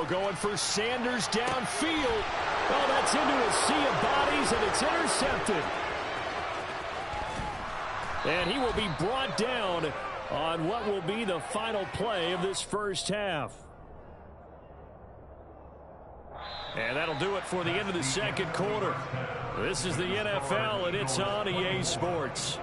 going for Sanders downfield. Oh, that's into a sea of bodies, and it's intercepted. And he will be brought down on what will be the final play of this first half. And that'll do it for the end of the second quarter. This is the NFL, and it's on EA Sports.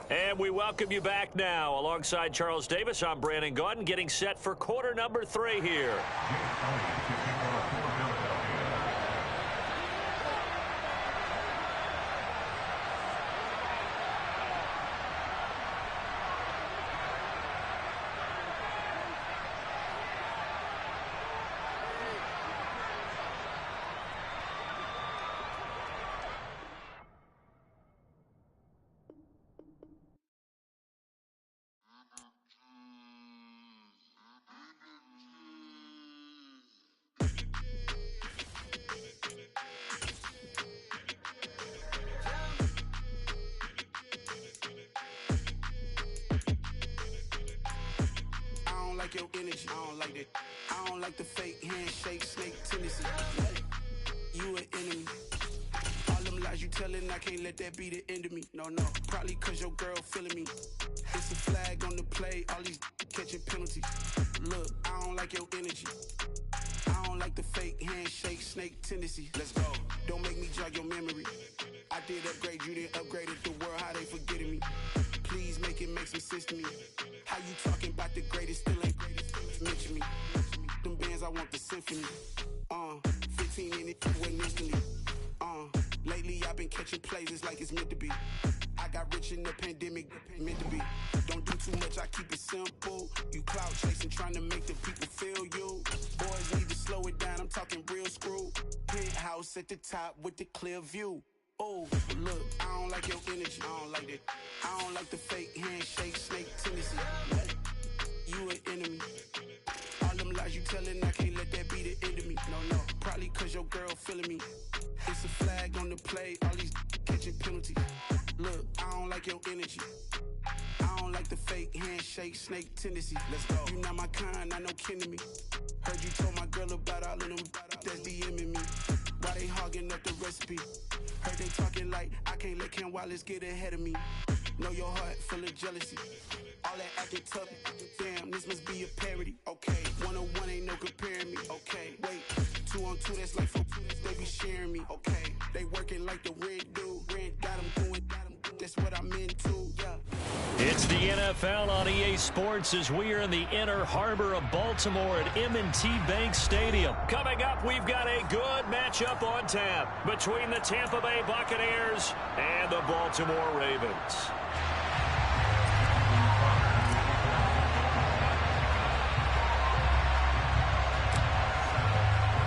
And we welcome you back now. Alongside Charles Davis, I'm Brandon Gaudin, getting set for quarter number 3 here. Your energy, I don't like that. I don't like the fake handshake, snake tendency. You an enemy. All them lies you telling, I can't let that be the end of me. No, probably cause your girl feeling me. It's a flag on the play, all these catching penalties. Look, I don't like your energy. I don't like the fake handshake, snake tendency. Let's go. Don't make me jog your memory. I did upgrade, you didn't upgrade it. The world, how they forgetting me. Please make it make some sense to me. How you talking about the greatest, still ain't greatest? Mention me. Them bands, I want the symphony. 15 in it, went instantly. Lately I've been catching plays, it's like it's meant to be. I got rich in the pandemic, meant to be. Don't do too much, I keep it simple. You clout chasing, trying to make the people feel you. Boys need to slow it down, I'm talking real screw. Penthouse at the top with the clear view. Oh, look, I don't like your energy, I don't like that. I don't like the fake handshake, snake tendency. You an enemy. All them lies you telling, I can't let that be the end of me. No, probably cause your girl feeling me. It's a flag on the play, all these catching penalties. Look, I don't like your energy. I don't like the fake handshake, snake tendency. Let's go. You not my kind, I know kin to me. Heard you told my girl about all of them, that's DMing me. Why they hogging up the recipe? Heard they talking like I can't let Ken Wallace get ahead of me. Know your heart full of jealousy. All that acting tough, damn, this must be a parody. Okay, 1-on-1 ain't no comparing me. Okay, wait, 2-on-2, that's like 4, they be sharing me. Okay, they working like the red dude. Red got them going, that's what I'm into, yeah. It's the NFL on EA Sports as we are in the inner harbor of Baltimore at M&T Bank Stadium. Coming up, we've got a good matchup on tap between the Tampa Bay Buccaneers and the Baltimore Ravens.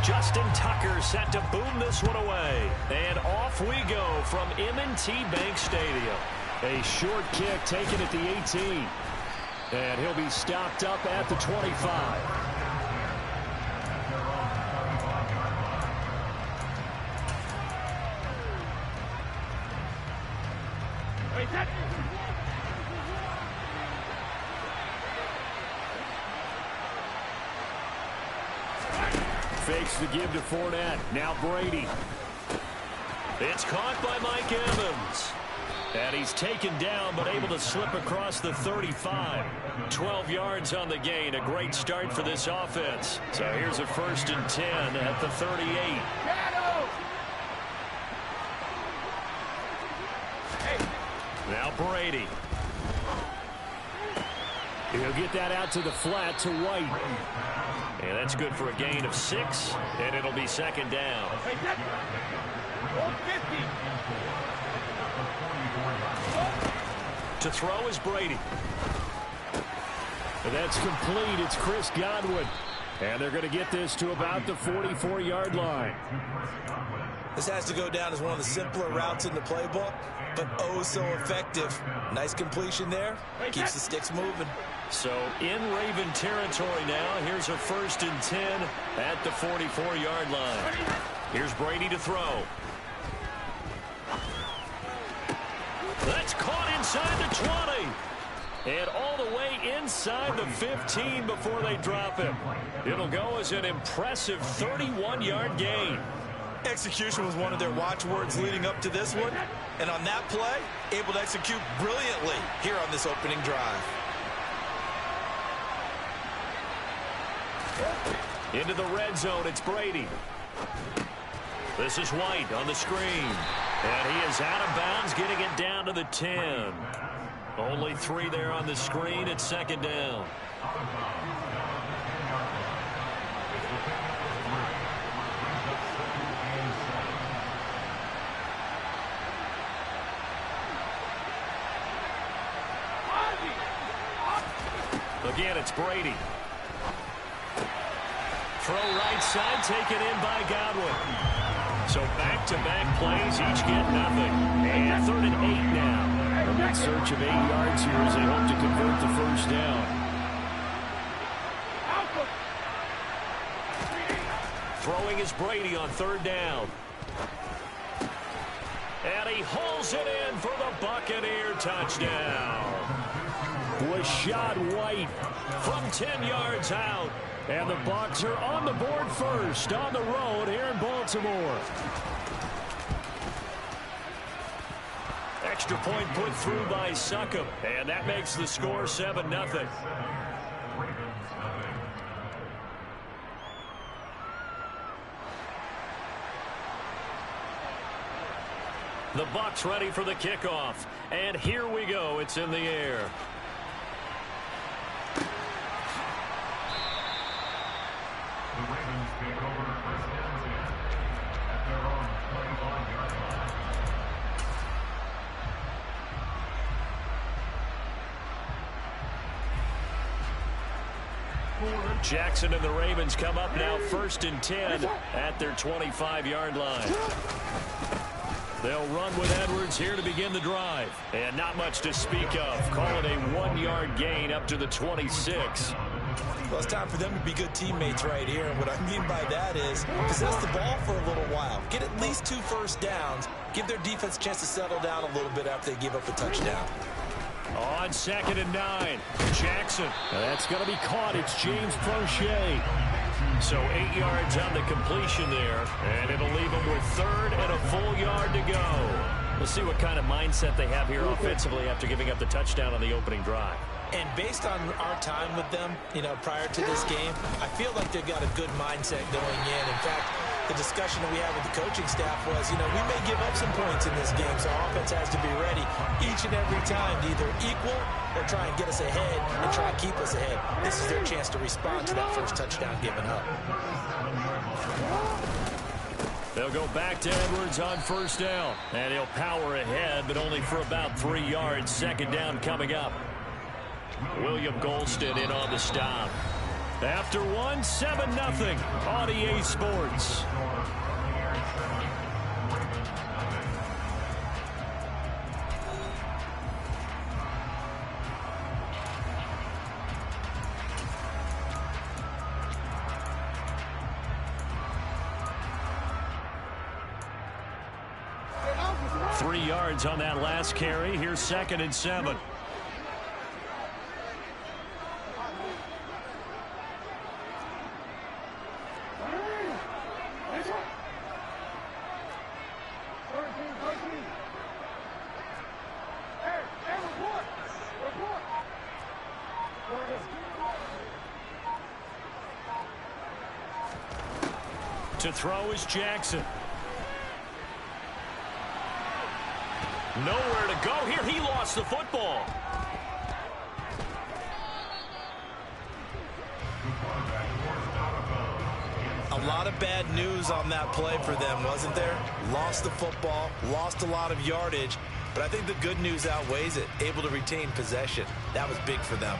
Justin Tucker set to boom this one away. And off we go from M&T Bank Stadium. A short kick taken at the 18. And he'll be stopped up at the 25. Fakes the give to Fournette. Now Brady. It's caught by Mike Evans. And he's taken down, but able to slip across the 35. 12 yards on the gain. A great start for this offense. So here's a 1st and 10 at the 38. Now Brady. He'll get that out to the flat to White. And that's good for a gain of 6, and it'll be 2nd down. To throw is Brady. That's complete. It's Chris Godwin. And they're going to get this to about the 44-yard line. This has to go down as one of the simpler routes in the playbook, but oh so effective. Nice completion there. Keeps the sticks moving. So in Raven territory now. Here's a 1st and 10 at the 44-yard line. Here's Brady to throw. That's caught inside the 20. And all the way inside the 15 before they drop him. It'll go as an impressive 31-yard gain. Execution was one of their watchwords leading up to this one. And on that play, able to execute brilliantly here on this opening drive. Into the red zone, it's Brady. This is White on the screen. And he is out of bounds, getting it down to the 10. Only 3 there on the screen at 2nd down. Again, it's Brady. Throw right side, taken in by Godwin. So back-to-back plays, each get nothing. And 3rd and 8 now. In search of 8 yards here as they hope to convert the 1st down. Throwing is Brady on 3rd down. And he hauls it in for the Buccaneer touchdown. Rashad White from 10 yards out. And the Bucs are on the board first on the road here in Baltimore. Extra point put through by Succop, and that makes the score 7-0. The Bucs ready for the kickoff, and here we go. It's in the air. The Ravens take over 1st and 10 at their own 35-yard line. Jackson and the Ravens come up now 1st and 10 at their 25-yard line. They'll run with Edwards here to begin the drive. And not much to speak of. Call it a 1-yard gain up to the 26. Well, it's time for them to be good teammates right here. And what I mean by that is possess the ball for a little while. Get at least 2 first downs. Give their defense a chance to settle down a little bit after they give up a touchdown. On 2nd and 9, Jackson. That's going to be caught. It's James Prochet. So 8 yards on the completion there, and it'll leave them with 3rd and a full yard to go. We'll see what kind of mindset they have here offensively after giving up the touchdown on the opening drive. And based on our time with them, prior to this game, I feel like they've got a good mindset going in. In fact, the discussion that we had with the coaching staff was, we may give up some points in this game, so our offense has to be ready each and every time to either equal or try and get us ahead and try and keep us ahead. This is their chance to respond to that first touchdown given up. They'll go back to Edwards on 1st down, and he'll power ahead, but only for about 3 yards. 2nd down coming up. William Golston in on the stop. After 7-0 on EA Sports. Three yards on that last carry. Here's 2nd and 7. To throw is Jackson. Nowhere to go here. He lost the football. A lot of bad news on that play for them, wasn't there? Lost the football, lost a lot of yardage, but I think the good news outweighs it. Able to retain possession. That was big for them.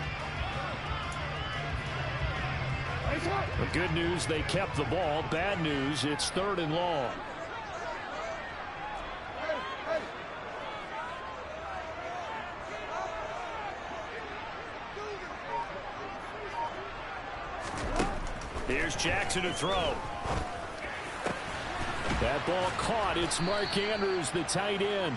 The good news, they kept the ball. Bad news, it's 3rd and long. Here's Jackson to throw. That ball caught. It's Mark Andrews, the tight end.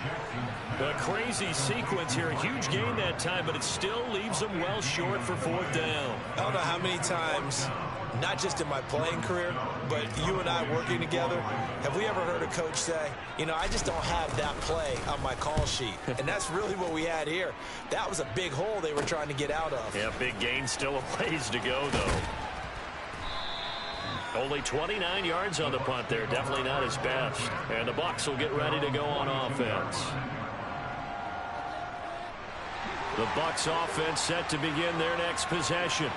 A crazy sequence here. A huge gain that time, but it still leaves them well short for 4th down. I don't know how many times, not just in my playing career, but you and I working together, have we ever heard a coach say, you know, I just don't have that play on my call sheet. And that's really what we had here. That was a big hole they were trying to get out of. Yeah, big gain. Still a ways to go, though. Only 29 yards on the punt there. Definitely not his best. And the Bucs will get ready to go on offense. The Bucs offense set to begin their next possession.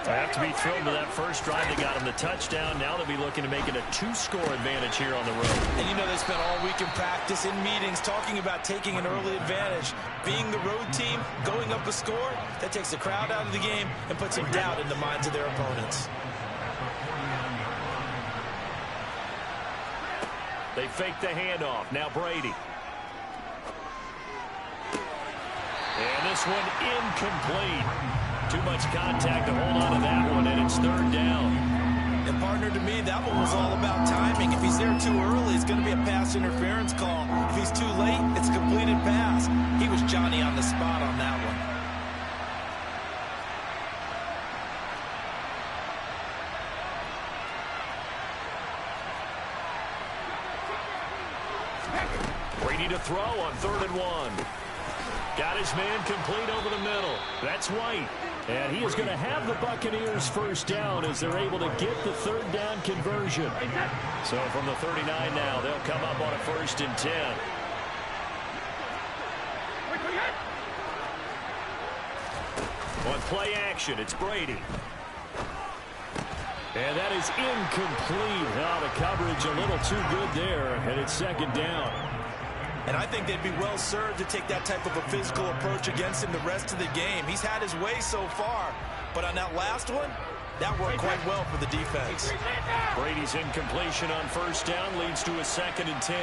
They have to be thrilled with that first drive. They got them the touchdown. Now they'll be looking to make it a 2-score advantage here on the road. And you know, they spent all week in practice, in meetings, talking about taking an early advantage. Being the road team, going up a score, that takes the crowd out of the game and puts some doubt in the minds of their opponents. They fake the handoff. Now Brady. And this one incomplete. Too much contact to hold on to that one, and it's 3rd down. And partner, to me, that one was all about timing. If he's there too early, it's going to be a pass interference call. If he's too late, it's a completed pass. He was Johnny on the spot on that one. Brady to throw on 3rd and 1. Got his man complete over the middle. That's White. And he is going to have the Buccaneers 1st down as they're able to get the 3rd down conversion. So from the 39 now, they'll come up on a 1st and 10. On play action, it's Brady. And that is incomplete. Now the coverage a little too good there, and it's 2nd down. And I think they'd be well served to take that type of a physical approach against him the rest of the game. He's had his way so far, but on that last one, that worked quite well for the defense. Brady's incompletion on 1st down leads to a 2nd and 10.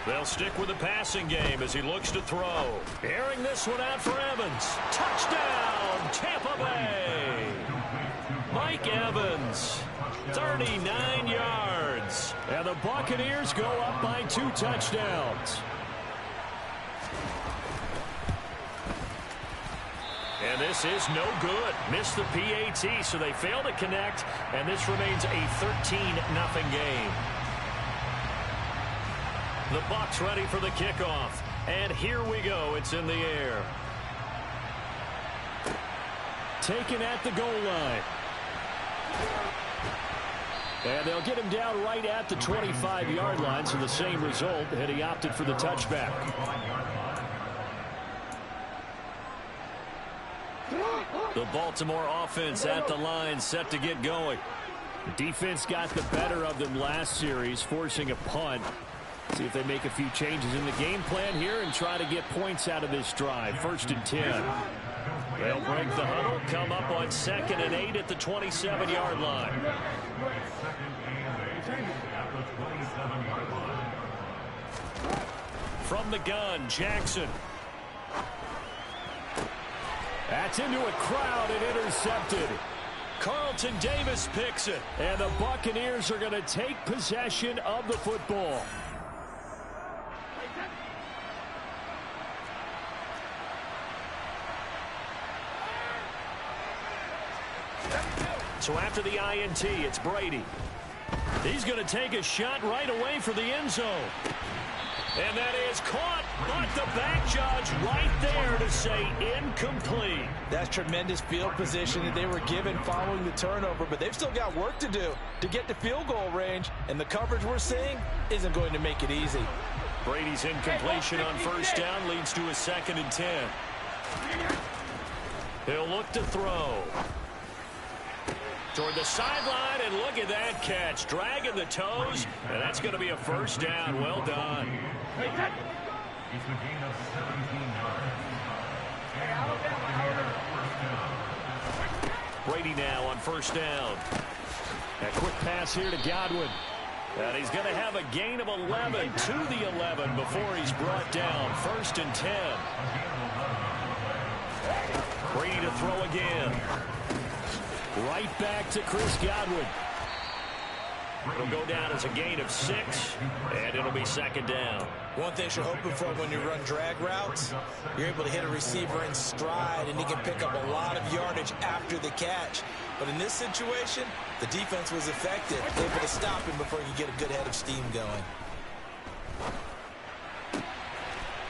They'll stick with the passing game as he looks to throw. Airing this one out for Evans. Touchdown, Tampa Bay. Mike Evans, 39 yards. And the Buccaneers go up by 2 touchdowns. And this is no good. Missed the PAT, so they fail to connect, and this remains a 13-0 game. The Bucs ready for the kickoff. And here we go. It's in the air. Taken at the goal line. And they'll get him down right at the 25-yard line, so the same result, and he opted for the touchback. The Baltimore offense at the line, set to get going. The defense got the better of them last series, forcing a punt. See if they make a few changes in the game plan here and try to get points out of this drive. 1st and 10. They'll break the huddle, come up on 2nd and 8 at the 27-yard line. From the gun, Jackson. That's into a crowd and intercepted. Carlton Davis picks it, and the Buccaneers are going to take possession of the football. So after the INT, it's Brady. He's going to take a shot right away for the end zone. And that is caught, but the back judge right there to say incomplete. That's tremendous field position that they were given following the turnover, but they've still got work to do to get to field goal range, and the coverage we're seeing isn't going to make it easy. Brady's incompletion on 1st down leads to a 2nd and 10. He'll look to throw. Toward the sideline, and look at that catch. Dragging the toes, and that's going to be a 1st down. Well done. It's a gain of 17 yards. Brady now on first down. A quick pass here to Godwin. And he's going to have a gain of 11 to the 11 before he's brought down. 1st and 10. Brady to throw again. Right back to Chris Godwin. It'll go down as a gain of 6, and it'll be 2nd down. One thing you're hoping for when you run drag routes, you're able to hit a receiver in stride, and he can pick up a lot of yardage after the catch. But in this situation, the defense was effective, able to stop him before you get a good head of steam going.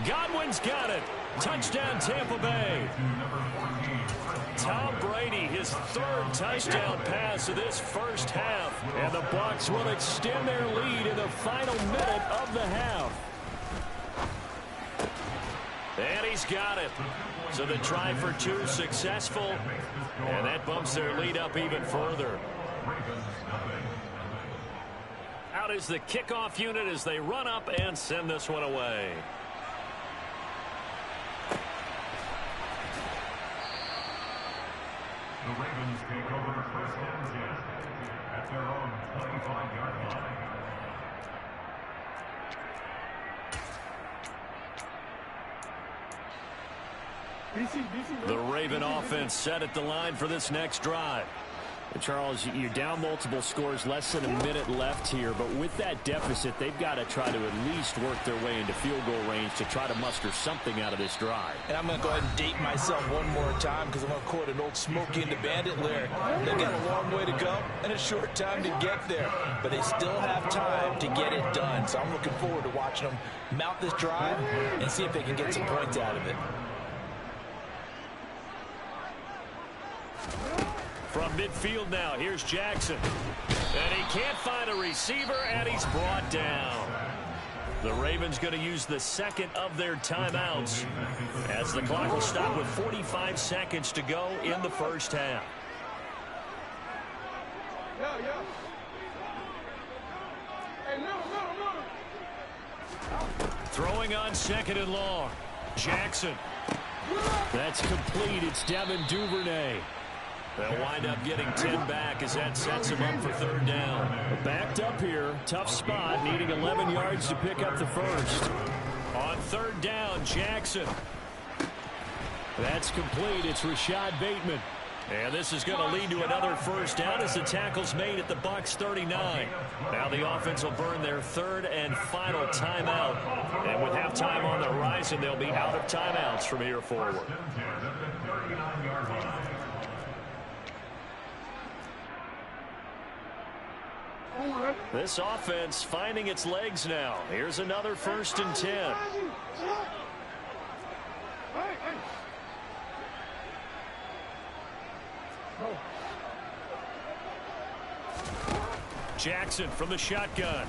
Godwin's got it. Touchdown, Tampa Bay. Tom Brady, his 3rd touchdown pass of this first half. And the Bucs will extend their lead in the final minute of the half. And he's got it. So the try for 2 successful. And that bumps their lead up even further. Out is the kickoff unit as they run up and send this one away. The Ravens take over 1st and 10 at their own 25-yard line. The Raven offense set at the line for this next drive. And Charles, you're down multiple scores, less than a minute left here. But with that deficit, they've got to try to at least work their way into field goal range to try to muster something out of this drive. And I'm going to go ahead and date myself one more time because I'm going to quote an old Smokey and the Bandit lyric. They've got a long way to go and a short time to get there. But they still have time to get it done. So I'm looking forward to watching them mount this drive and see if they can get some points out of it. From midfield now, here's Jackson. And he can't find a receiver, and he's brought down. The Ravens going to use the 2nd of their timeouts as the clock will stop with 45 seconds to go in the first half. Throwing on 2nd and long. Jackson. That's complete. It's Devin Duvernay. They'll wind up getting 10 back as that sets him up for 3rd down. Backed up here. Tough spot. Needing 11 yards to pick up the first. On 3rd down, Jackson. That's complete. It's Rashad Bateman. And this is going to lead to another first down as the tackle's made at the Bucs 39. Now the offense will burn their 3rd and final timeout. And with halftime on the horizon, they'll be out of timeouts from here forward. This offense finding its legs now. Here's another 1st and 10. Jackson from the shotgun.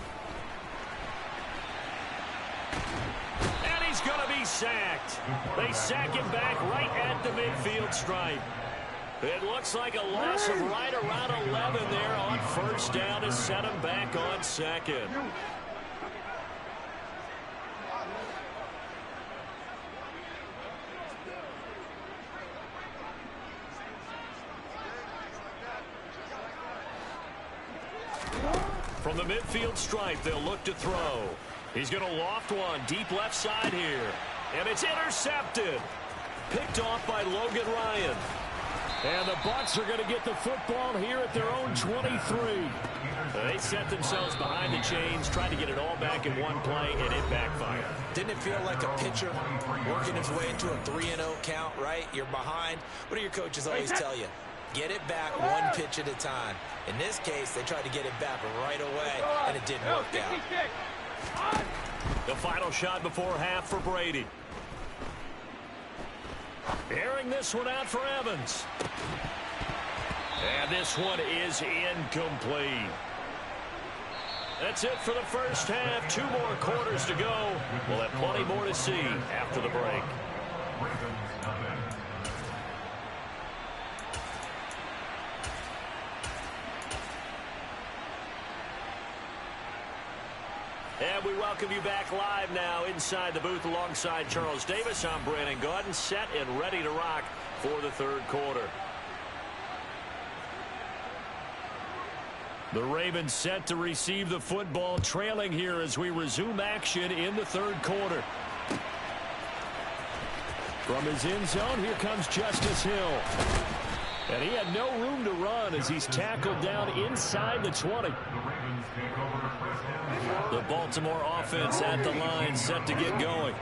And he's going to be sacked. They sack him back right at the midfield stripe. It looks like a loss of right around 11 there on 1st down to set him back on 2nd. From the midfield stripe, they'll look to throw. He's going to loft one deep left side here. And it's intercepted. Picked off by Logan Ryan. And the Bucs are going to get the football here at their own 23. They set themselves behind the chains, tried to get it all back in one play, and it backfired. Didn't it feel like a pitcher working his way into a 3-0 count, right? You're behind. What do your coaches always tell you? Get it back one pitch at a time. In this case, they tried to get it back right away, and it didn't work out. The final shot before half for Brady. Airing this one out for Evans. And this one is incomplete. That's it for the first half. 2 more quarters to go. We'll have plenty more to see after the break. And we welcome you back live now inside the booth alongside Charles Davis. I'm Brandon Gaudin, set and ready to rock for the 3rd quarter. The Ravens set to receive the football, trailing here as we resume action in the third quarter. From his end zone, here comes Justice Hill. And he had no room to run as he's tackled down inside the 20. The Baltimore offense at the line, set to get going.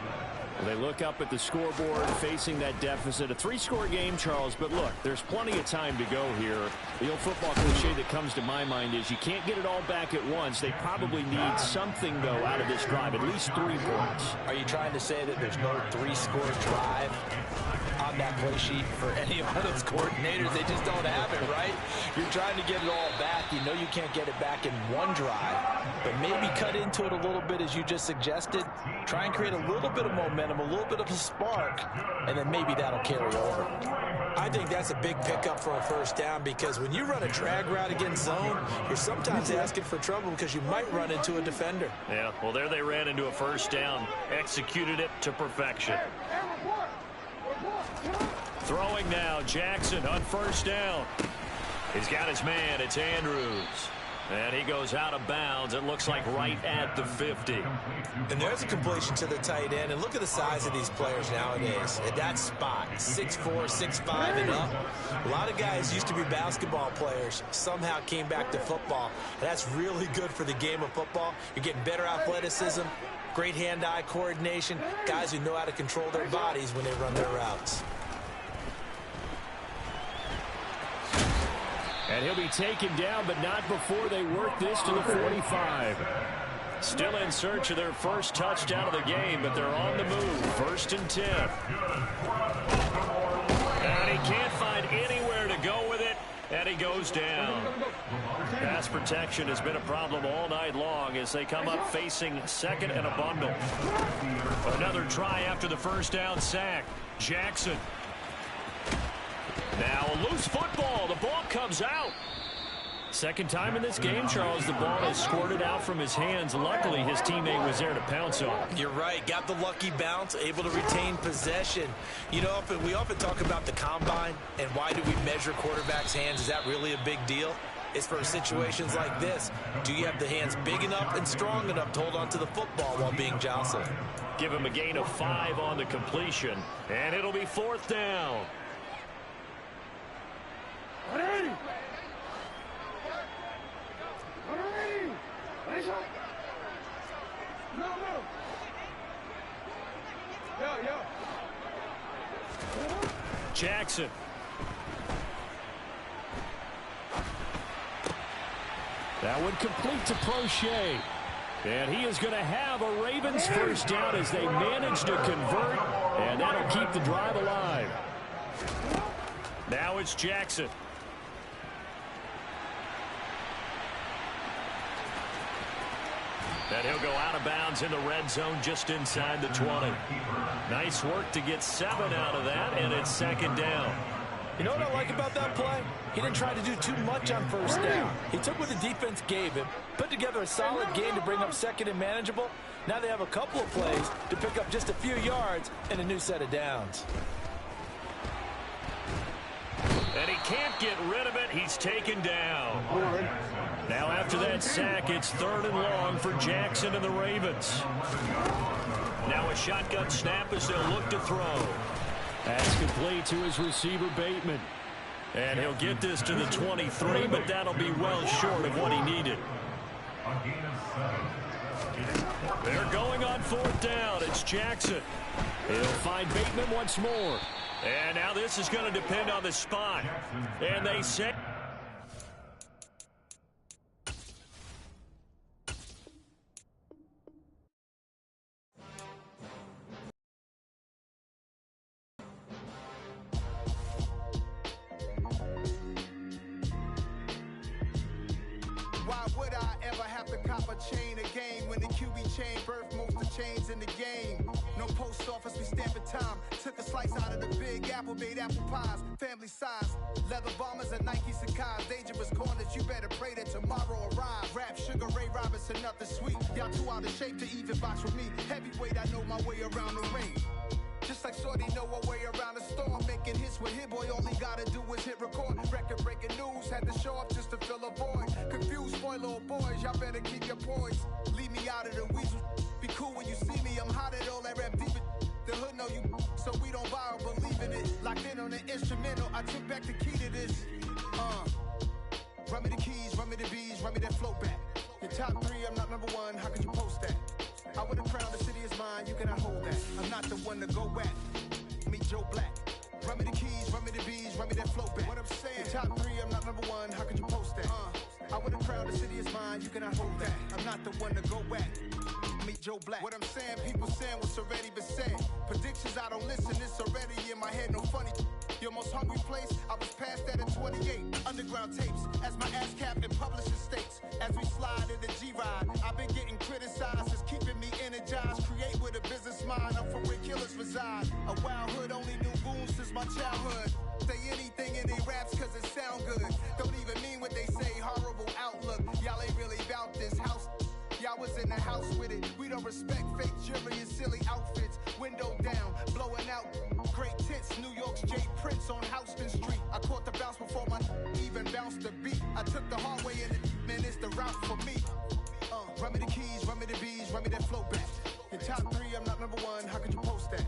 Well, they look up at the scoreboard facing that deficit. A 3-score game, Charles, but look, there's plenty of time to go here. The old football cliche that comes to my mind is you can't get it all back at once. They probably need something, though, out of this drive, at least 3 points. Are you trying to say that there's no 3-score drive on that play sheet for any of those coordinators? They just don't have it, right? You're trying to get it all back. You know you can't get it back in one drive, but maybe cut into it a little bit as you just suggested. Try and create a little bit of momentum, a little bit of a spark, and then maybe that'll carry over. I think that's a big pickup for a first down, because when you run a drag route against zone, you're sometimes asking for trouble because you might run into a defender. Yeah, well, there they ran into a first down, executed it to perfection. Throwing now, Jackson on first down. He's got his man, it's Andrews. And he goes out of bounds, it looks like right at the 50. And there's a completion to the tight end. And look at the size of these players nowadays. At that spot, 6'4", 6'5", and up. A lot of guys used to be basketball players, somehow came back to football. And that's really good for the game of football. You're getting better athleticism, great hand-eye coordination, guys who know how to control their bodies when they run their routes. And he'll be taken down, but not before they work this to the 45. Still in search of their first touchdown of the game, but they're on the move. 1st and 10. And he can't find anywhere to go with it, and he goes down. Pass protection has been a problem all night long as they come up facing second and a bundle. Another try after the first down sack. Jackson. Now a loose football. The ball comes out. Second time in this game, Charles, the ball has squirted out from his hands. Luckily, his teammate was there to pounce on it. You're right. Got the lucky bounce, able to retain possession. You know, we often talk about the combine and why do we measure quarterbacks' hands. Is that really a big deal? It's for situations like this. Do you have the hands big enough and strong enough to hold on to the football while being jostled? Give him a gain of 5 on the completion, and it'll be 4th down. Jackson. That would complete to Prochet. And he is going to have a Ravens first down as they manage to convert, and that'll keep the drive alive. Now it's Jackson. And he'll go out of bounds in the red zone just inside the 20. Nice work to get 7 out of that, and it's 2nd down. You know what I like about that play? He didn't try to do too much on first down. He took what the defense gave him, put together a solid game to bring up 2nd and manageable. Now they have a couple of plays to pick up just a few yards and a new set of downs. And he can't get rid of it. He's taken down. Now after that sack, it's 3rd and long for Jackson and the Ravens. Now a shotgun snap as they'll look to throw. That's complete to his receiver, Bateman. And he'll get this to the 23, but that'll be well short of what he needed. They're going on 4th down. It's Jackson. He'll find Bateman once more. And now this is going to depend on the spot. And they say... Why would I ever have to cop a chain again when the QB chain birthed most of chains in the game? No post office, we stamping time. Took a slice out of the big apple, made apple pies, family size. Leather bombers and Nike Sacai's. Dangerous corners, you better pray that tomorrow arrives. Rap, Sugar Ray Robinson, nothing sweet. Y'all too out of shape to even box with me. Heavyweight, I know my way around the ring. Just like Shorty know a way around the storm. Making hits with Hit Boy, all he gotta do is hit record. Record-breaking news, had to show up just to fill a void. Confused, spoiled little boys, y'all better keep your poise. Leave me out of the weasel. Be cool when you see me, I'm hot at all that rap deep. The hood know you, so we don't borrow, believe in it. Locked in on the instrumental, I took back the key to this. Run me the keys, run me the bees, run me that flow back. Your top 3, I'm not number 1, how could you post that? I would've crowned the city is mine, you cannot hold that. I'm not the one to go back. Meet Joe Black. Run me the keys, run me the bees, run me that flow back. What I'm saying, your top 3, I'm not number 1, how could you post that? I would've crowned the city is mine, you cannot hold that. I'm not the one to go back. Meet Joe Black. What I'm saying, people saying what's already been said. Predictions, I don't listen, it's already in my head, no funny. Your most hungry place, I was past that at 28. Underground tapes, as my ass cap in publishing states. As we slide in the G-Ride, I've been getting criticized, it's keeping me energized. Create with a business mind, I'm from where killers reside. A wild hood, only knew goons since my childhood. Say anything in they raps cause it sound good. Don't even mean what they say, horrible outlook. Y'all ain't really about this house. Y'all was in the house with it. We don't respect fake jewelry and silly outfits. Window down, blowing out. Great tits, New York's J. Prince on Houston Street. I caught the bounce before my even bounced the beat. I took the hard way and it, man, it's the route for me. Run me the keys, run me the bees, run me that flow back. Your top 3, I'm not number 1, how could you post that?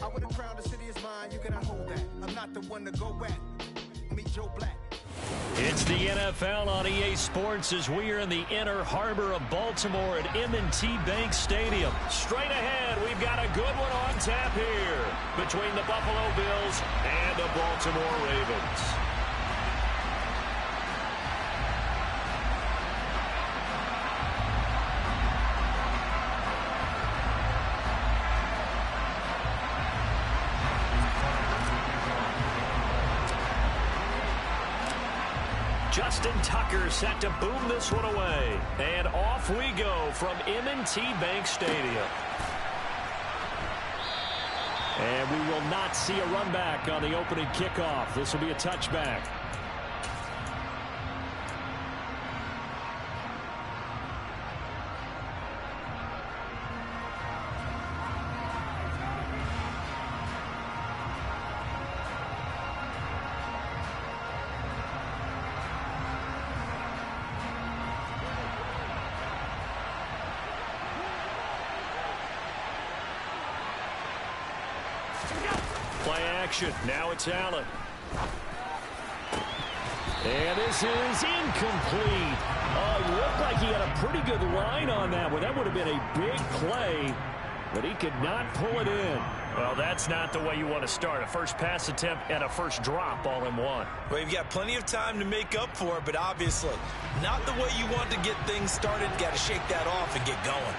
I would've crowned the city is mine, you cannot hold that. I'm not the one to go back. Meet Joe Black. It's the NFL on EA Sports as we are in the inner harbor of Baltimore at M&T Bank Stadium. Straight ahead, we've got a good one on tap here between the Buffalo Bills and the Baltimore Ravens. Justin Tucker set to boom this one away. And off we go from M&T Bank Stadium. And we will not see a run back on the opening kickoff. This will be a touchback. Play action. Now it's Allen. And this is incomplete. It looked like he had a pretty good line on that one. That would have been a big play, but he could not pull it in. Well, that's not the way you want to start. A first pass attempt and a first drop all in one. Well, you've got plenty of time to make up for it, but obviously not the way you want to get things started. Got to shake that off and get going.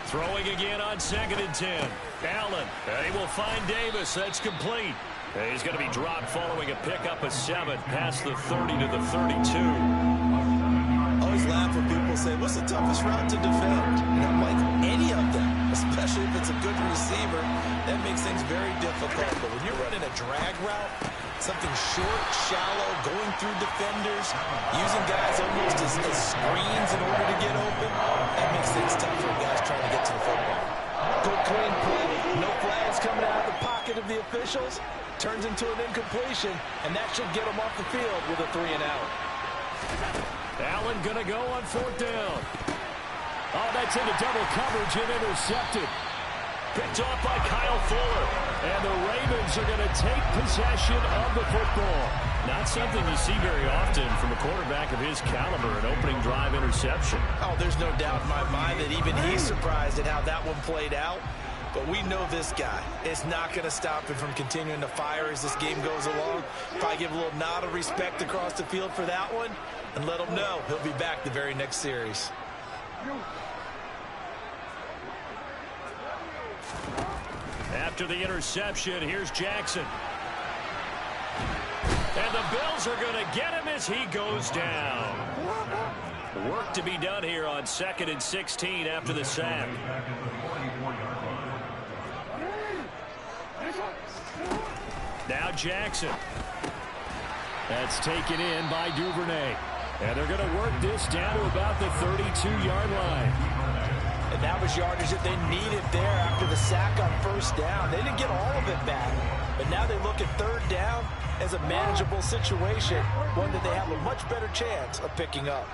Throwing again on 2nd and 10. Allen, he will find Davis. That's complete. He's going to be dropped following a pickup of 7 past the 30 to the 32. Always laugh when people say, what's the toughest route to defend? And I'm like, any of them, especially if it's a good receiver. That makes things very difficult. But when you're running a drag route, something short, shallow, going through defenders, using guys almost as screens in order to get open, that makes things tough for guys trying to get to the football. Good clean play. No flags coming out of the pocket of the officials. Turns into an incompletion, and that should get him off the field with a 3-and-out. Allen going to go on 4th down. Oh, that's into double coverage and intercepted. Picked off by Kyle Fuller. And the Ravens are going to take possession of the football. Not something you see very often from a quarterback of his caliber, an opening drive interception. Oh, there's no doubt in my mind that even he's surprised at how that one played out. But we know this guy is not going to stop him from continuing to fire as this game goes along. Probably give a little nod of respect across the field for that one and let him know he'll be back the very next series. After the interception, here's Jackson. And the Bills are going to get him as he goes down. Work to be done here on 2nd and 16 after the sack. Now Jackson. That's taken in by Duvernay. And they're going to work this down to about the 32-yard line. And And that was yardage that they needed there after the sack on first down. They didn't get all of it back, but now they look at third down as a manageable situation, one that they have a much better chance of picking up.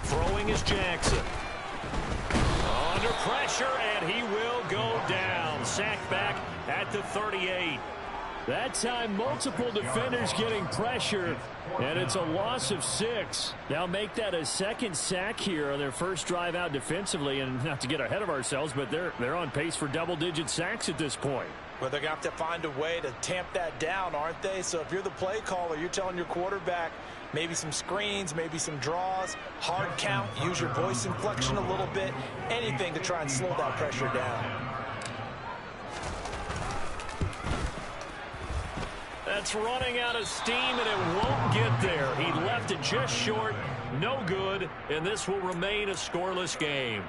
Throwing is Jackson. Under pressure, and he will go down. Sacked back at the 38. That time, multiple defenders getting pressure, and it's a loss of 6. Now make that a second sack here on their first drive out defensively, and not to get ahead of ourselves, but they're on pace for double-digit sacks at this point. Well, they're going to have to find a way to tamp that down, aren't they? So if you're the play caller, you're telling your quarterback maybe some screens, maybe some draws, hard count, use your voice inflection a little bit, anything to try and slow that pressure down. That's running out of steam, and it won't get there. He left it just short, no good, and this will remain a scoreless game.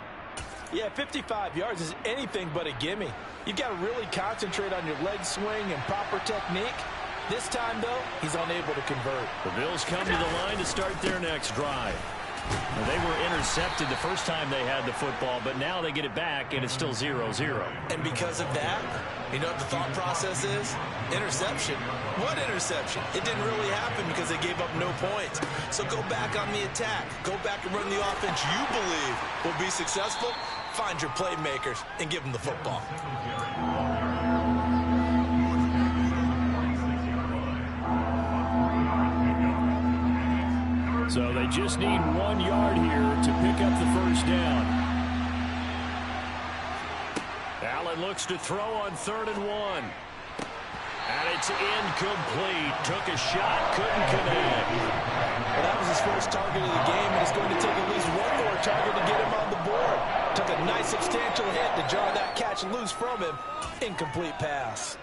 Yeah, 55 yards is anything but a gimme. You've got to really concentrate on your leg swing and proper technique. This time, though, he's unable to convert. The Bills come to the line to start their next drive. Now, they were intercepted the first time they had the football, but now they get it back, and it's still 0-0. And because of that, you know what the thought process is? Interception. What interception? It didn't really happen because they gave up no points. So go back on the attack. Go back and run the offense you believe will be successful. Find your playmakers and give them the football. So they just need 1 yard here to pick up the first down. Allen looks to throw on 3rd and 1. And it's incomplete. Took a shot, couldn't connect. Well, that was his first target of the game, and it's going to take at least one more target to get him on the board. Took a nice substantial hit to jar that catch loose from him. Incomplete pass.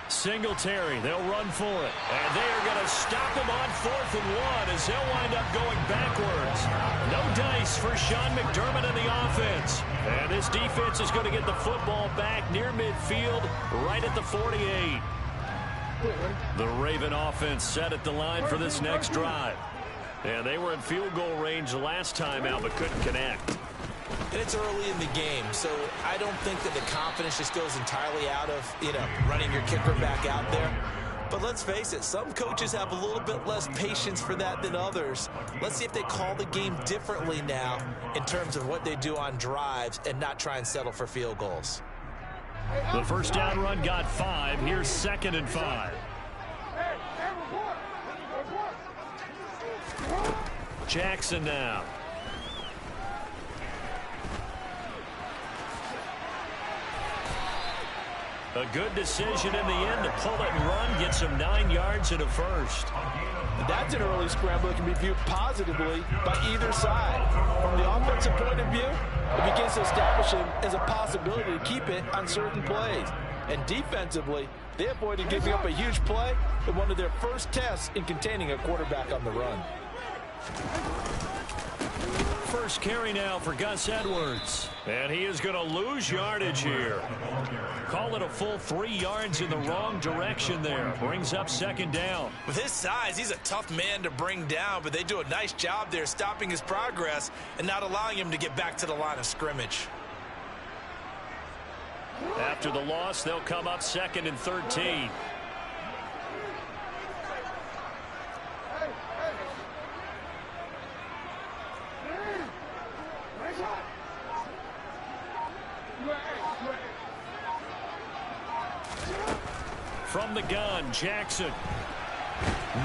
Singletary, they'll run for it. And they are going to stop him on 4th and 1 as he'll wind up going backwards. No dice for Sean McDermott in the offense. And this defense is going to get the football back near midfield, right at the 48. The Raven offense set at the line for this next drive. And they were in field goal range last time out, but couldn't connect. And it's early in the game, so I don't think that the confidence just goes entirely out of, running your kicker back out there. But let's face it, some coaches have a little bit less patience for that than others. Let's see if they call the game differently now in terms of what they do on drives and not try and settle for field goals. The first down run got 5. Here's 2nd and 5. Jackson now. A good decision in the end to pull it and run, get some 9 yards and a first. That's an early scramble that can be viewed positively by either side. From the offensive point of view, it begins to establish him as a possibility to keep it on certain plays. And defensively, they avoided giving up a huge play in one of their first tests in containing a quarterback on the run. First carry now for Gus Edwards. And he is going to lose yardage here. Call it a full 3 yards in the wrong direction there. Brings up 2nd down. With his size, he's a tough man to bring down, but they do a nice job there stopping his progress and not allowing him to get back to the line of scrimmage. After the loss, they'll come up 2nd and 13. From the gun, Jackson.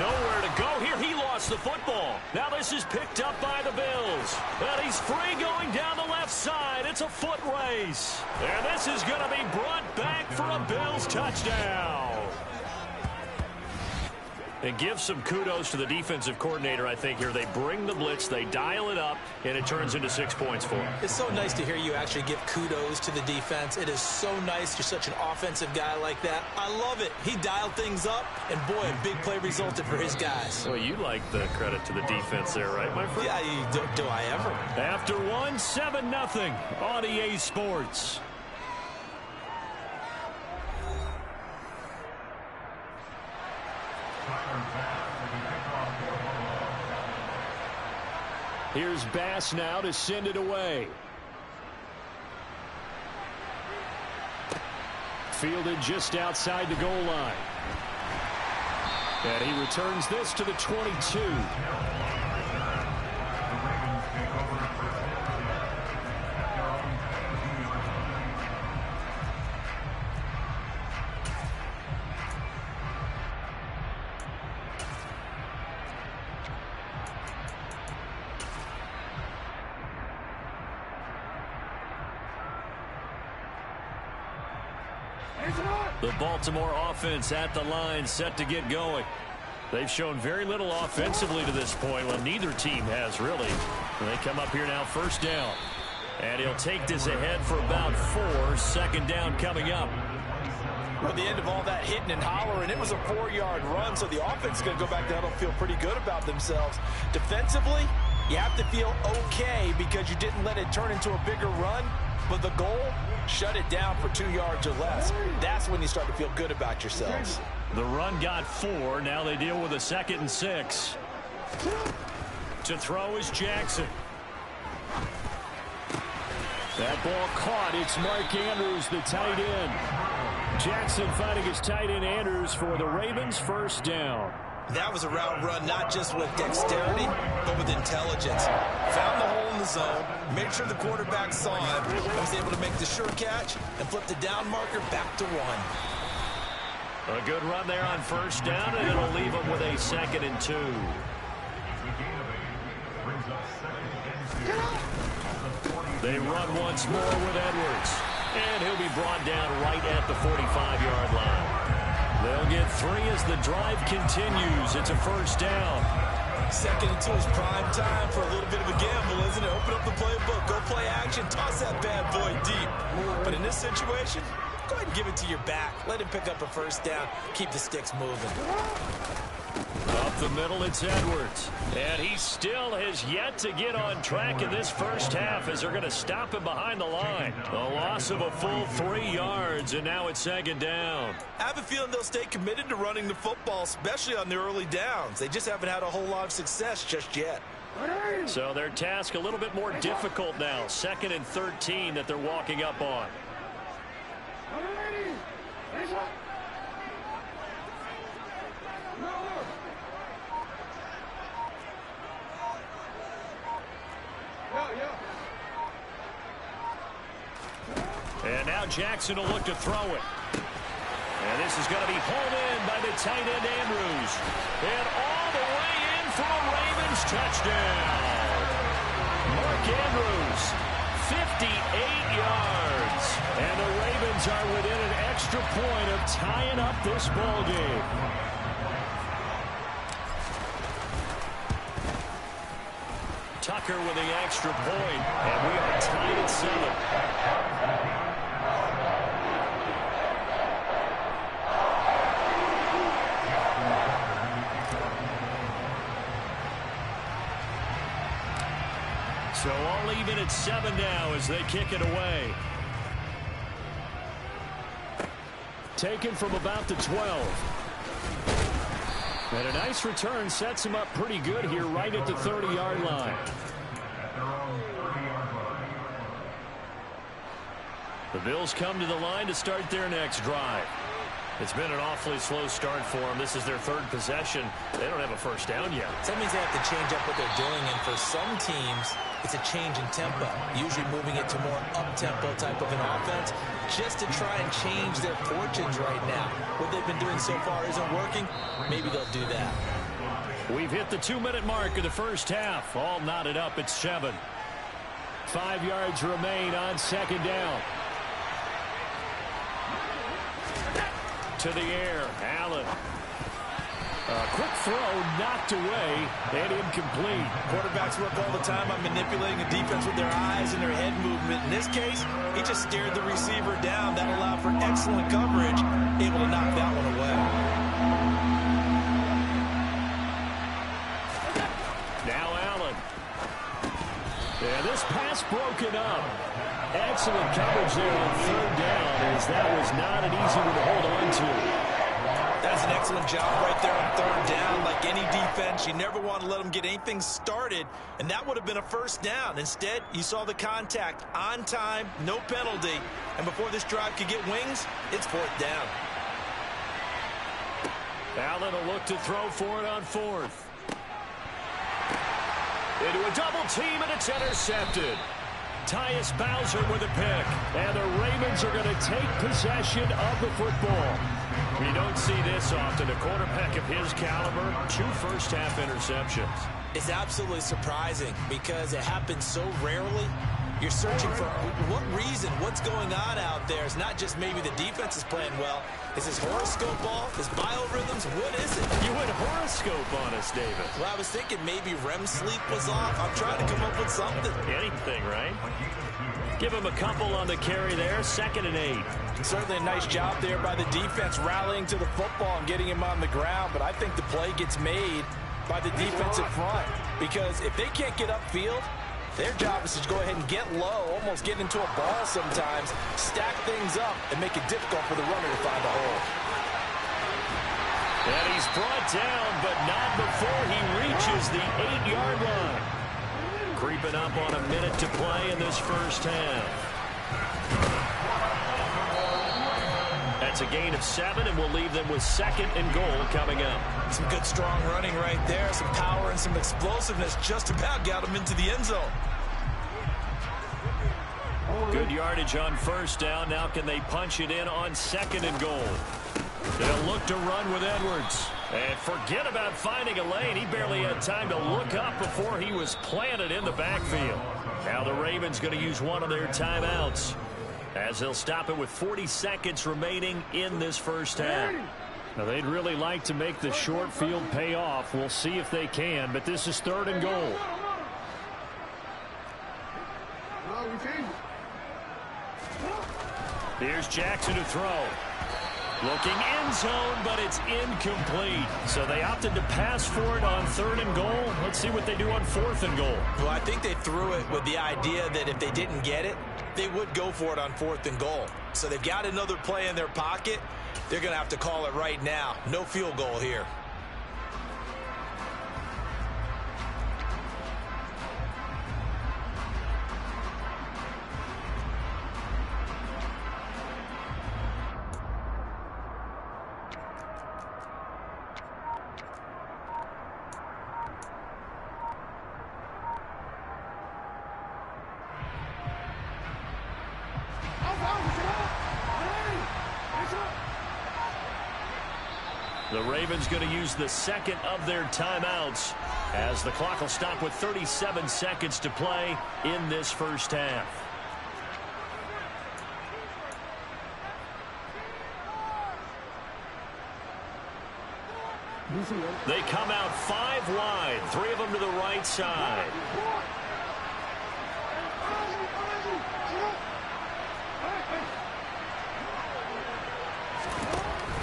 Nowhere to go here. He lost the football. Now this is picked up by the Bills. And he's free going down the left side. It's a foot race. And this is going to be brought back for a Bills touchdown. And give some kudos to the defensive coordinator, I think, here. They bring the blitz, they dial it up, and it turns into 6 points for them. It's so nice to hear you actually give kudos to the defense. It is so nice. You're such an offensive guy like that. I love it. He dialed things up, and boy, a big play resulted for his guys. Well, you like the credit to the defense there, right, my friend? Yeah, do I ever? After 7-0 on EA Sports. Here's Bass now to send it away. Fielded just outside the goal line. And he returns this to the 22. The Baltimore offense at the line, set to get going. They've shown very little offensively to this point. Well, neither team has, really. And they come up here now, first down. And he'll take this ahead for about 4. Second down coming up. At the end of all that hitting and hollering, it was a 4-yard run, so the offense is going to go back down and feel pretty good about themselves. Defensively, you have to feel okay because you didn't let it turn into a bigger run. But the goal, shut it down for 2 yards or less. That's when you start to feel good about yourselves. The run got 4. Now they deal with a 2nd and 6. To throw is Jackson. That ball caught. It's Mark Andrews, the tight end. Jackson finding his tight end Andrews for the Ravens, first down. That was a route run not just with dexterity, but with intelligence. Found the hole in the zone, made sure the quarterback saw him, and was able to make the sure catch and flip the down marker back to 1. A good run there on first down, and it'll leave him with a 2nd and 2. They run once more with Edwards, and he'll be brought down right at the 45-yard line. They'll get 3 as the drive continues. It's a first down. 2nd and 2 is prime time for a little bit of a gamble, isn't it? Open up the playbook, go play action, toss that bad boy deep. But in this situation, go ahead and give it to your back. Let him pick up a first down. Keep the sticks moving. Up the middle, it's Edwards. And he still has yet to get on track in this first half as they're going to stop him behind the line. A loss of a full 3 yards, and now it's 2nd down. I have a feeling they'll stay committed to running the football, especially on the early downs. They just haven't had a whole lot of success just yet. So their task a little bit more difficult now. 2nd and 13 that they're walking up on. And now Jackson will look to throw it. And this is going to be hauled in by the tight end Andrews. And all the way in for a Ravens touchdown. Mark Andrews, 58 yards. And the Ravens are within an extra point of tying up this ball game. Tucker with the extra point, and we are tied at 7. So all even at 7 now as they kick it away. Taken from about the 12. And a nice return sets him up pretty good here right at the 30-yard line. The Bills come to the line to start their next drive. It's been an awfully slow start for them. This is their 3rd possession. They don't have a first down yet. That means they have to change up what they're doing, and for some teams, it's a change in tempo, usually moving it to more up-tempo type of an offense, just to try and change their fortunes right now. What they've been doing so far isn't working. Maybe they'll do that. We've hit the 2-minute mark of the first half. All knotted up at 7. 5 yards remain on 2nd down. To the air, Allen. A quick throw knocked away and incomplete. Quarterbacks work all the time on manipulating a defense with their eyes and their head movement. In this case, he just stared the receiver down. That allowed for excellent coverage, able to knock that one away. Now Allen. And this pass broken up. Excellent coverage there on 3rd down, as that was not an easy one to hold on to. That's an excellent Excellent job right there on third down. Like any defense, you never want to let them get anything started, and that would have been a first down. Instead, you saw the contact on time, no penalty, and before this drive could get wings, it's fourth down. Allen will look to throw for it on fourth. Into a double team, and it's intercepted. Tyus Bowser with a pick, and the Ravens are going to take possession of the football. We don't see this often. A quarterback of his caliber, 2 first-half interceptions. It's absolutely surprising because it happens so rarely. You're searching for what reason, what's going on out there. It's not just maybe the defense is playing well. Is his horoscope off? His biorhythms? What is it? You went horoscope on us, David. Well, I was thinking maybe REM sleep was off. I'm trying to come up with something. Anything, right? Give him a couple on the carry there. 2nd and 8. Certainly a nice job there by the defense rallying to the football and getting him on the ground. But I think the play gets made by the defensive front. Because if they can't get upfield, their job is to go ahead and get low, almost get into a ball sometimes, stack things up, and make it difficult for the runner to find a hole. And he's brought down, but not before he reaches the 8-yard line. Creeping up on a minute to play in this first half. That's a gain of 7, and we'll leave them with 2nd and goal coming up. Some good, strong running right there. Some power and some explosiveness just about got him into the end zone. Good yardage on first down. Now can they punch it in on 2nd and goal? They'll look to run with Edwards. And forget about finding a lane. He barely had time to look up before he was planted in the backfield. Now the Ravens going to use one of their timeouts, as they'll stop it with 40 seconds remaining in this first half. Now, they'd really like to make the short field pay off. We'll see if they can, but this is 3rd and goal. Here's Jackson to throw. Looking end zone, but it's incomplete. So they opted to pass for it on 3rd and goal. Let's see what they do on 4th and goal. Well, I think they threw it with the idea that if they didn't get it, they would go for it on 4th and goal. So they've got another play in their pocket. They're going to have to call it right now. No field goal here. The Ravens going to use the 2nd of their timeouts, as the clock will stop with 37 seconds to play in this first half. They come out 5 wide, 3 of them to the right side.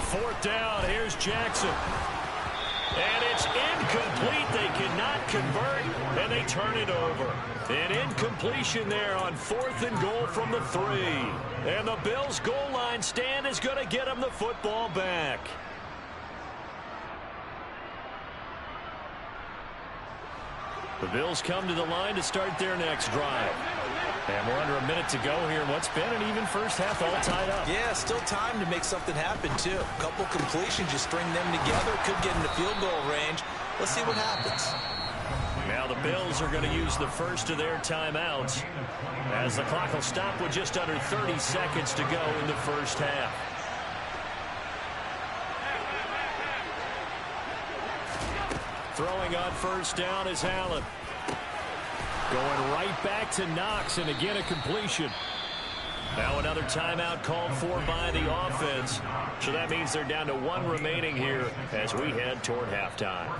Fourth down, here's Jackson. And it's incomplete. They cannot convert, and they turn it over. An incompletion there on 4th and goal from the 3. And the Bills' goal line stand is going to get them the football back. The Bills come to the line to start their next drive. And we're under a minute to go here. What's been an even first half, all tied up. Yeah, still time to make something happen, too. A couple completions, you string them together, could get into field goal range. Let's see what happens. Now the Bills are going to use the first of their timeouts, as the clock will stop with just under 30 seconds to go in the first half. Throwing on first down is Allen. Going right back to Knox, and again a completion. Now another timeout called for by the offense. So that means they're down to 1 remaining here as we head toward halftime.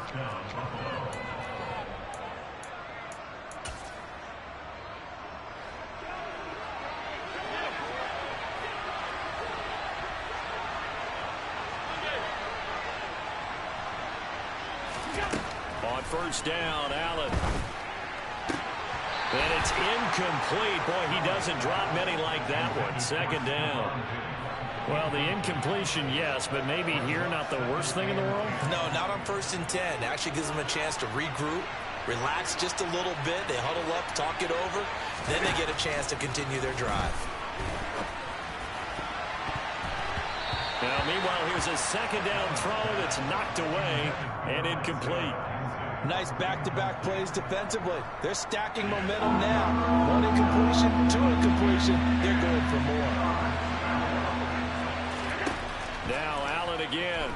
On first down, Allen. And it's incomplete. Boy, he doesn't drop many like that one. Second down. Well, the incompletion, yes, but maybe here not the worst thing in the world? No, not on 1st and 10. Actually gives them a chance to regroup, relax just a little bit. They huddle up, talk it over. Then they get a chance to continue their drive. Now, meanwhile, here's a second down throw that's knocked away and incomplete. Nice back-to-back plays defensively. They're stacking momentum now. One incompletion, two incompletion. They're going for more. Now Allen again.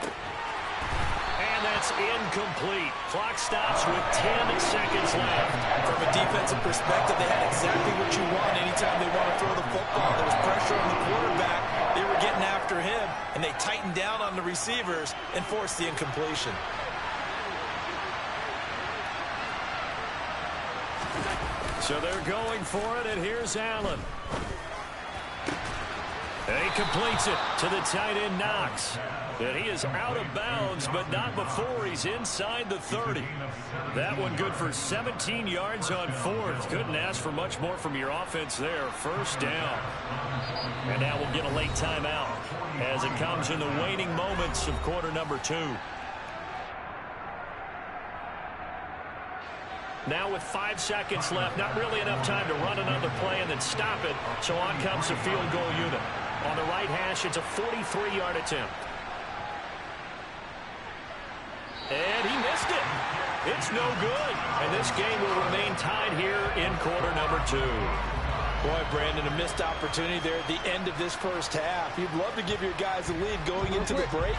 And that's incomplete. Clock stops with 10 seconds left. From a defensive perspective, they had exactly what you want anytime they want to throw the football. There was pressure on the quarterback. They were getting after him, and they tightened down on the receivers and forced the incompletion. So they're going for it, and here's Allen. And he completes it to the tight end, Knox. And he is out of bounds, but not before he's inside the 30. That one good for 17 yards on 4th. Couldn't ask for much more from your offense there. First down. And now we'll get a late timeout as it comes in the waning moments of quarter number 2. Now with 5 seconds left, not really enough time to run another play and then stop it. So on comes the field goal unit. On the right hash, it's a 43-yard attempt. And he missed it. It's no good. And this game will remain tied here in quarter number 2. Boy, Brandon, a missed opportunity there at the end of this first half. You'd love to give your guys a lead going into the break.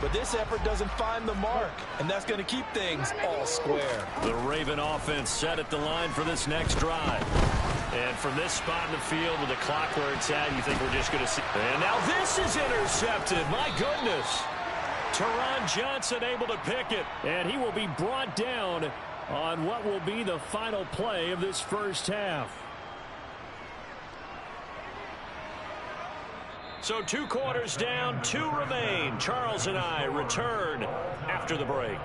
But this effort doesn't find the mark, and that's going to keep things all square. The Raven offense set at the line for this next drive. And from this spot in the field with the clock where it's at, you think we're just going to see. And now this is intercepted. My goodness. Teron Johnson able to pick it. And he will be brought down on what will be the final play of this first half. So 2 quarters down, 2 remain. Charles and I return after the break.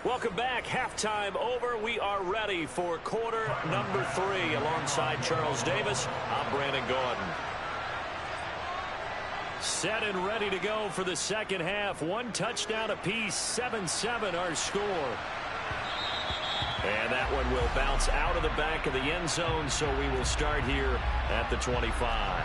Welcome back. Halftime over. We are ready for quarter number 3. Alongside Charles Davis, I'm Brandon Gordon. Set and ready to go for the second half. 1 touchdown apiece. 7-7 our score. And that one will bounce out of the back of the end zone, so we will start here at the 25.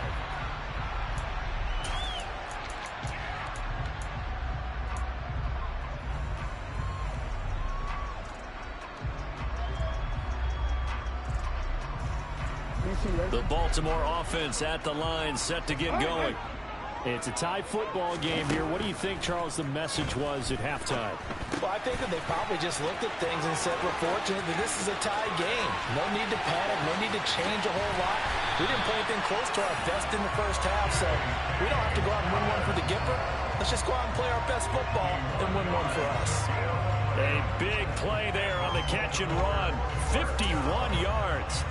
The Baltimore offense at the line, set to get going. It's a tie football game here. What do you think, Charles, the message was at halftime? Well, I think that they probably just looked at things and said, we're fortunate that this is a tie game. No need to panic, no need to change a whole lot. We didn't play anything close to our best in the first half, so we don't have to go out and win one for the Gipper. Let's just go out and play our best football and win one for us. A big play there on the catch and run. 51 yards.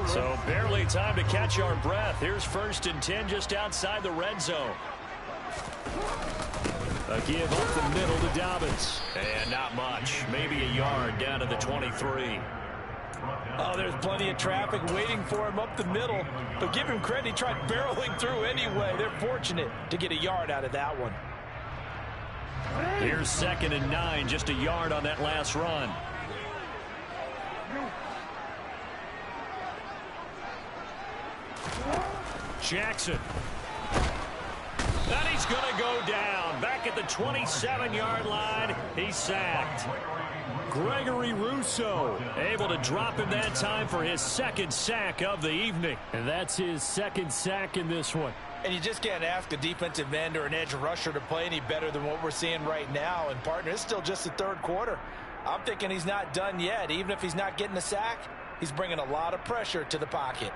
So barely time to catch our breath. Here's 1st and 10 just outside the red zone. A give up the middle to Dobbins. And not much. Maybe a yard down to the 23. Oh, there's plenty of traffic waiting for him up the middle. But give him credit, he tried barreling through anyway. They're fortunate to get a yard out of that one. Here's 2nd and 9, just a yard on that last run. Jackson. And he's going to go down. Back at the 27-yard line, he's sacked. Gregory Rousseau able to drop him that time for his 2nd sack of the evening. And that's his 2nd sack in this one. And you just can't ask a defensive end or an edge rusher to play any better than what we're seeing right now. And, partner, it's still just the 3rd quarter. I'm thinking he's not done yet. Even if he's not getting a sack, he's bringing a lot of pressure to the pocket.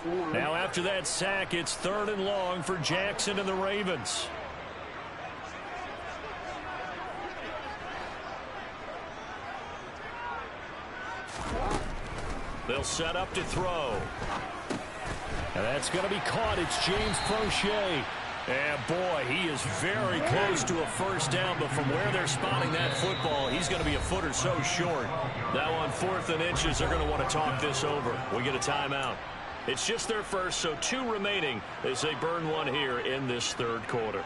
Now after that sack, it's 3rd and long for Jackson and the Ravens. They'll set up to throw. And that's going to be caught. It's James Prochet. And boy, he is very close to a first down, but from where they're spotting that football, he's going to be a foot or so short. Now on 4th and inches, they're going to want to talk this over. We get a timeout. It's just their first, so 2 remaining as they burn one here in this 3rd quarter.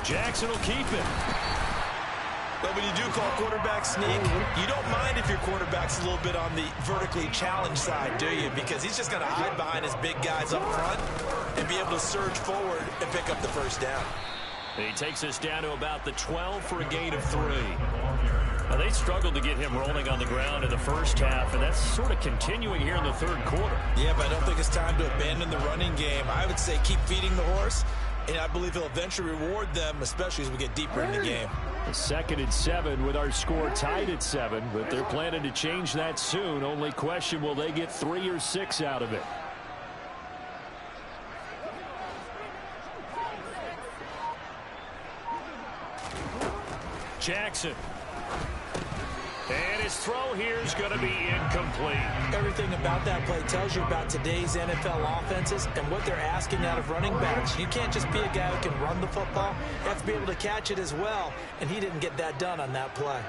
Jackson will keep it. But when you do call quarterback sneak, you don't mind if your quarterback's a little bit on the vertically challenged side, do you? Because he's just going to hide behind his big guys up front and be able to surge forward and pick up the first down. He takes us down to about the 12 for a gain of 3. Now, they struggled to get him rolling on the ground in the first half, and that's sort of continuing here in the 3rd quarter. Yeah, but I don't think it's time to abandon the running game. I would say keep feeding the horse, and I believe he'll eventually reward them, especially as we get deeper in the game. The 2nd and 7 with our score tied at 7, but they're planning to change that soon. Only question, will they get 3 or 6 out of it? Jackson. And his throw here is going to be incomplete. Everything about that play tells you about today's NFL offenses and what they're asking out of running backs. You can't just be a guy who can run the football. You have to be able to catch it as well, and he didn't get that done on that play.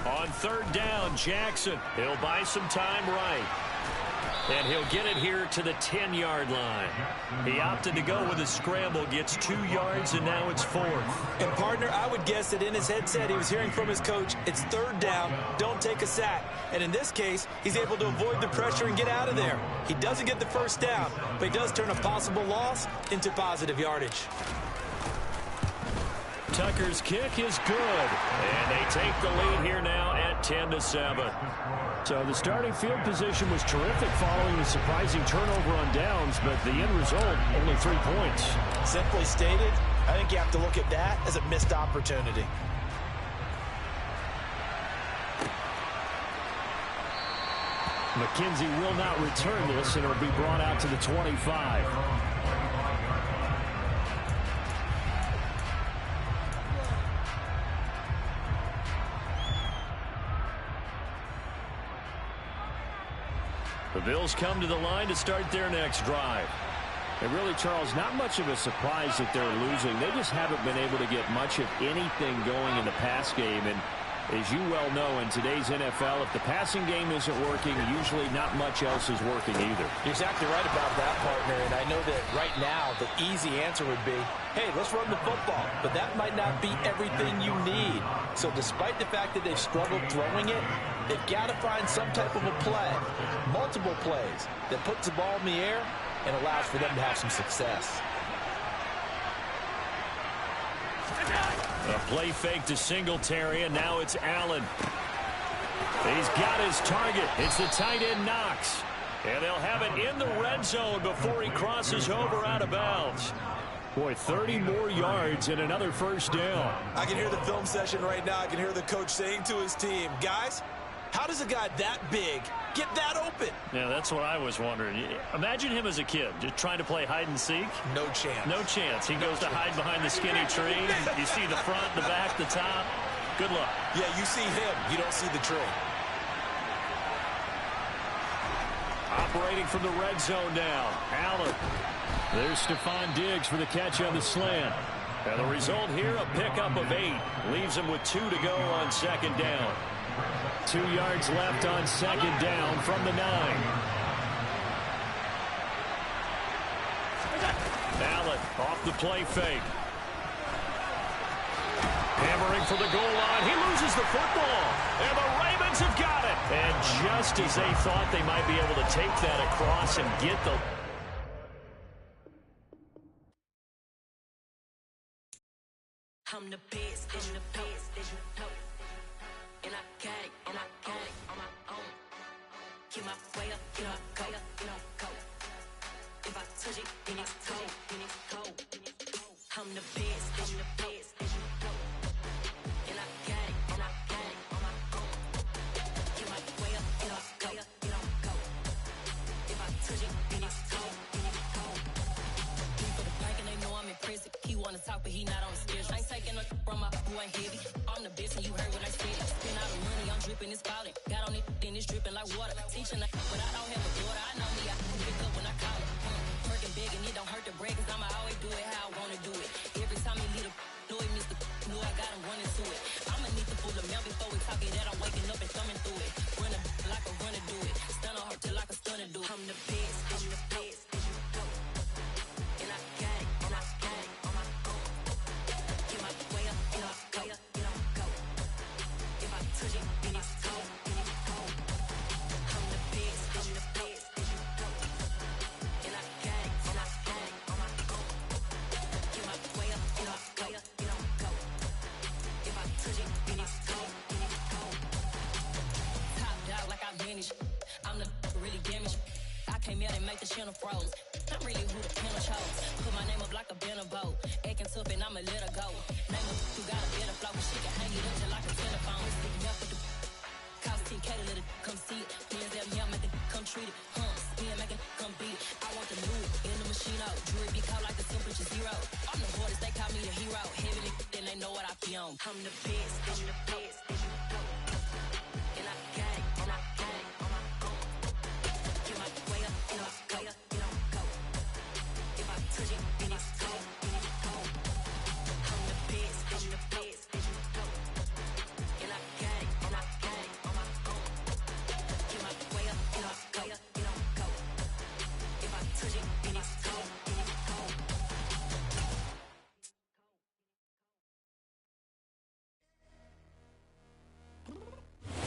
On 3rd down, Jackson. He'll buy some time right. And he'll get it here to the 10-yard line. He opted to go with a scramble, gets 2 yards, and now it's 4th. And, partner, I would guess that in his headset he was hearing from his coach, it's 3rd down, don't take a sack. And in this case, he's able to avoid the pressure and get out of there. He doesn't get the first down, but he does turn a possible loss into positive yardage. Tucker's kick is good. And they take the lead here now at 10-7. So the starting field position was terrific following the surprising turnover on downs, but the end result, only 3 points. Simply stated, I think you have to look at that as a missed opportunity. McKenzie will not return this, and it'll be brought out to the 25. The Bills come to the line to start their next drive. And really, Charles, not much of a surprise that they're losing. They just haven't been able to get much of anything going in the pass game. And as you well know, in today's NFL, if the passing game isn't working, usually not much else is working either. You're exactly right about that, partner. And I know that right now the easy answer would be, hey, let's run the football. But that might not be everything you need. So despite the fact that they've struggled throwing it, they've got to find some type of a play, multiple plays, that puts the ball in the air and allows for them to have some success. A play fake to Singletary, and now it's Allen. He's got his target. It's the tight end Knox. And they'll have it in the red zone before he crosses over out of bounds. Boy, 30 more yards and another first down. I can hear the film session right now. I can hear the coach saying to his team, guys, how does a guy that big get that open? Yeah, that's what I was wondering. Imagine him as a kid, just trying to play hide and seek. No chance. No chance. He goes to hide behind the skinny tree. You see the front, the back, the top. Good luck. Yeah, you see him. You don't see the tree. Operating from the red zone now. Allen. There's Stephon Diggs for the catch on the slant. And the result here, a pickup of 8. Leaves him with 2 to go on 2nd down. 2 yards left on 2nd down from the 9. Allen off the play fake. Hammering for the goal line. He loses the football. And the Ravens have got it. And just as they thought they might be able to take that across and get the... I'm the best, I'm the best, as you know. And I can't on my own. Get my way up, get up, go, go. If I touch it, then it's cold, I'm the best, as you know. talk, but he not on the schedule. I ain't taking a from my who ain't heavy. I'm the best, and you heard what I said. Spend all the money, I'm dripping, it's falling. Got on it, then it's dripping like water. Teaching the but I don't have a daughter. I know me, I can pick up when I call it. Working big, and it don't hurt to break, cause I'ma always do it how I wanna do it. Every time he lead a know it, Mr. Know I got him running to it. I'ma need the full amount before we talk it that I'm waking up and thumbing through it. Running like a runner do it. Stun on her till like a stunner do it. I'm the best, I'm the best, and you know. And I got it, and I got it on my own. Get my way up, and I go, and I go. If I touch it, then it's cold, then it's cold. I'm the best, I'm the best, and you know. And I got it, and I got it on my own. Get my way up, and I go, and I go. If I touch it, then it's cold, then it's cold. Top dog like I manage. I'm the really damaged. I came out and make the channel froze. I'm really who the panel chose. Put my name up like a banner boat. Acting tough and I'ma let her go. Name her who got a better flow. She can hang it up just like a telephone. Stick me up with the cost 10K to let it come see it. Hands at me, I make it come treat it. Spin, make it come beat it. I want the new in the machine out. Jewelry be caught like the temperature zero. I'm the hardest, they call me the hero. Heavy, then they know what I be on. I'm the best, I'm the best, and you know. And I got it, and I got it on my own. Get my way up, and I go, and I go. If I touch it, then it's cold, then it's cold. I'm the best, I'm the best, and you know. And I got it, and I got it on my own. Get my way up, and I go, and I go. If I touch it, then it's cold, then it's cold.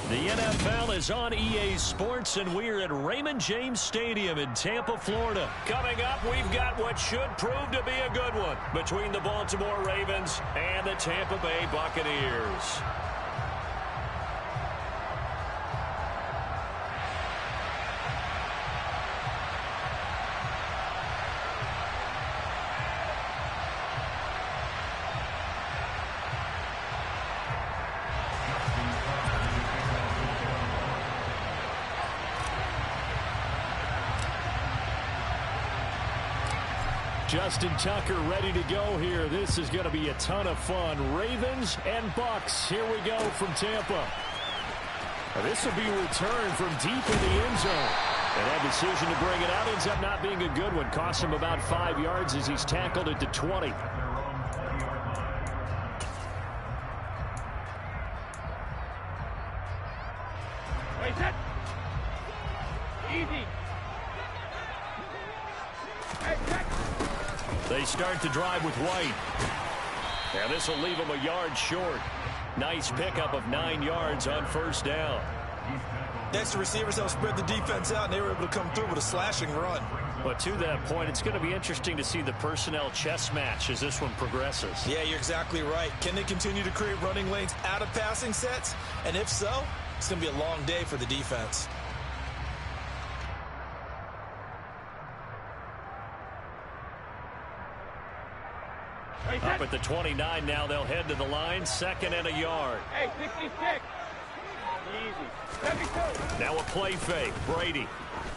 The NFL is on EA Sports, and we're at Raymond James Stadium in Tampa, Florida. Coming up, we've got what should prove to be a good one between the Baltimore Ravens and the Tampa Bay Buccaneers. Justin Tucker ready to go here. This is going to be a ton of fun. Ravens and Bucks. Here we go from Tampa. Now, this will be a return from deep in the end zone. And that decision to bring it out ends up not being a good one. Costs him about 5 yards as he's tackled at the 20. Wait, set. Easy. Hey, set. They start the drive with White. And this will leave him a yard short. Nice pickup of 9 yards on first down. Next, the receivers helped spread the defense out, and they were able to come through with a slashing run. But to that point, it's going to be interesting to see the personnel chess match as this one progresses. Yeah, you're exactly right. Can they continue to create running lanes out of passing sets? And if so, it's going to be a long day for the defense. Up at the 29 now, they'll head to the line, 2nd and a yard. Hey, 66. Easy. 72. Now a play fake, Brady.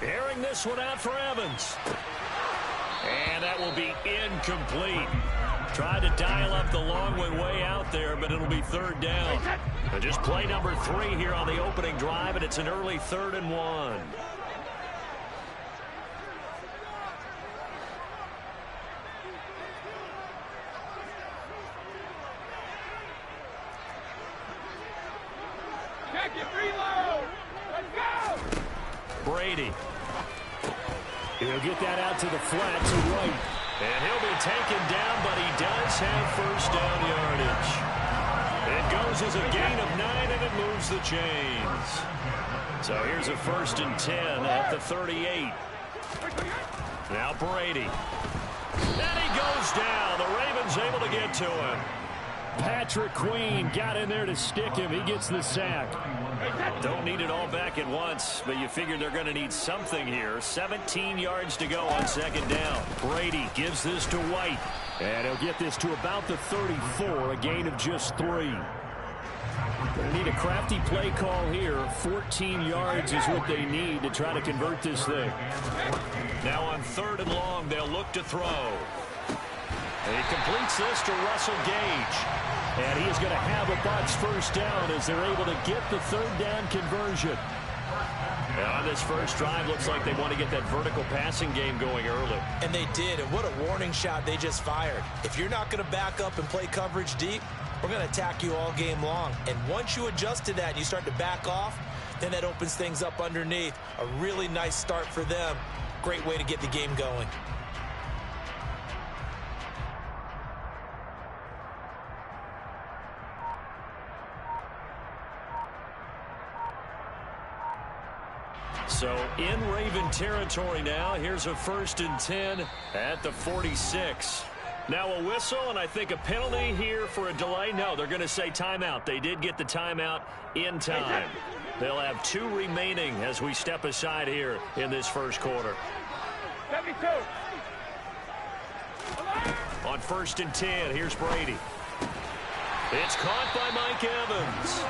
Airing this one out for Evans. And that will be incomplete. Tried to dial up the long one way out there, but it'll be 3rd down. And just play number 3 here on the opening drive, and it's an early 3rd and 1. Check it, reload. Let's go. Brady. He'll get that out to the flat to White. And he'll be taken down, but he does have first down yardage. It goes as a gain of 9, and it moves the chains. So here's a 1st and 10 at the 38. Now Brady. And he goes down. The Ravens able to get to him. Patrick Queen got in there to stick him. He gets the sack. Don't need it all back at once, but you figure they're going to need something here. 17 yards to go on 2nd down. Brady gives this to White. And he'll get this to about the 34, a gain of just 3. They need a crafty play call here. 14 yards is what they need to try to convert this thing. Now on 3rd and long, they'll look to throw. He completes this to Russell Gage. And he is going to have a Bucs first down as they're able to get the third down conversion. And on this first drive, looks like they want to get that vertical passing game going early. And they did, and what a warning shot they just fired. If you're not going to back up and play coverage deep, we're going to attack you all game long. And once you adjust to that and you start to back off, then that opens things up underneath. A really nice start for them. Great way to get the game going. So in Raven territory now. Here's a 1st and 10 at the 46. Now a whistle, and I think a penalty here for a delay. No, they're going to say timeout. They did get the timeout in time. They'll have 2 remaining as we step aside here in this first quarter. 72. On 1st and 10, here's Brady. It's caught by Mike Evans.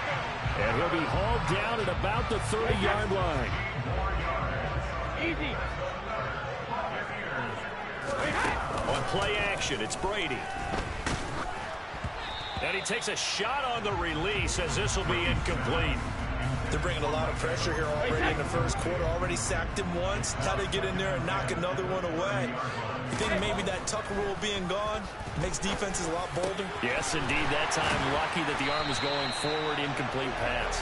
And he'll be hauled down at about the 30-yard line. Easy. On play action, it's Brady. And he takes a shot on the release as this will be incomplete. They're bringing a lot of pressure here already in the first quarter. Already sacked him once. How to get in there and knock another one away. You think maybe that Tucker rule being gone makes defenses a lot bolder? Yes, indeed. That time, lucky that the arm was going forward. Incomplete pass.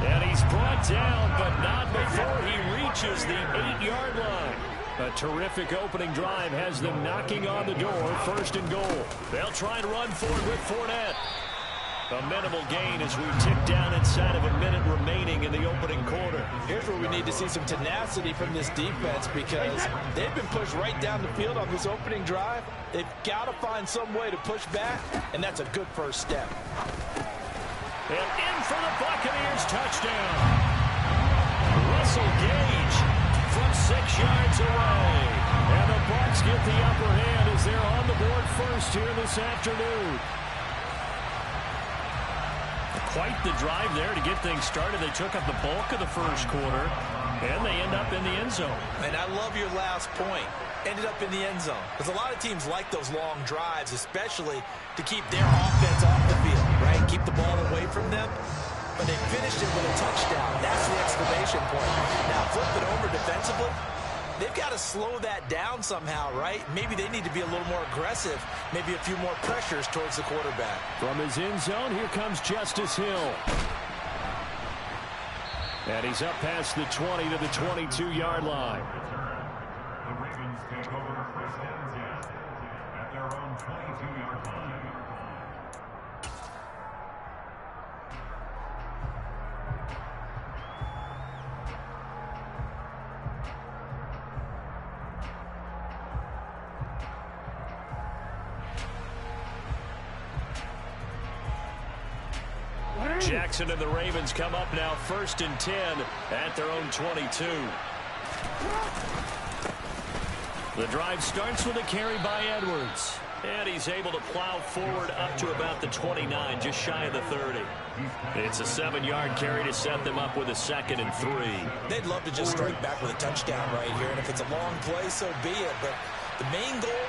And he's brought down, but not before he reaches the 8-yard line. A terrific opening drive has them knocking on the door. 1st and goal. They'll try and run for it with Fournette. A minimal gain as we tick down inside of a minute remaining in the opening quarter. Here's where we need to see some tenacity from this defense because they've been pushed right down the field on this opening drive. They've got to find some way to push back, and that's a good first step. And in for the Buccaneers touchdown. Russell Gage from 6 yards away. And the Bucs get the upper hand as they're on the board first here this afternoon. Quite the drive there to get things started. They took up the bulk of the first quarter, and they end up in the end zone. And I love your last point. Ended up in the end zone. Because a lot of teams like those long drives, especially to keep their offense off the field, right? Keep the ball away from them. But they finished it with a touchdown. That's the exclamation point. Now, flip it over defensively. They've got to slow that down somehow, right? Maybe they need to be a little more aggressive. Maybe a few more pressures towards the quarterback. From his end zone, here comes Justice Hill. And he's up past the 20 to the 22-yard line. The Ravens take over 1st and 10 at their own 22-yard line. Jackson and the Ravens come up now 1st and 10 at their own 22. The drive starts with a carry by Edwards. And he's able to plow forward up to about the 29, just shy of the 30. It's a 7-yard carry to set them up with a 2nd and 3. They'd love to just strike back with a touchdown right here. And if it's a long play, so be it. But the main goal,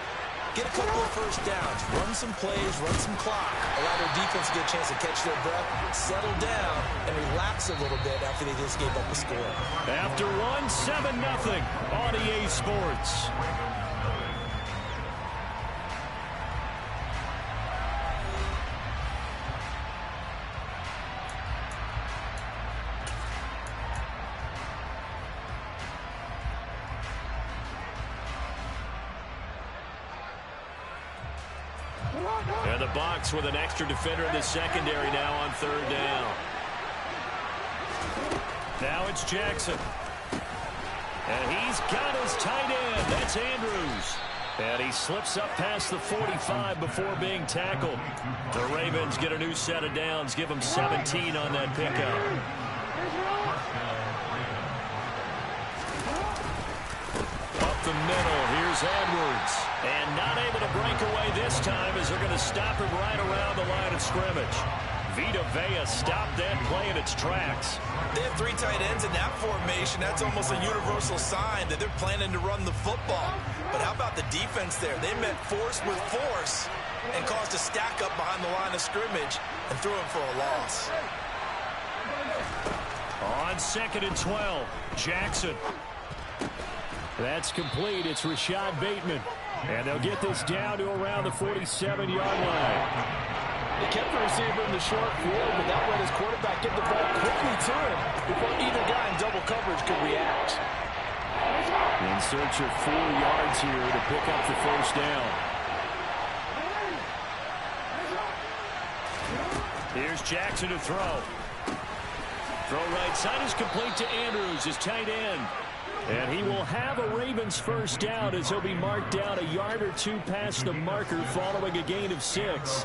get a couple of first downs, run some plays, run some clock, allow their defense to get a chance to catch their breath, settle down, and relax a little bit after they just gave up the score. After one, 7-0 on EA Sports. And the Bucs with an extra defender in the secondary now on 3rd down. Now it's Jackson. And he's got his tight end. That's Andrews. And he slips up past the 45 before being tackled. The Ravens get a new set of downs. Give them 17 on that pickup. Up the middle, here's Edwards. And not able to break away this time as they're going to stop him right around the line of scrimmage. Vita Vea stopped that play in its tracks. They have 3 tight ends in that formation. That's almost a universal sign that they're planning to run the football. But how about the defense there? They met force with force and caused a stack up behind the line of scrimmage and threw him for a loss. On 2nd and 12, Jackson. That's complete. It's Rashad Bateman. And they'll get this down to around the 47-yard line. They kept the receiver in the short field, but that let his quarterback get the ball quickly to him before either guy in double coverage could react. In search of 4 yards here to pick up the first down. Here's Jackson to throw. Throw right side is complete to Andrews, his tight end. And he will have a Ravens first down as he'll be marked down a yard or 2 past the marker following a gain of 6.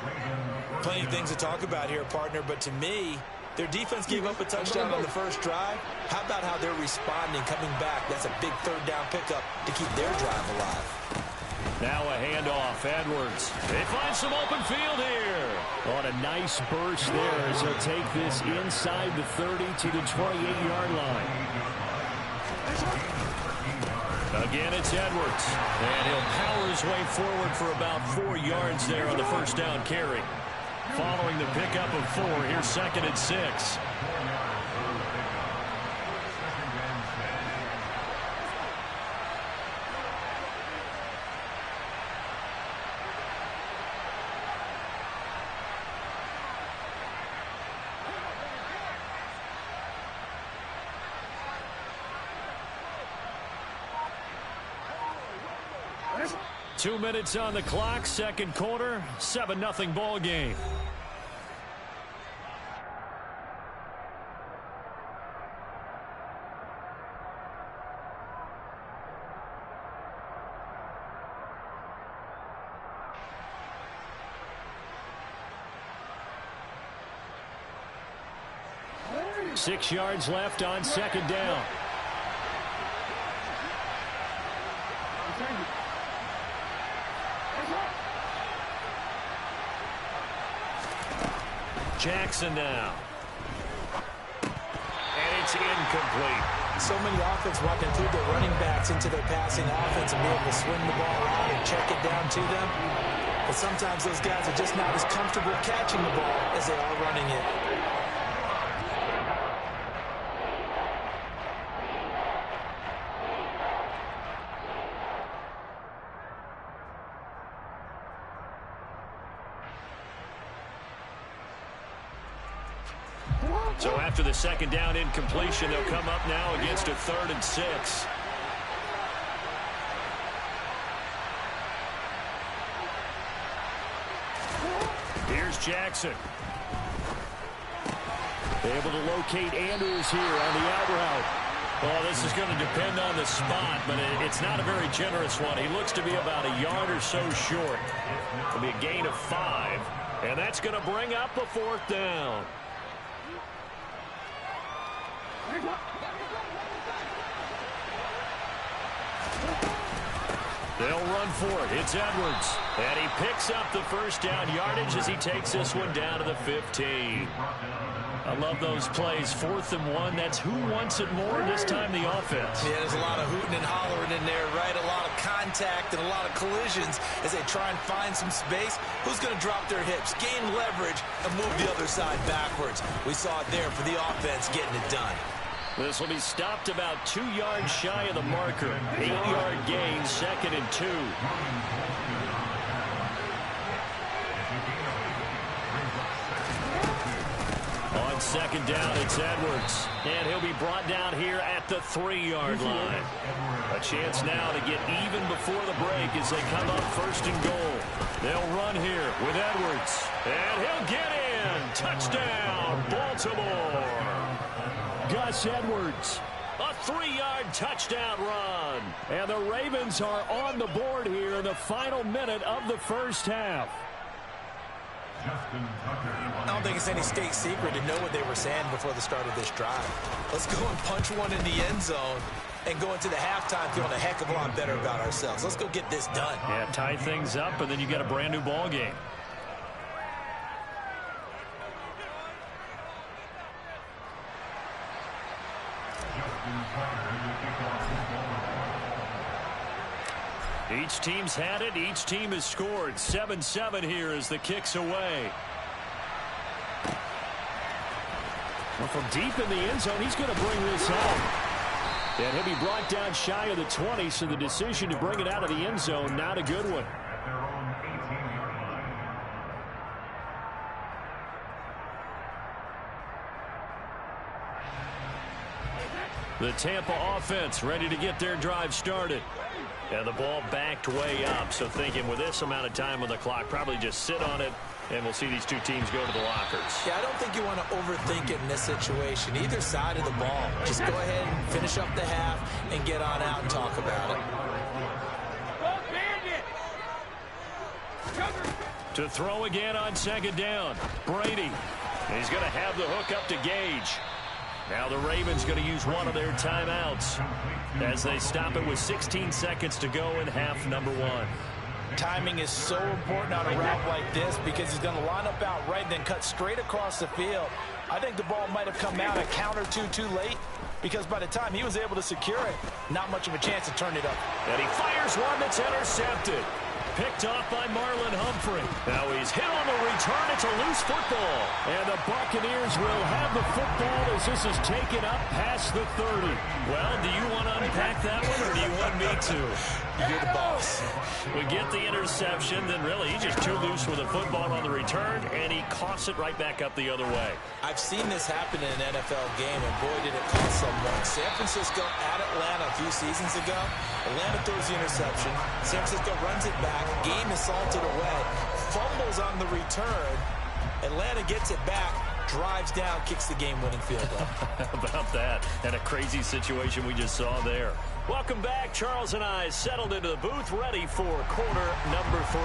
Plenty of things to talk about here, partner, but to me, their defense gave up a touchdown on the first drive. How about how they're responding, coming back? That's a big 3rd down pickup to keep their drive alive. Now a handoff, Edwards. They find some open field here. On a nice burst there as he'll take this inside the 30 to the 28-yard line. Again, it's Edwards. And he'll power his way forward for about 4 yards there on the first down carry. Following the pickup of 4, here's 2nd and 6. Two minutes on the clock, 2nd quarter, 7-0 ball game. Six yards left on 2nd down. Jackson now. And it's incomplete. So many offenses want to include their running backs into their passing offense and be able to swing the ball out and check it down to them. But sometimes those guys are just not as comfortable catching the ball as they are running it. So after the 2nd down incompletion, they'll come up now against a 3rd and 6. Here's Jackson. Able to locate Andrews here on the out route. Well, this is going to depend on the spot, but it's not a very generous one. He looks to be about a yard or so short. It'll be a gain of 5, and that's going to bring up a 4th down. They'll run for it. It's Edwards. And he picks up the first down yardage as he takes this one down to the 15. I love those plays. 4th and 1. That's who wants it more, this time the offense. Yeah, there's a lot of hooting and hollering in there, right? A lot of contact and a lot of collisions as they try and find some space. Who's going to drop their hips, gain leverage, and move the other side backwards? We saw it there for the offense getting it done. This will be stopped about 2 yards shy of the marker. 8-yard gain, 2nd and 2. On 2nd down, it's Edwards. And he'll be brought down here at the 3-yard line. A chance now to get even before the break as they come up 1st and goal. They'll run here with Edwards. And he'll get in. Touchdown, Baltimore. Gus Edwards, a 3-yard touchdown run. And the Ravens are on the board here in the final minute of the first half. I don't think it's any state secret to know what they were saying before the start of this drive. Let's go and punch one in the end zone and go into the halftime feeling a heck of a lot better about ourselves. Let's go get this done. Yeah, tie things up, and then you get a brand new ball game. Each team's had it. Each team has scored. 7-7 here as the kick's away. Well, from deep in the end zone, he's going to bring this home. And he'll be brought down shy of the 20, so the decision to bring it out of the end zone, not a good one. The Tampa offense ready to get their drive started. And the ball backed way up, so thinking with this amount of time on the clock, probably just sit on it, and we'll see these two teams go to the lockers. Yeah, I don't think you want to overthink it in this situation. Either side of the ball. Just go ahead and finish up the half and get on out and talk about it. To throw again on second down. Brady. And he's going to have the hook up to Gage. Now the Ravens going to use one of their timeouts as they stop it with 16 seconds to go in half number one. Timing is so important on a route like this because he's going to line up out right and then cut straight across the field. I think the ball might have come out a count or two too late because by the time he was able to secure it, not much of a chance to turn it up. And he fires one that's intercepted. Picked off by Marlon Humphrey. Now he's hit on the return. It's a loose football. And the Buccaneers will have the football as this is taken up past the 30. Well, do you want to unpack that one or do you want me to? You're the boss. We get the interception, then really he's just too loose with the football on the return, and he coughs it right back up the other way. I've seen this happen in an NFL game, and boy, did it cost someone. San Francisco at Atlanta a few seasons ago. Atlanta throws the interception. San Francisco runs it back. Game is salted away. Fumbles on the return. Atlanta gets it back. Drives down, kicks the game-winning field goal. How about that? And a crazy situation we just saw there. Welcome back. Charles and I settled into the booth, ready for quarter number 3.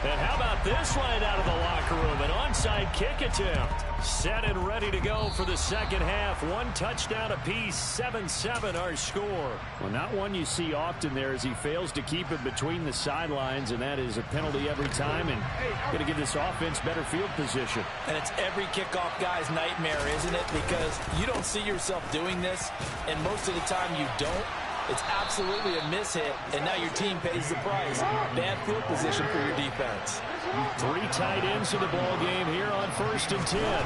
And how about this right out of the locker room? An onside kick attempt. Set and ready to go for the second half. One touchdown apiece, 7-7 our score. Well, not one you see often there as he fails to keep it between the sidelines, and that is a penalty every time, and going to give this offense better field position. And it's every kickoff guy's nightmare, isn't it? Because you don't see yourself doing this, and most of the time you don't. It's absolutely a mishit, and now your team pays the price. Bad field position for your defense. 3 tight ends in the ball game here on 1st and 10.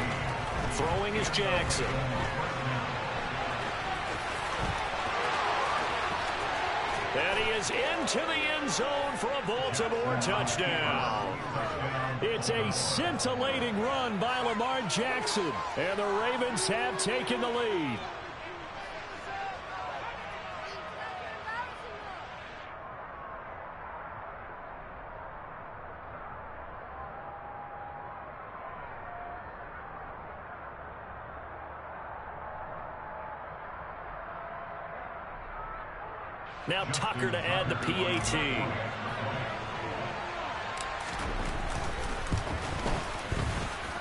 Throwing is Jackson. And he is into the end zone for a Baltimore touchdown. It's a scintillating run by Lamar Jackson, and the Ravens have taken the lead. Now Tucker to add the PAT.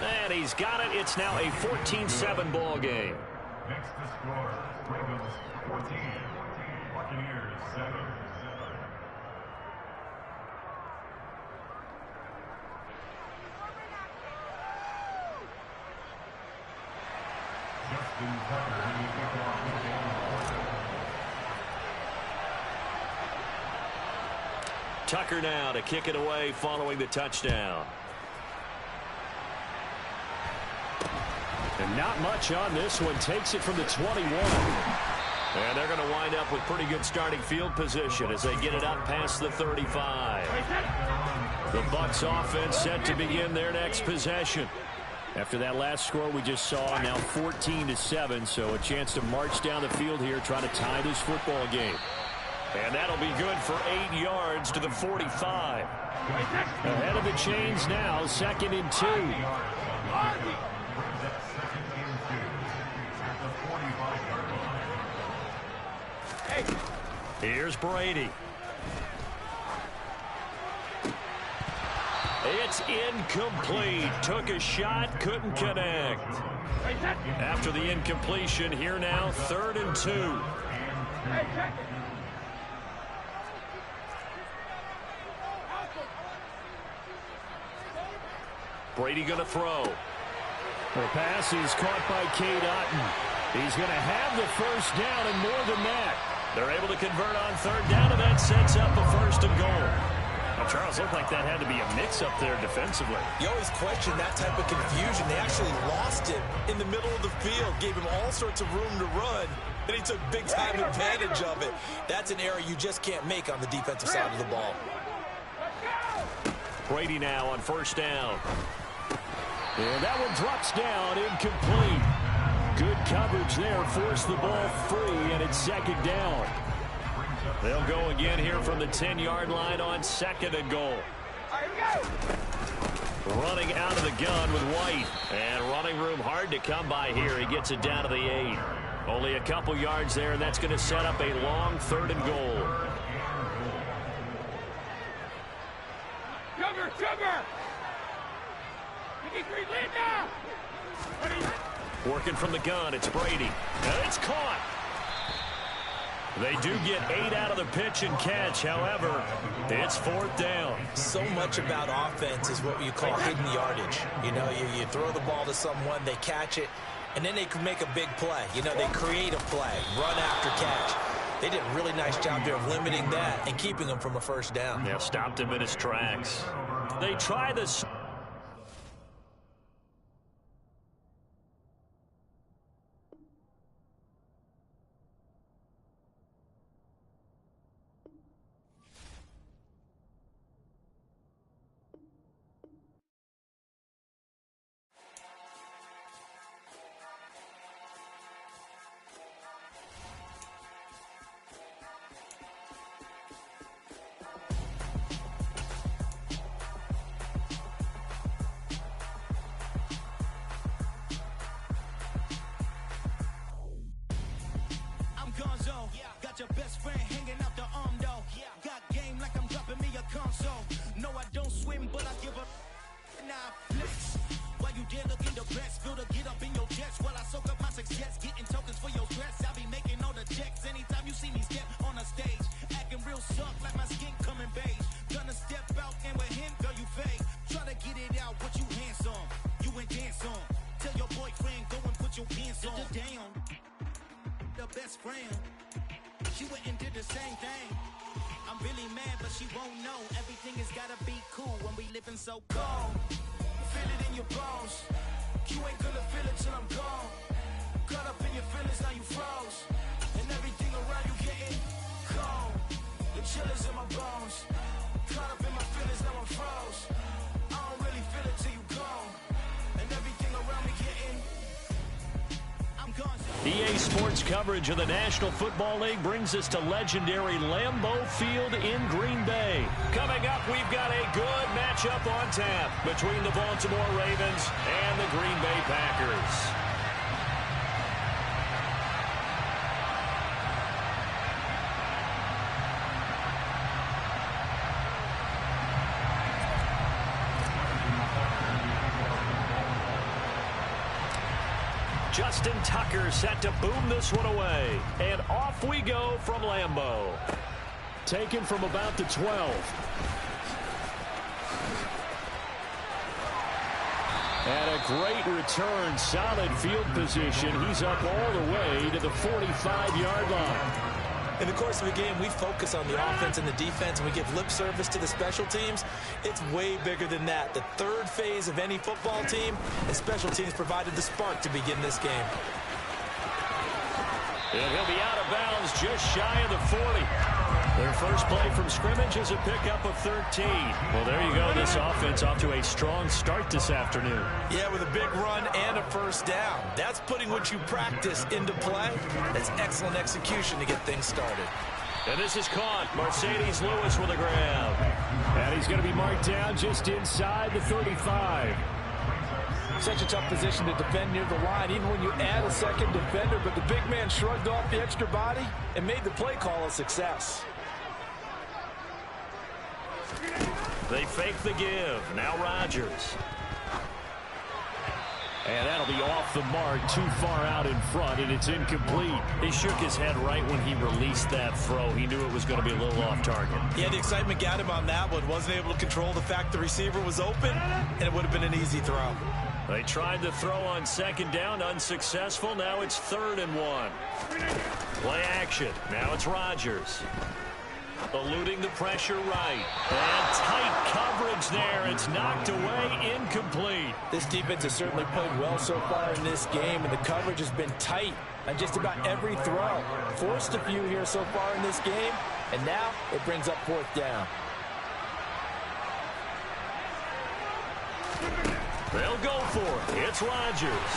And he's got it. It's now a 14-7 ball game. Next to score, Ravens 14, Buccaneers 7. Justin Tucker, he kicked off the game. Tucker now to kick it away following the touchdown. And not much on this one. Takes it from the 21. And they're going to wind up with pretty good starting field position as they get it up past the 35. The Bucs offense set to begin their next possession. After that last score we just saw, now 14-7, so a chance to march down the field here, trying to tie this football game. And that'll be good for 8 yards to the 45. Ahead of the chains now, 2nd and 2. Here's Brady. It's incomplete. Took a shot, couldn't connect. After the incompletion, here now, 3rd and 2. Brady going to throw. The pass is caught by Cade Otton. He's going to have the first down and more than that. They're able to convert on third down, and that sets up a 1st and goal. Well, Charles, looked like that had to be a mix-up there defensively. You always question that type of confusion. They actually lost him in the middle of the field, gave him all sorts of room to run, and he took big-time advantage of it. That's an error you just can't make on the defensive side of the ball. Brady now on 1st down. And that one drops down, incomplete. Good coverage there, forced the ball free, and it's 2nd down. They'll go again here from the 10-yard line on 2nd and goal. Running out of the gun with White. And running room hard to come by here. He gets it down to the 8. Only a couple yards there, and that's going to set up a long 3rd and goal. Sugar! Working from the gun, it's Brady. And it's caught. They do get 8 out of the pitch and catch. However, it's 4th down. So much about offense is what you call hidden yardage. You know, you throw the ball to someone, they catch it, and then they can make a big play. You know, they create a play, run after catch. They did a really nice job there of limiting that and keeping him from a 1st down. Yeah, stopped him in his tracks. They try this. Got your best friend hanging out the arm though. Got game like I'm dropping me a console. No, I don't swim, but I give a nah flex. While you there looking depressed, feel to get up in your chest while I soak up my success, getting tokens for your stress. I be making all the checks anytime you see me step on a stage, acting real suck like my skin coming beige. Gonna step out and with him, girl, you fake. Try to get it out, what you handsome, you ain't dance on. Tell your boyfriend go and put your pants on. Down, the best friend. She went and did the same thing. I'm really mad, but she won't know. Everything has gotta be cool when we living so cold. Feel it in your bones. You ain't gonna feel it till I'm gone. Caught up in your feelings, now you froze. And everything around you getting cold. The chill is in my bones. Caught up in my feelings, now I'm froze. I don't really feel it till you gone. And everything around me getting EA Sports coverage of the National Football League brings us to legendary Lambeau Field in Green Bay. Coming up, we've got a good matchup on tap between the Baltimore Ravens and the Green Bay Packers. Justin Tucker set to boom this one away. And off we go from Lambeau. Taken from about the 12. And a great return, solid field position. He's up all the way to the 45-yard line. In the course of a game, we focus on the offense and the defense, and we give lip service to the special teams. It's way bigger than that. The third phase of any football team, and special teams provided the spark to begin this game. And he'll be out of bounds just shy of the 40. Their first play from scrimmage is a pickup of 13. Well, there you go. This offense off to a strong start this afternoon. Yeah, with a big run and a first down. That's putting what you practice into play. That's excellent execution to get things started. And this is caught. Mercedes Lewis with a grab. And he's going to be marked down just inside the 35. Such a tough position to defend near the line, even when you add a second defender. But the big man shrugged off the extra body and made the play call a success. They fake the give. Now Rodgers. And that'll be off the mark, too far out in front, and it's incomplete. He shook his head right when he released that throw. He knew it was going to be a little off target. Yeah, the excitement got him on that one. Wasn't able to control the fact the receiver was open, and it would have been an easy throw. They tried to throw on second down, unsuccessful. Now it's 3rd and 1. Play action. Now it's Rodgers. Eluding the pressure right. And tight coverage there. It's knocked away, incomplete. This defense has certainly played well so far in this game, and the coverage has been tight on just about every throw. Forced a few here so far in this game, and now it brings up 4th down. They'll go for it. It's Rodgers.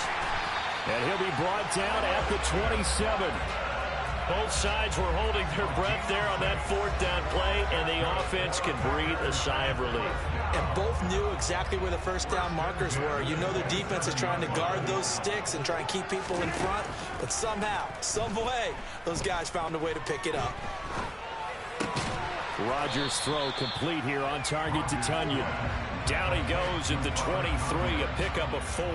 And he'll be brought down at the 27. Both sides were holding their breath there on that 4th down play, and the offense can breathe a sigh of relief. And both knew exactly where the 1st down markers were. You know the defense is trying to guard those sticks and try and keep people in front, but somehow, some way, those guys found a way to pick it up. Rodgers' throw complete here on target to Tunyon. Down he goes at the 23, a pickup of 4.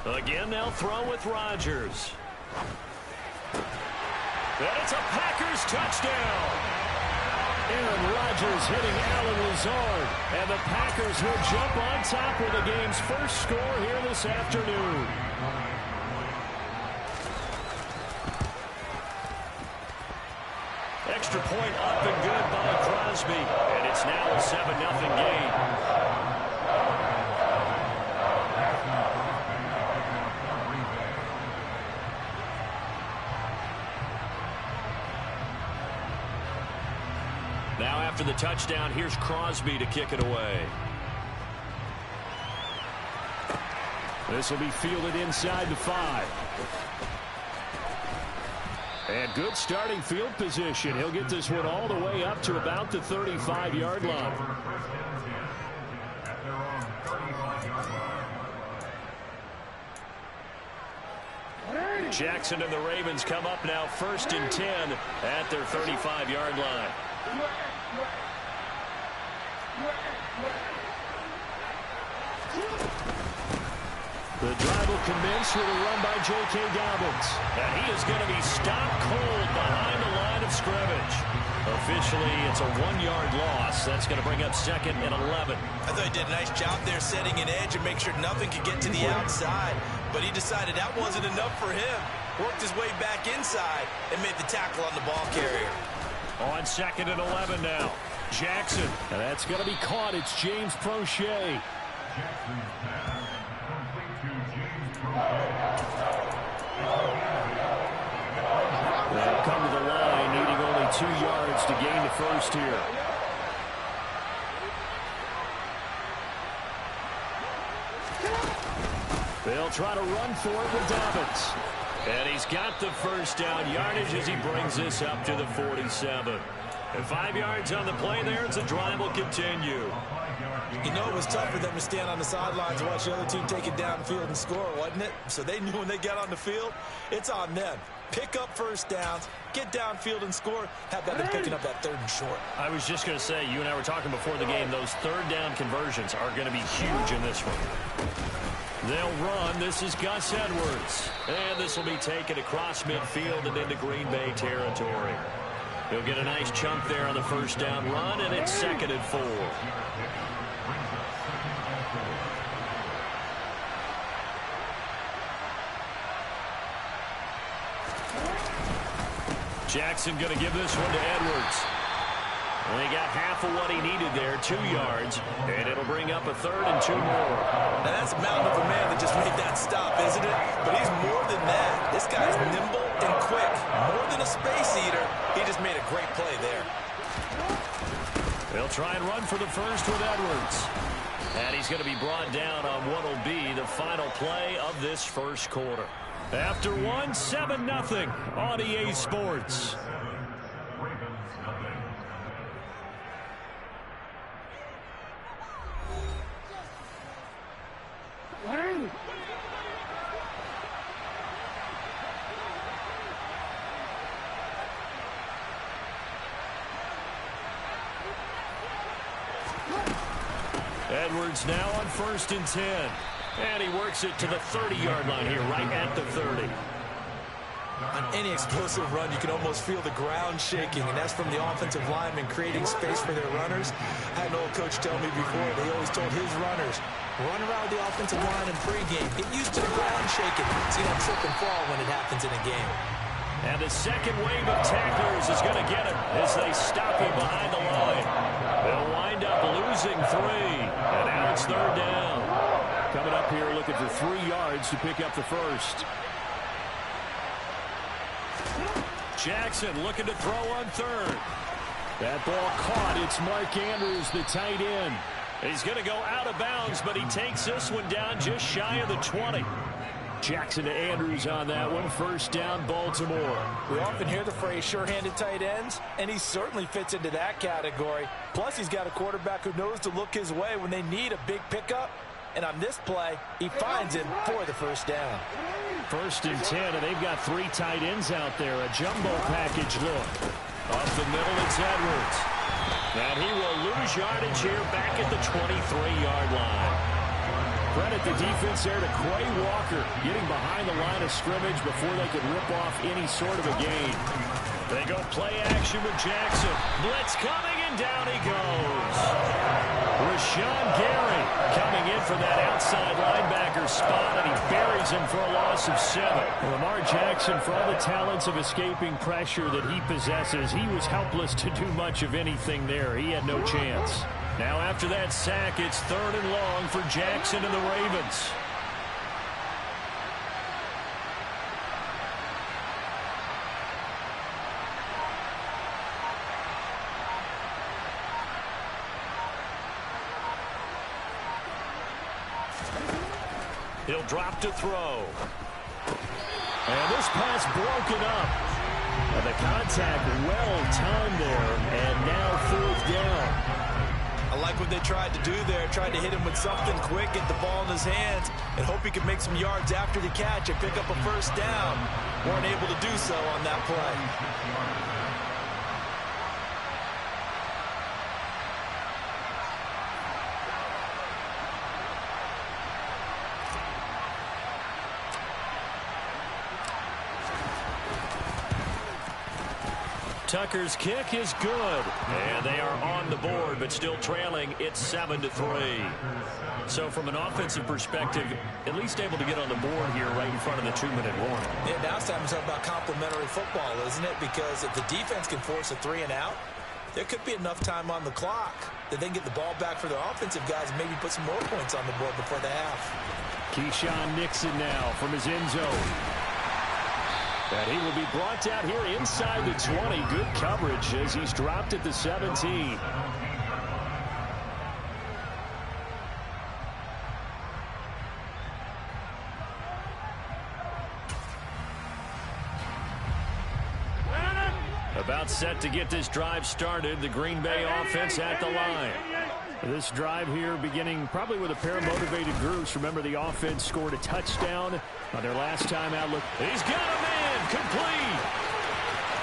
Again, they'll throw with Rodgers. And it's a Packers touchdown. Aaron Rodgers hitting Allen Lazard. And the Packers will jump on top with the game's first score here this afternoon. Extra point up and good by Crosby. And it's now a 7-0 game. Now after the touchdown, here's Crosby to kick it away. This will be fielded inside the 5. And good starting field position. He'll get this one all the way up to about the 35-yard line. Jackson and the Ravens come up now 1st and 10 at their 35-yard line. The drive will commence with a run by J.K. Dobbins. And he is going to be stopped cold behind the line of scrimmage. Officially, it's a 1-yard loss. That's going to bring up 2nd and 11. I thought he did a nice job there setting an edge and make sure nothing could get to the outside. But he decided that wasn't enough for him. Worked his way back inside and made the tackle on the ball carrier. On 2nd and 11 now. Jackson. And that's going to be caught. It's James Prochet. They'll come to the line, needing only 2 yards to gain the first here. They'll try to run for it with Dobbins. And he's got the first down yardage as he brings this up to the 47. And 5 yards on the play there as the drive will continue. You know, it was tough for them to stand on the sidelines and watch the other team take it downfield and score, wasn't it? So they knew when they got on the field, it's on them. Pick up first downs, get downfield and score. Have that been picking up that 3rd and short. I was just going to say, you and I were talking before the game, those 3rd down conversions are going to be huge in this one. They'll run. This is Gus Edwards. And this will be taken across midfield and into Green Bay territory. He'll get a nice chunk there on the first down run, and it's 2nd and 4. Jackson going to give this one to Edwards. Well, he got half of what he needed there, 2 yards, and it'll bring up a 3rd and 2 more. Now that's a mountain of a man that just made that stop, isn't it? But he's more than that. This guy's nimble and quick. More than a space eater, he just made a great play there. They'll try and run for the first with Edwards. And he's going to be brought down on what will be the final play of this first quarter. After 7-0 on EA Sports. Edwards now on 1st and 10. And he works it to the 30-yard line here, right at the 30. On any explosive run, you can almost feel the ground shaking, and that's from the offensive linemen creating space for their runners. I had an old coach tell me before, they always told his runners, run around the offensive line in pregame. Get used to the ground shaking. See that trip and fall when it happens in a game. And the second wave of tacklers is going to get him as they stop him behind the line. They'll wind up losing 3, and now it's 3rd down. Coming up here looking for 3 yards to pick up the first. Jackson looking to throw on 3rd. That ball caught. It's Mark Andrews, the tight end. He's going to go out of bounds, but he takes this one down just shy of the 20. Jackson to Andrews on that one. 1st down, Baltimore. We often hear the phrase sure-handed tight ends, and he certainly fits into that category. Plus, he's got a quarterback who knows to look his way when they need a big pickup. And on this play, he finds him for the 1st down. 1st and 10, and they've got 3 tight ends out there. A jumbo package look. Up the middle, it's Edwards. And he will lose yardage here back at the 23-yard line. Credit the defense there to Quay Walker, getting behind the line of scrimmage before they could rip off any sort of a gain. They go play action with Jackson. Blitz coming, and down he goes. Rashawn Gary coming in for that outside linebacker spot, and he buries him for a loss of 7. Lamar Jackson, for all the talents of escaping pressure that he possesses, he was helpless to do much of anything there. He had no chance. Now after that sack, it's 3rd and long for Jackson and the Ravens. He'll drop to throw. And this pass broken up. And the contact well timed there, and now 4th down. I like what they tried to do there, tried to hit him with something quick, get the ball in his hands, and hope he could make some yards after the catch and pick up a 1st down. Weren't able to do so on that play. Tucker's kick is good, and they are on the board, but still trailing. It's 7-3. So from an offensive perspective, at least able to get on the board here right in front of the 2-minute warning. Yeah, now it's time to talk about complementary football, isn't it? Because if the defense can force a 3 and out, there could be enough time on the clock that they can get the ball back for their offensive guys and maybe put some more points on the board before the half. Keyshawn Nixon now from his end zone. And he will be brought out here inside the 20. Good coverage as he's dropped at the 17. About set to get this drive started. The Green Bay offense at the line. This drive here beginning probably with a pair of motivated groups. Remember, the offense scored a touchdown on their last time out. Look, he's got him in. Complete.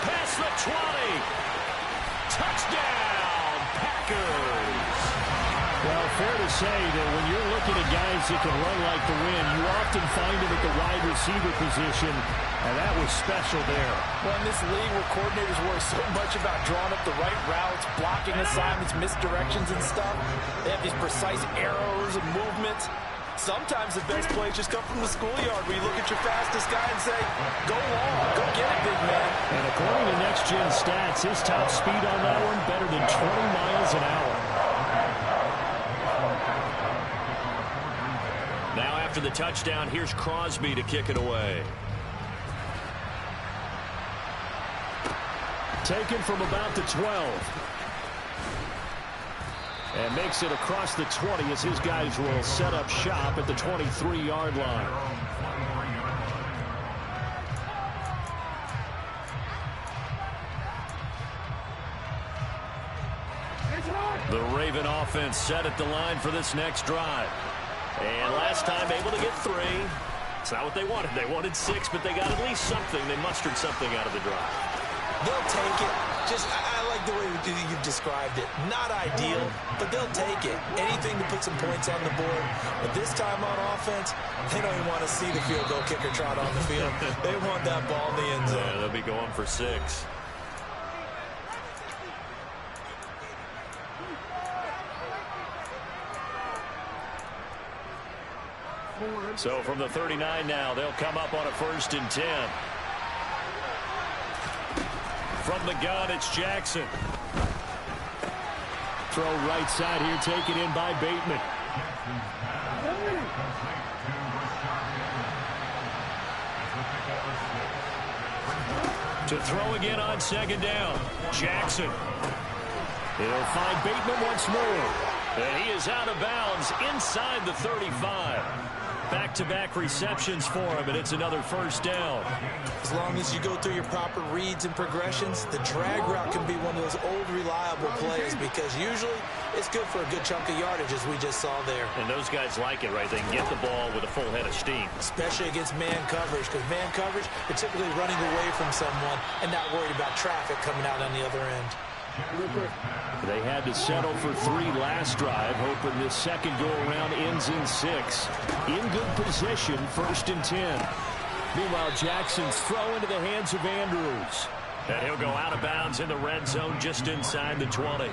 Past the 20. Touchdown, Packers. Well, fair to say that when you're looking at guys that can run like the wind, you often find them at the wide receiver position, and that was special there. Well, in this league where coordinators worry so much about drawing up the right routes, blocking assignments, misdirections and stuff, they have these precise arrows and movements. Sometimes the best plays just come from the schoolyard where you look at your fastest guy and say, go long, go get it, big man. And according to Next Gen Stats, his top speed on that one better than 20 miles an hour. Now after the touchdown, here's Crosby to kick it away. Taken from about the 12. And makes it across the 20 as his guys will set up shop at the 23-yard line. The Raven offense set at the line for this next drive. And last time able to get 3. It's not what they wanted. They wanted 6, but they got at least something. They mustered something out of the drive. They'll take it. I like like the way you've described it. Not ideal, but they'll take it. Anything to put some points on the board. But this time on offense, they don't even want to see the field goal kicker trot on the field. They want that ball in the end zone. Yeah, they'll be going for 6. So from the 39 now, they'll come up on a 1st and 10. From the gun, it's Jackson. Throw right side here, taken in by Bateman. To throw again on 2nd down. Jackson. He'll find Bateman once more. And he is out of bounds inside the 35. Back-to-back receptions for him, and it's another 1st down. As long as you go through your proper reads and progressions, the drag route can be one of those old reliable plays because usually it's good for a good chunk of yardage, as we just saw there. And those guys like it, right? They can get the ball with a full head of steam. Especially against man coverage, because man coverage, they're typically running away from someone and not worried about traffic coming out on the other end. They had to settle for 3 last drive, hoping this second go-around ends in 6. In good position, 1st and 10. Meanwhile, Jackson's throw into the hands of Andrews. And he'll go out of bounds in the red zone just inside the 20.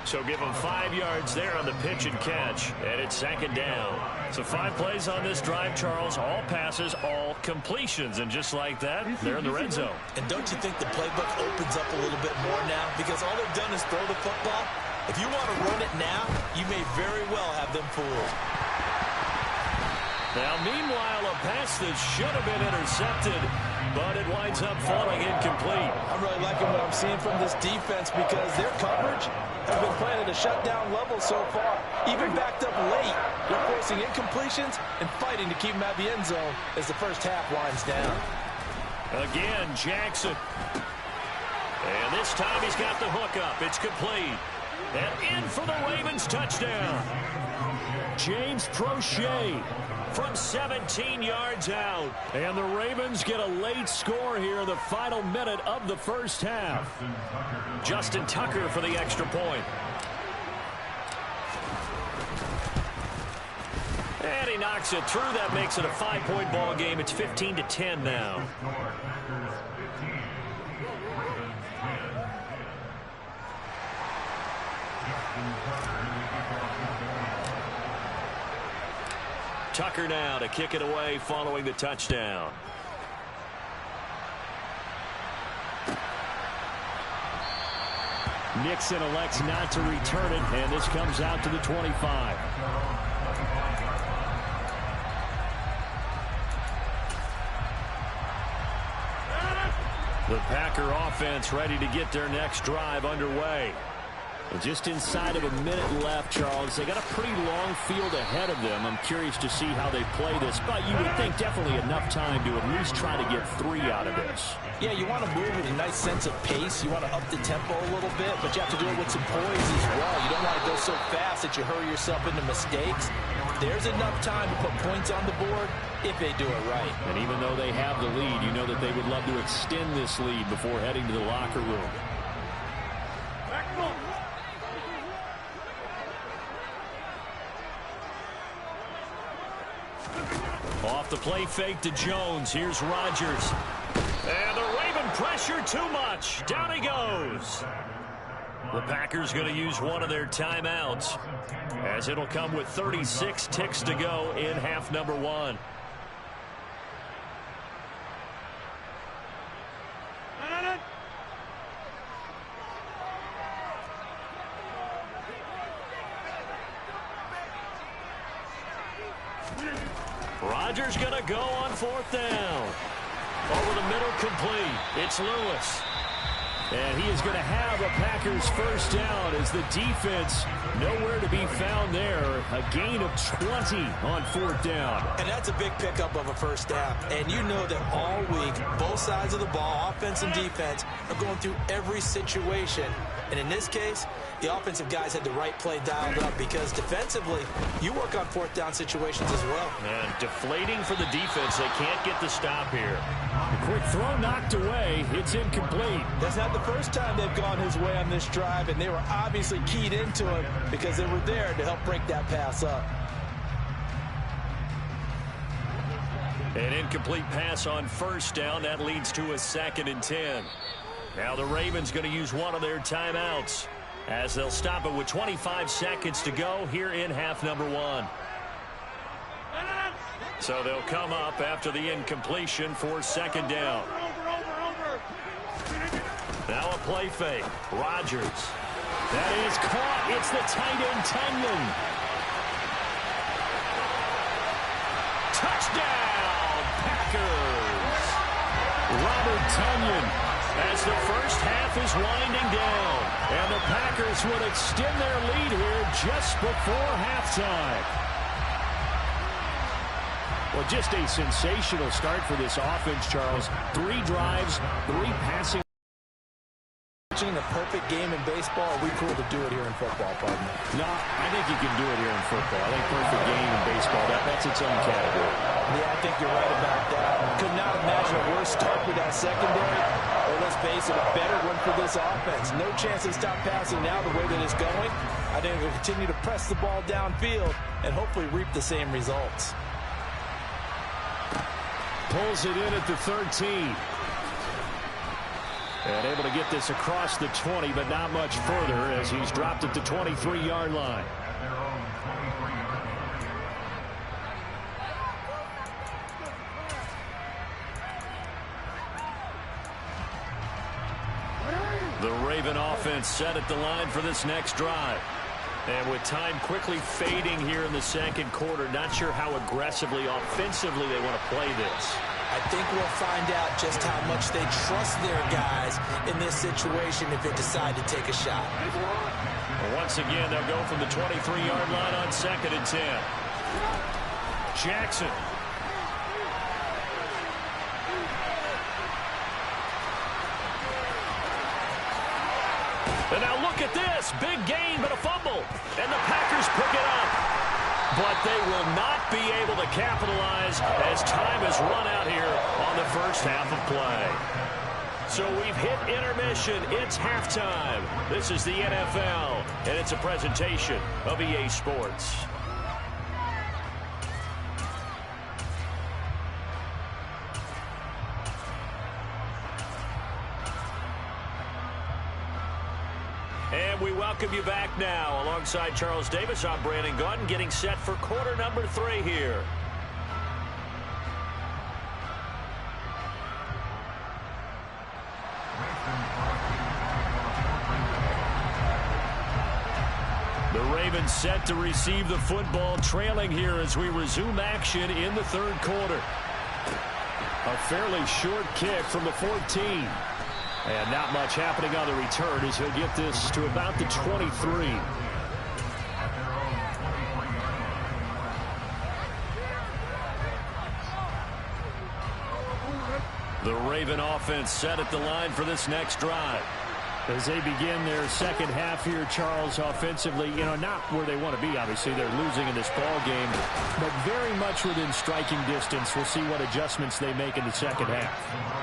So give him 5 yards there on the pitch and catch. And it's 2nd down. So 5 plays on this drive, Charles. All passes, all completions. And just like that, they're in the red zone. And don't you think the playbook opens up a little bit more now? Because all they've done is throw the football. If you want to run it now, you may very well have them fooled. Now, meanwhile, a pass that should have been intercepted, but it winds up falling incomplete. I'm really liking what I'm seeing from this defense because their coverage has been playing at a shutdown level so far. Even backed up late, they're forcing incompletions and fighting to keep them at the end zone as the first half winds down. Again, Jackson. And this time he's got the hook up. It's complete. And in for the Ravens touchdown. James Prochet from 17 yards out. And the Ravens get a late score here in the final minute of the first half. Justin Tucker for the extra point. And he knocks it through. That makes it a 5-point ball game. It's 15-10 now. Tucker now to kick it away following the touchdown. Nixon elects not to return it, and this comes out to the 25. The Packer offense ready to get their next drive underway. And just inside of a minute left, Charles. They got a pretty long field ahead of them. I'm curious to see how they play this, but you would think definitely enough time to at least try to get 3 out of this. Yeah, you want to move with a nice sense of pace. You want to up the tempo a little bit, but you have to do it with some poise as well. You don't want to go so fast that you hurry yourself into mistakes. There's enough time to put points on the board if they do it right. And even though they have the lead, you know that they would love to extend this lead before heading to the locker room. Off the play fake to Jones. Here's Rodgers. And the Raven pressure too much. Down he goes. The Packers going to use one of their timeouts, as it'll come with 36 ticks to go in half number 1. Rodgers going to go on 4th down. Over the middle, complete. It's Lewis. And he is going to have a Packers first down as the defense nowhere to be found there. A gain of 20 on 4th down. And that's a big pickup of a first down. And you know that all week, both sides of the ball, offense and defense, are going through every situation And in this case, the offensive guys had the right play dialed up because defensively, you work on fourth down situations as well. And deflating for the defense. They can't get the stop here. A quick throw knocked away. It's incomplete. That's not the first time they've gone his way on this drive, and they were obviously keyed into him because they were there to help break that pass up. An incomplete pass on first down. That leads to a 2nd and 10. Now the Ravens going to use one of their timeouts as they'll stop it with 25 seconds to go here in half number 1. So they'll come up after the incompletion for 2nd down. Now a play fake. Rodgers. That is caught. It's the tight end, Tunyon. Touchdown, Packers. Robert Tunyon. As the first half is winding down. And the Packers would extend their lead here just before halftime. Well, just a sensational start for this offense, Charles. 3 drives, 3 passing. A perfect game in baseball, are we cool to do it here in football, partner? No, I think you can do it here in football. I think perfect game in baseball, that's its own category. Yeah, I think you're right about that. Could not imagine a worse start with that secondary. Or let's face it, a better one for this offense. No chance to stop passing now the way that it's going. I think we'll continue to press the ball downfield and hopefully reap the same results. Pulls it in at the 13. And able to get this across the 20, but not much further as he's dropped at the 23-yard line. The Raven offense set at the line for this next drive. And with time quickly fading here in the 2nd quarter, not sure how aggressively, offensively they want to play this. I think we'll find out just how much they trust their guys in this situation if they decide to take a shot. Once again, they'll go from the 23-yard line on 2nd and 10. Jackson. And now look at this. Big gain, but a fumble. And the Packers pick it up. But they will not be able to capitalize as time has run out here on the first half of play. So we've hit intermission. It's halftime. This is the NFL, and it's a presentation of EA Sports. And we welcome you back now. Alongside Charles Davis, I'm Brandon Gunn, getting set for quarter number 3 here. The Ravens set to receive the football, trailing here as we resume action in the 3rd quarter. A fairly short kick from the 14. And not much happening on the return as he'll get this to about the 23. The Raven offense set at the line for this next drive. As they begin their 2nd half here, Charles, offensively, not where they want to be. Obviously, they're losing in this ball game, but very much within striking distance. We'll see what adjustments they make in the 2nd half.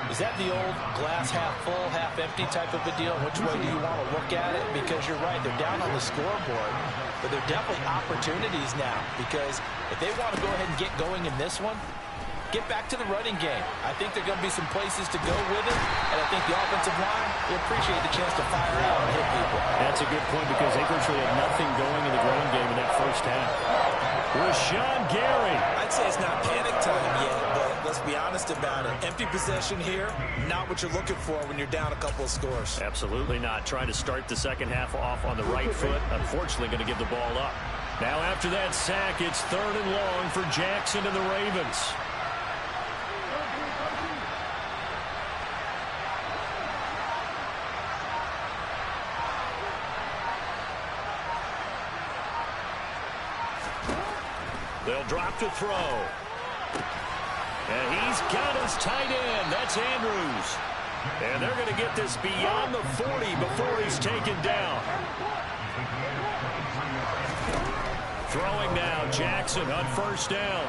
Is that the old glass half full, half empty type of a deal? Which way do you want to look at it? Because you're right, they're down on the scoreboard, but they're definitely opportunities now. Because if they want to go ahead and get going in this one, get back to the running game. I think there are going to be some places to go with it, and I think the offensive line will appreciate the chance to fire out and hit people. That's a good point because they virtually had nothing going in the ground game in that first half. Rashawn Gary. I'd say it's not panic time yet, but let's be honest about it. Empty possession here, not what you're looking for when you're down a couple of scores. Absolutely not. Trying to start the 2nd half off on the right foot. Unfortunately, going to give the ball up. Now after that sack, it's 3rd and long for Jackson and the Ravens. They'll drop to throw. And he's got his tight end. That's Andrews. And they're going to get this beyond the 40 before he's taken down. Throwing now, Jackson on first down.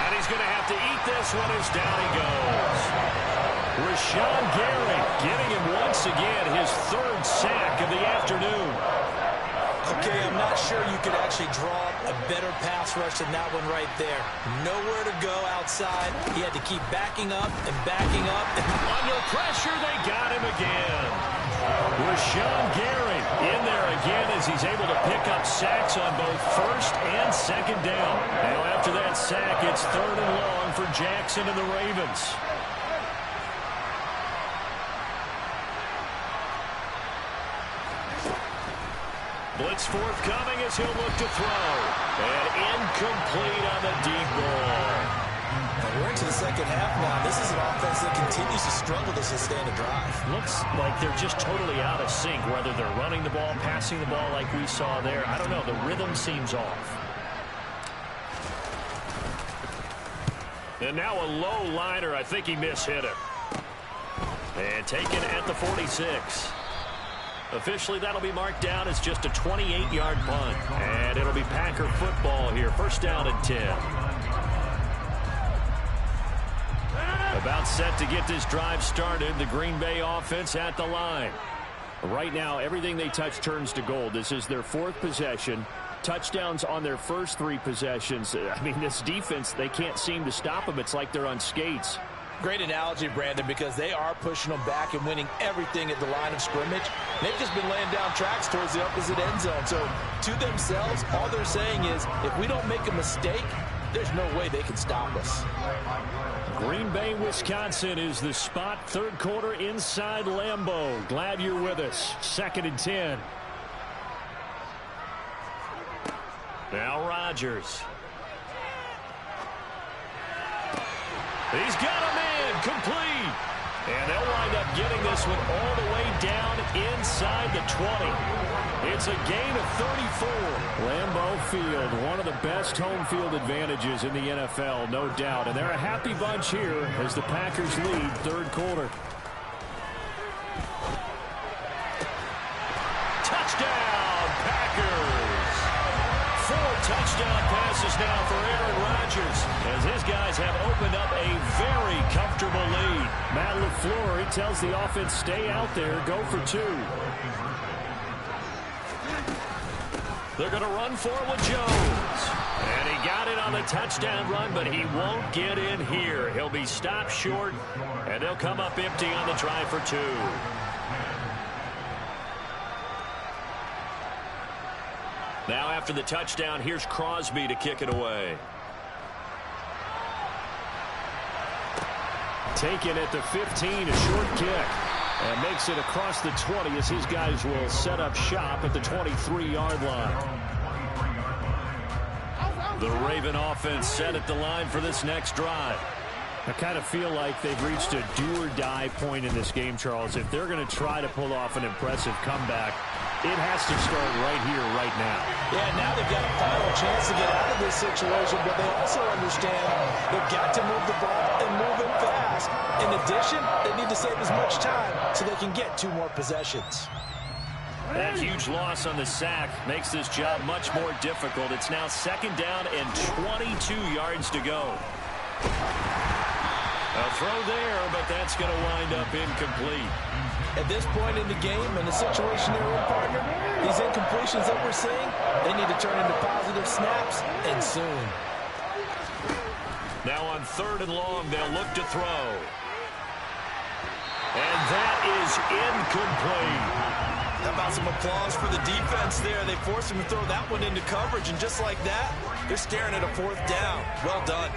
And he's going to have to eat this one as down he goes. Rashawn Gary getting him once again his third sack of the afternoon. Okay, I'm not sure you could actually draw a better pass rush than that one right there. Nowhere to go outside. He had to keep backing up and backing up. Under pressure, they got him again. Rashawn Gary in there again as he's able to pick up sacks on both first and second down. Now after that sack, it's third and long for Jackson and the Ravens. Blitz forthcoming as he'll look to throw. And incomplete on the deep ball. We're into the second half now. This is an offense that continues to struggle to sustain a drive. Looks like they're just totally out of sync, whether they're running the ball, passing the ball like we saw there. I don't know. The rhythm seems off. And now a low liner. I think he mishit him. And taken at the 46. Officially, that'll be marked down as just a 28-yard punt. And it'll be Packer football here. First down and 10. About set to get this drive started. The Green Bay offense at the line. Right now, everything they touch turns to gold. This is their fourth possession. Touchdowns on their first three possessions. I mean, this defense, they can't seem to stop them. It's like they're on skates. Great analogy, Brandon, because they are pushing them back and winning everything at the line of scrimmage. They've just been laying down tracks towards the opposite end zone. So to themselves, all they're saying is, if we don't make a mistake, there's no way they can stop us. Green Bay, Wisconsin is the spot. Third quarter inside Lambeau. Glad you're with us. Second and 10. Now Rodgers. He's got a man complete. And they'll wind up getting this one all the way down inside the 20. It's a gain of 34. Lambeau Field, one of the best home field advantages in the NFL, no doubt. And they're a happy bunch here as the Packers lead third quarter. Touchdown, Packers! 4 touchdown passes now for Aaron Rodgers as his guys have opened up a very comfortable lead. Matt LaFleur, he tells the offense, stay out there, go for 2. They're going to run for it with Jones. And he got it on the touchdown run, but he won't get in here. He'll be stopped short, and they'll come up empty on the try for 2. Now after the touchdown, here's Crosby to kick it away. Taken at the 15, a short kick. And makes it across the 20 as his guys will set up shop at the 23-yard line. The Raven offense set at the line for this next drive. I kind of feel like they've reached a do-or-die point in this game, Charles. If they're going to try to pull off an impressive comeback, it has to start right here, right now. Yeah, now they've got a final chance to get out of this situation, but they also understand they've got to move the ball and move it fast. In addition, they need to save as much time so they can get 2 more possessions. That huge loss on the sack makes this job much more difficult. It's now second down and 22 yards to go. A throw there, but that's going to wind up incomplete. At this point in the game, in the situation they're in, partner, these incompletions that we're seeing, they need to turn into positive snaps, and soon. Now on third and long, they'll look to throw. And that is incomplete. How about some applause for the defense there? They forced him to throw that one into coverage, and just like that, they're staring at a 4th down. Well done.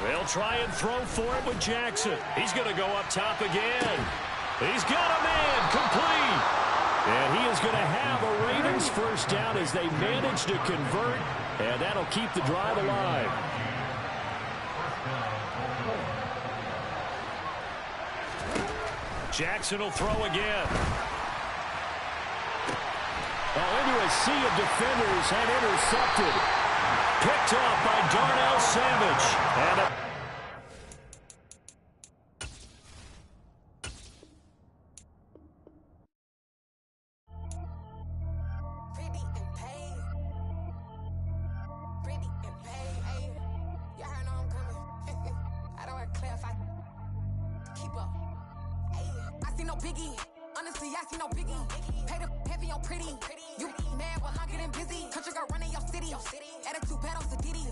They'll try and throw for it with Jackson. He's going to go up top again. He's got a man complete. And he is going to have a Ravens first down as they manage to convert, and that'll keep the drive alive. Jackson will throw again. Into a sea of defenders and intercepted. picked up by Darnell Savage. And a biggie. Honestly, I see no biggie. Pay the heavy on pretty. You mad while I'm getting busy. Country girl running your city. Attitude bad on Diddy.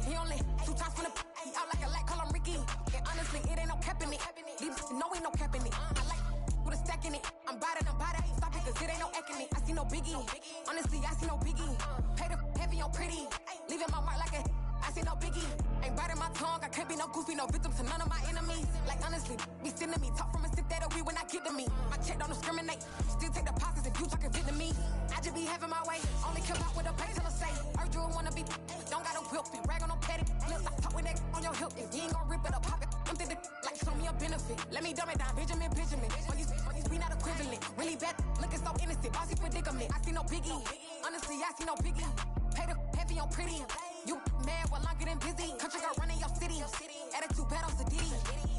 He only 2 times from the he out like a light, call him Ricky. And honestly, it ain't no cap in it. Leave no ain't no cap in it. I like with a stack in it. I'm bad, ain't stop it, cause it ain't no acting it. I see no biggie. Honestly, I see no biggie. Pay the heavy on pretty. Leaving my mark like a I see no biggie. Ain't biting my tongue. I can't be no goofy, no victim to none of my enemies. Like honestly, be sending me talk from a sit that we when I get to me. My check don't discriminate. Still take deposits if you talking Vietnamese. I just be having my way. Only come out with a pay till I say. Urge you wanna be. Don't got no whip. Rag on no petty. Lips like talk with that on your hip. If you ain't gon' rip it up, pop it. I'm thinking like show me a benefit. Let me dumb it down, Benjamin. For you we not equivalent. Really bad, looking so innocent. Bossy predicament. I see no biggie. Honestly, I see no biggie. Pay the heavy on pretty. You mad while I'm getting busy. Country girl running your city. Attitude bad on Diddy.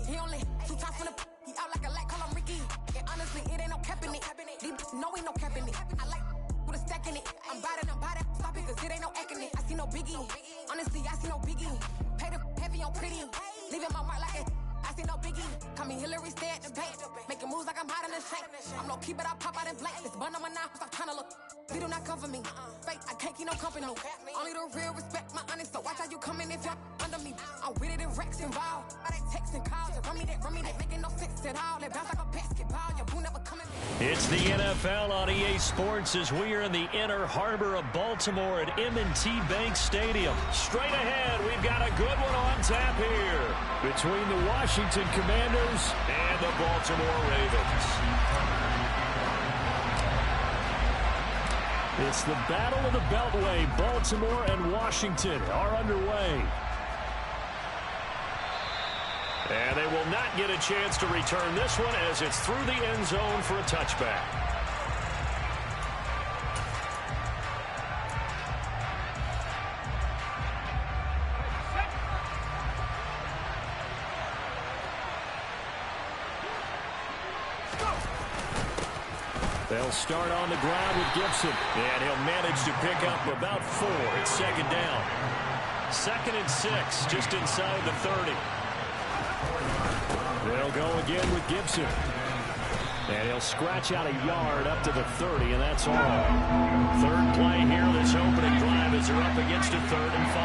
He only 2 times from the he out like a light, call him Ricky. And honestly, it ain't no cap in it. No ain't no cap in it. I like with a stack in it. I'm biting, stop it, cause it ain't no acting it. I see no biggie. Honestly, I see no biggie. Pay the heavy on pretty. Leaving my mark like it. I see no biggie. Call me Hillary, stay at the bank. Making moves like I'm hiding the shank. I'm low key, but I pop out in blank. This bun on my knife, stop trying to look. They do not cover me. Fake, I can't keep no company. Only the real respect my honest. So watch how you coming if you're under me. I'm with it and Rex involved. I they texting calls. Run me that making no sense at all. They bounce like a basketball. Your boo never coming. It's the NFL on EA Sports as we are in the inner harbor of Baltimore at M&T Bank Stadium. Straight ahead, we've got a good one on tap here between the Washington Commanders and the Baltimore Ravens. It's the Battle of the Beltway. Baltimore and Washington are underway. And they will not get a chance to return this one as it's through the end zone for a touchback. They'll start on the ground with Gibson. And he'll manage to pick up about 4. It's second down. 2nd and 6, just inside the 30. They'll go again with Gibson. And he'll scratch out a yard up to the 30, and that's all. Third play here, this opening drive as they're up against a 3rd and 5.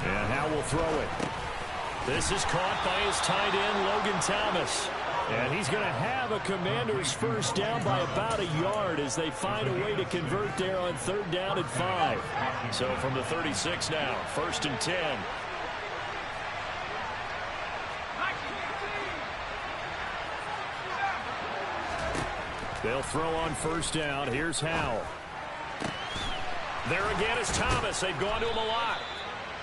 And Howe will throw it. This is caught by his tight end, Logan Thomas. And he's going to have a Commanders first down by about a yard as they find a way to convert there on 3rd down and 5. So from the 36 now, 1st and 10. They'll throw on 1st down. Here's Howe. There again is Thomas. They've gone to him a lot.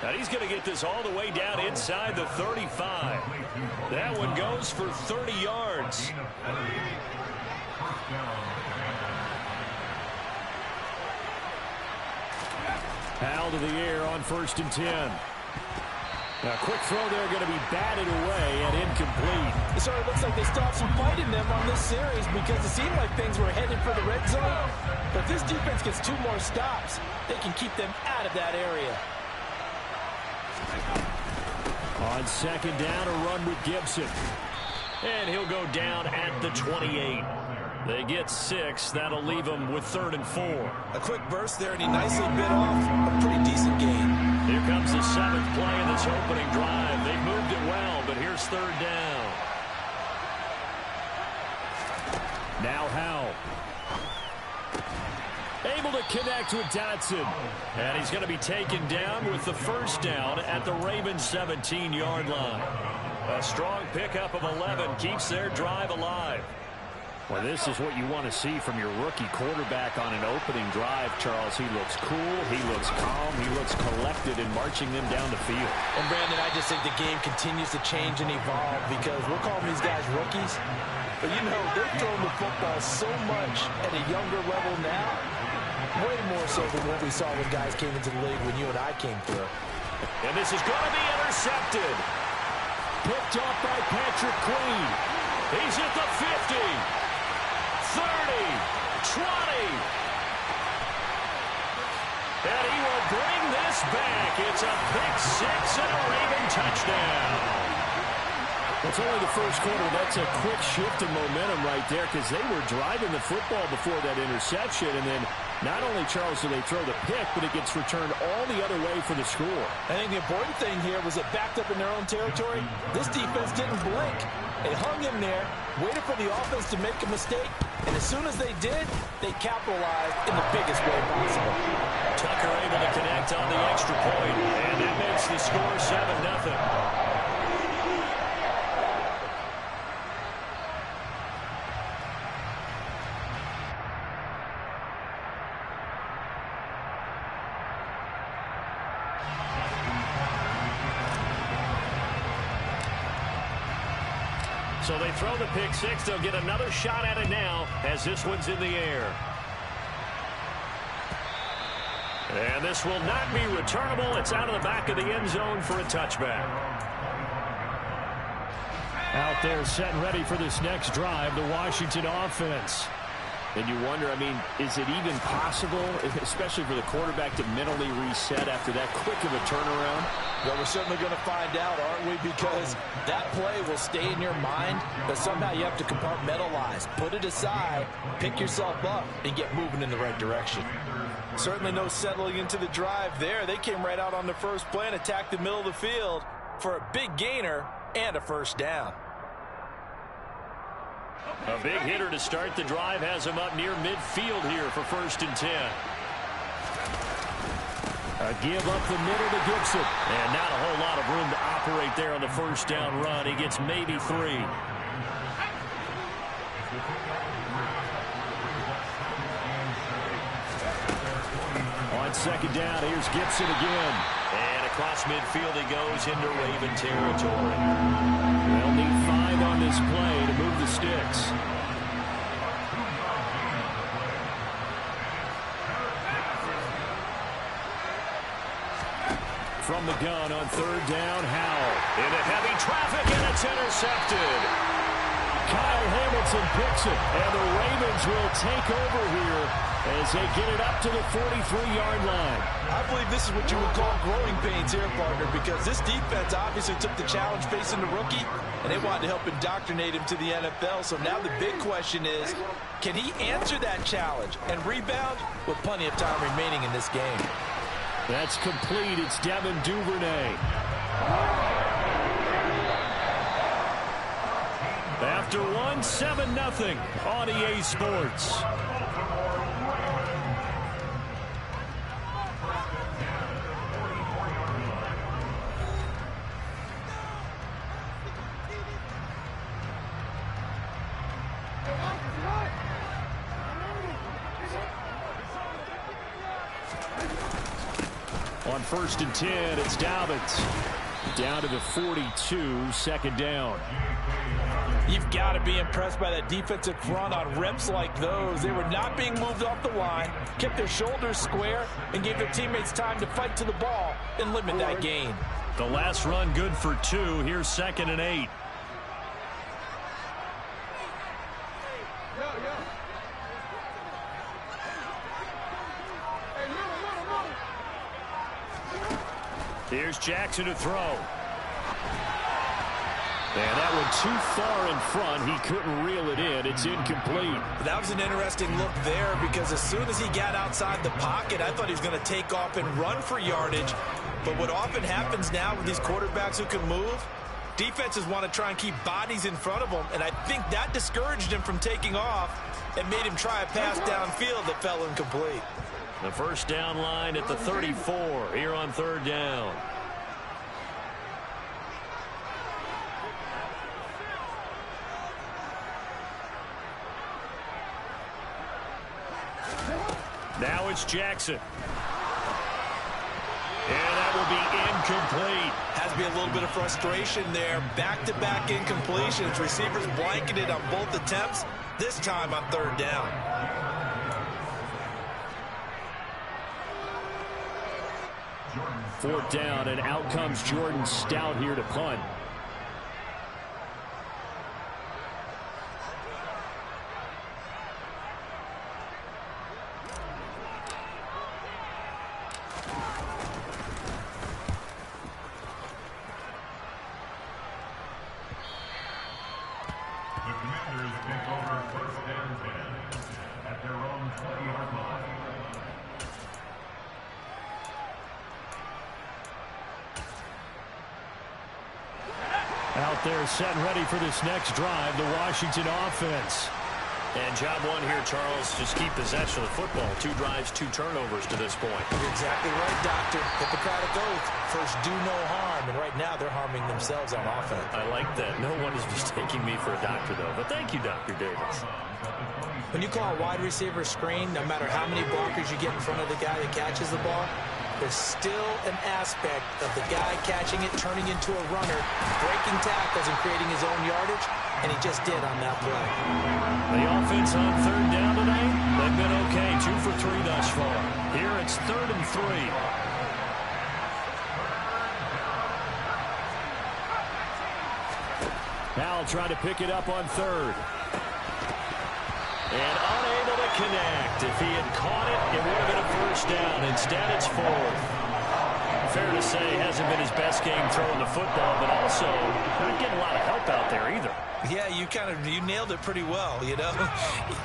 And he's going to get this all the way down inside the 35. That one goes for 30 yards. Howe to the air on 1st and 10. A quick throw there going to be batted away and incomplete. It sort of looks like they stopped some fight in them on this series because it seemed like things were headed for the red zone. But this defense gets 2 more stops. They can keep them out of that area. On 2nd down, a run with Gibson. And he'll go down at the 28. They get 6. That'll leave them with 3rd and 4. A quick burst there, and he nicely bit off a pretty decent gain. Here comes the 7th play in this opening drive. They moved it well, but here's 3rd down. Now Howe. Able to connect with Dotson. And he's going to be taken down with the 1st down at the Ravens' 17-yard line. A strong pickup of 11 keeps their drive alive. Well, this is what you want to see from your rookie quarterback on an opening drive, Charles. He looks cool, he looks calm, he looks collected in marching them down the field. And, Brandon, I just think the game continues to change and evolve because we're calling these guys rookies. But, you know, they're throwing the football so much at a younger level now. Way more so than what we saw when guys came into the league when you and I came through. And this is going to be intercepted. Picked off by Patrick Queen. He's at the 50, 30, 20. And he will bring this back. It's a pick six and a Raven touchdown. It's only the first quarter. That's a quick shift in momentum right there because they were driving the football before that interception. And then not only, Charles, do they throw the pick, but it gets returned all the other way for the score. I think the important thing here was it backed up in their own territory. This defense didn't blink. They hung in there, waited for the offense to make a mistake, and as soon as they did, they capitalized in the biggest way possible. Tucker able to connect on the extra point, and that makes the score 7-0. So they throw the pick six. They'll get another shot at it now as this one's in the air. And this will not be returnable. It's out of the back of the end zone for a touchback. Out there set and ready for this next drive, the Washington offense. And you wonder, I mean, is it even possible, especially for the quarterback, to mentally reset after that quick of a turnaround? Well, we're certainly going to find out, aren't we? Because that play will stay in your mind, but somehow you have to compartmentalize. Put it aside, pick yourself up, and get moving in the right direction. Certainly no settling into the drive there. They came right out on the first play and attacked the middle of the field for a big gainer and a first down. A big hitter to start the drive has him up near midfield here for 1st and 10. A give up the middle to Gibson. And not a whole lot of room to operate there on the first down run. He gets maybe 3. On 2nd down, here's Gibson again. And across midfield he goes into Raven territory. They'll need 5 on this play to move the sticks. From the gun on 3rd down, Howell. Into heavy traffic, and it's intercepted. Kyle Hamilton picks it, and the Ravens will take over here as they get it up to the 43-yard line. I believe this is what you would call growing pains here, partner, because this defense obviously took the challenge facing the rookie, and they wanted to help indoctrinate him to the NFL. So now the big question is, can he answer that challenge and rebound with plenty of time remaining in this game? That's complete. It's Devin Duvernay. After one, 7-0 on EA Sports. On 1st and 10, it's Dobbins. Down to the 42, 2nd down. You've got to be impressed by that defensive front on reps like those. They were not being moved off the line, kept their shoulders square, and gave their teammates time to fight to the ball and limit that gain. The last run good for 2. Here's 2nd and 8. Here's Jackson to throw. And that one too far in front. He couldn't reel it in. It's incomplete. That was an interesting look there because as soon as he got outside the pocket, I thought he was going to take off and run for yardage. But what often happens now with these quarterbacks who can move, defenses want to try and keep bodies in front of them. And I think that discouraged him from taking off and made him try a pass downfield that fell incomplete. The first down line at the 34 here on 3rd down. Now it's Jackson. And that will be incomplete. Has to be a little bit of frustration there. Back-to-back incompletions. Receivers blanketed on both attempts, this time on 3rd down. 4th down, and out comes Jordan Stout here to punt. The Commanders take over 1st and 10 at their own 20-yard line. Out there set and ready for this next drive, the Washington offense. And job one here, Charles, just keep possession of the football. 2 drives, 2 turnovers to this point. You're exactly right, Doctor. Hippocratic oath. First, do no harm. And right now, they're harming themselves on offense. I like that. No one is mistaking me for a doctor, though. But thank you, Dr. Davis. When you call a wide receiver screen, no matter how many blockers you get in front of the guy that catches the ball, there's still an aspect of the guy catching it, turning into a runner, breaking tackles and creating his own yardage, and he just did on that play. The offense on 3rd down tonight, they've been okay, 2 for 3 thus far. Here it's 3rd and 3. Now trying to pick it up on 3rd. And unable to connect. If he had caught it, it would have been a 1st down. Instead, it's 4th. Fair to say, hasn't been his best game throwing the football, but also not getting a lot of help out there either. Yeah, you nailed it pretty well, you know.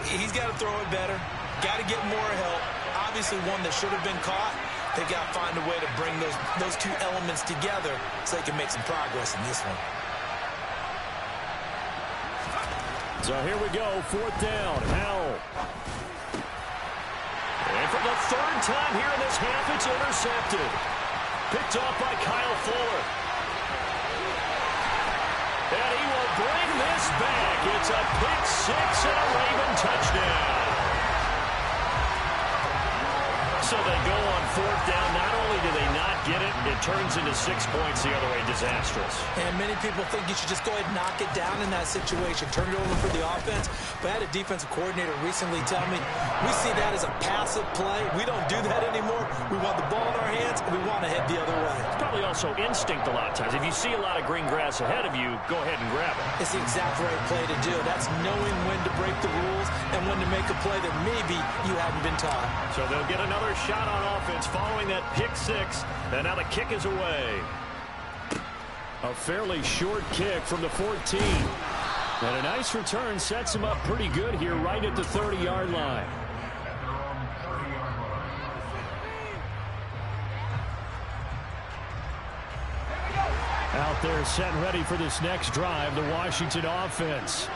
He's got to throw it better. Got to get more help. Obviously, one that should have been caught. They've got to find a way to bring those 2 elements together so they can make some progress in this one. So here we go, 4th down, Howell. And for the 3rd time here in this half, it's intercepted. Picked off by Kyle Fuller. And he will bring this back. It's a pick 6 and a Raven touchdown. So they go on 4th down. Not only do they not get it, it turns into 6 points the other way. Disastrous. And many people think you should just go ahead and knock it down in that situation. Turn it over for the offense. But I had a defensive coordinator recently tell me, we see that as a passive play. We don't do that anymore. We want the ball in our hands, and we want to head the other way. It's probably also instinct a lot of times. If you see a lot of green grass ahead of you, go ahead and grab it. It's the exact right play to do. That's knowing when to break the rules and when to make a play that maybe you haven't been taught. So they'll get another shot on offense following that pick 6, and now the kick is away. A fairly short kick from the 14. And a nice return sets him up pretty good here right at the 30-yard line. Out there set and ready for this next drive, the Washington offense.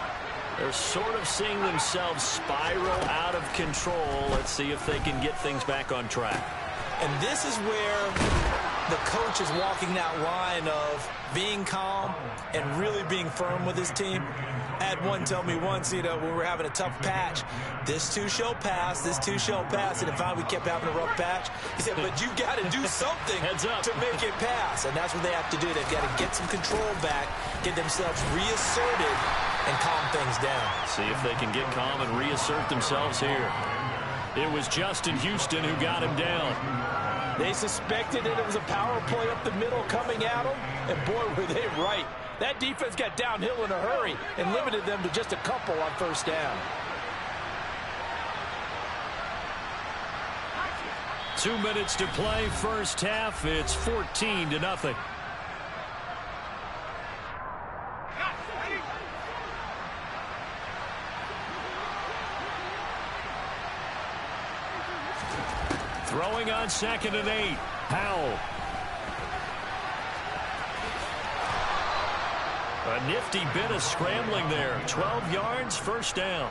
They're sort of seeing themselves spiral out of control. Let's see if they can get things back on track. And this is where the coach is walking that line of being calm and really being firm with his team. I had one tell me once, when we were having a tough patch, this too shall pass, this too shall pass. And finally we kept having a rough patch. He said, but you got to do something to make it pass. And that's what they have to do. They've got to get some control back, get themselves reasserted, and calm things down. See if they can get calm and reassert themselves here. It was Justin Houston who got him down. They suspected it was a power play up the middle coming at them, and boy, were they right. That defense got downhill in a hurry and limited them to just a couple on 1st down. 2 minutes to play, 1st half. It's 14-0. Throwing on 2nd and 8. Howell. A nifty bit of scrambling there. 12 yards, 1st down.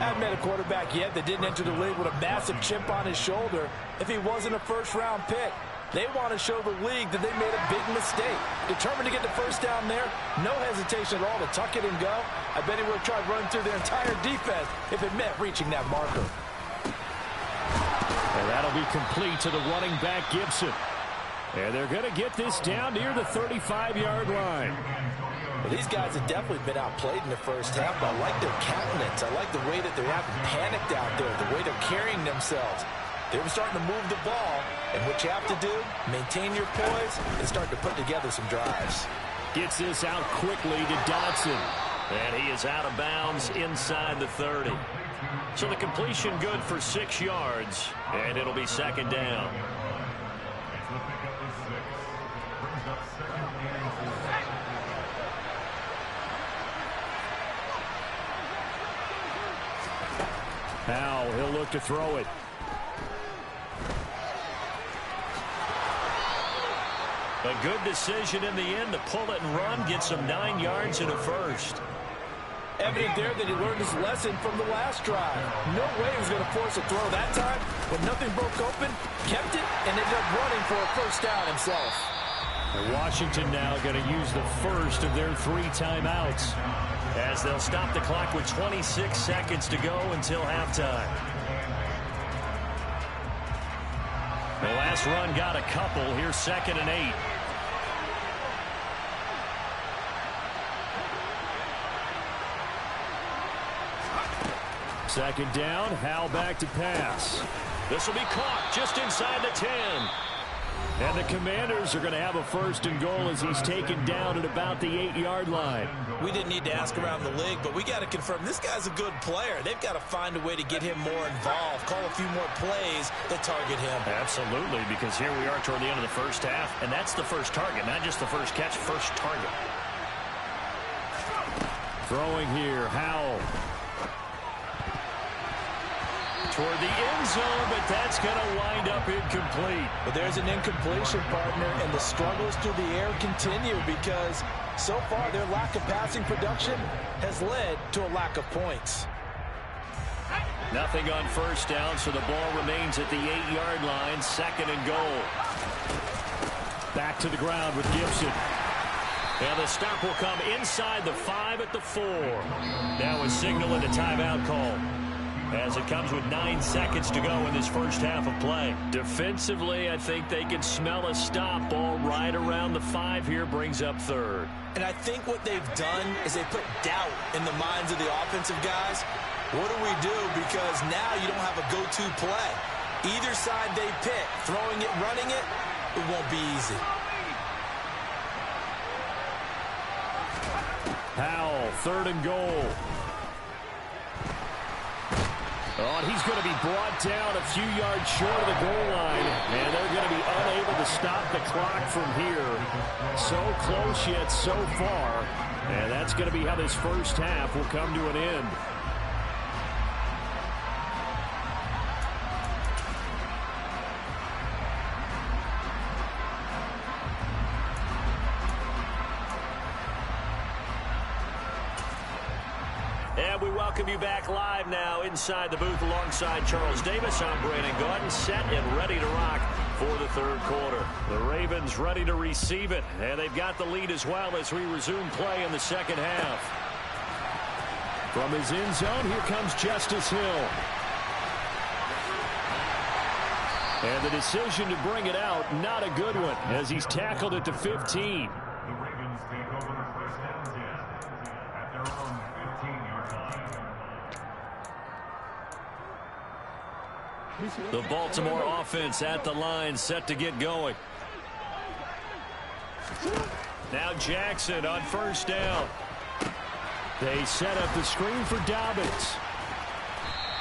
I haven't met a quarterback yet that didn't enter the league with a massive chip on his shoulder if he wasn't a 1st-round pick. They want to show the league that they made a big mistake. Determined to get the 1st down there, no hesitation at all to tuck it and go. I bet he would have tried running through their entire defense if it meant reaching that marker. And that'll be complete to the running back, Gibson. And they're going to get this down near the 35-yard line. Well, these guys have definitely been outplayed in the 1st half, but I like their countenance. I like the way that they're acting panicked out there, the way they're carrying themselves. They were starting to move the ball, And what you have to do, maintain your poise and start to put together some drives. Gets this out quickly to Dotson. And he is out of bounds inside the 30. So the completion good for 6 yards, and it'll be second down. Now he'll look to throw it. A good decision in the end to pull it and run, get some 9 yards and a first. Evident there that he learned his lesson from the last drive. No way he was going to force a throw that time. When nothing broke open, kept it, and ended up running for a first down himself. And Washington now going to use the first of their 3 timeouts, as they'll stop the clock with 26 seconds to go until halftime. The last run got a couple. Here's 2nd and 8. Second down, Howell back to pass. This will be caught just inside the 10. And the Commanders are going to have a 1st and goal as he's taken down at about the 8-yard line. We didn't need to ask around the league, but we got to confirm this guy's a good player. They've got to find a way to get him more involved, call a few more plays that target him. Absolutely, because here we are toward the end of the first half, and that's the first target, not just the first catch, first target. Throwing here, Howell. Toward the end zone, but that's going to wind up incomplete. But there's an incompletion, partner, and the struggles through the air continue because so far their lack of passing production has led to a lack of points. Nothing on first down, so the ball remains at the 8-yard line, 2nd and goal. Back to the ground with Gibson. And the stop will come inside the 5 at the 4. Now is signaling a timeout call, as it comes with 9 seconds to go in this first half of play. Defensively, I think they can smell a stop. Ball right around the 5 here, brings up 3rd. And I think what they've done is they put doubt in the minds of the offensive guys. What do we do? Because now you don't have a go-to play. Either side they pick, throwing it, running it, it won't be easy. Howell, 3rd and goal. Oh, and he's going to be brought down a few yards short of the goal line, and they're going to be unable to stop the clock from here. So close yet so far, and that's going to be how this first half will come to an end. And we welcome you back live now inside the booth alongside Charles Davis. I'm Brandon Gaudin, set and ready to rock for the 3rd quarter. The Ravens ready to receive it, and they've got the lead as well as we resume play in the second half. From his end zone, here comes Justice Hill. And the decision to bring it out, not a good one, as he's tackled at the 15. The Ravens take over the 1st and 10 at their own 15-yard line. The Baltimore offense at the line, set to get going. Now Jackson on 1st down. They set up the screen for Dobbins.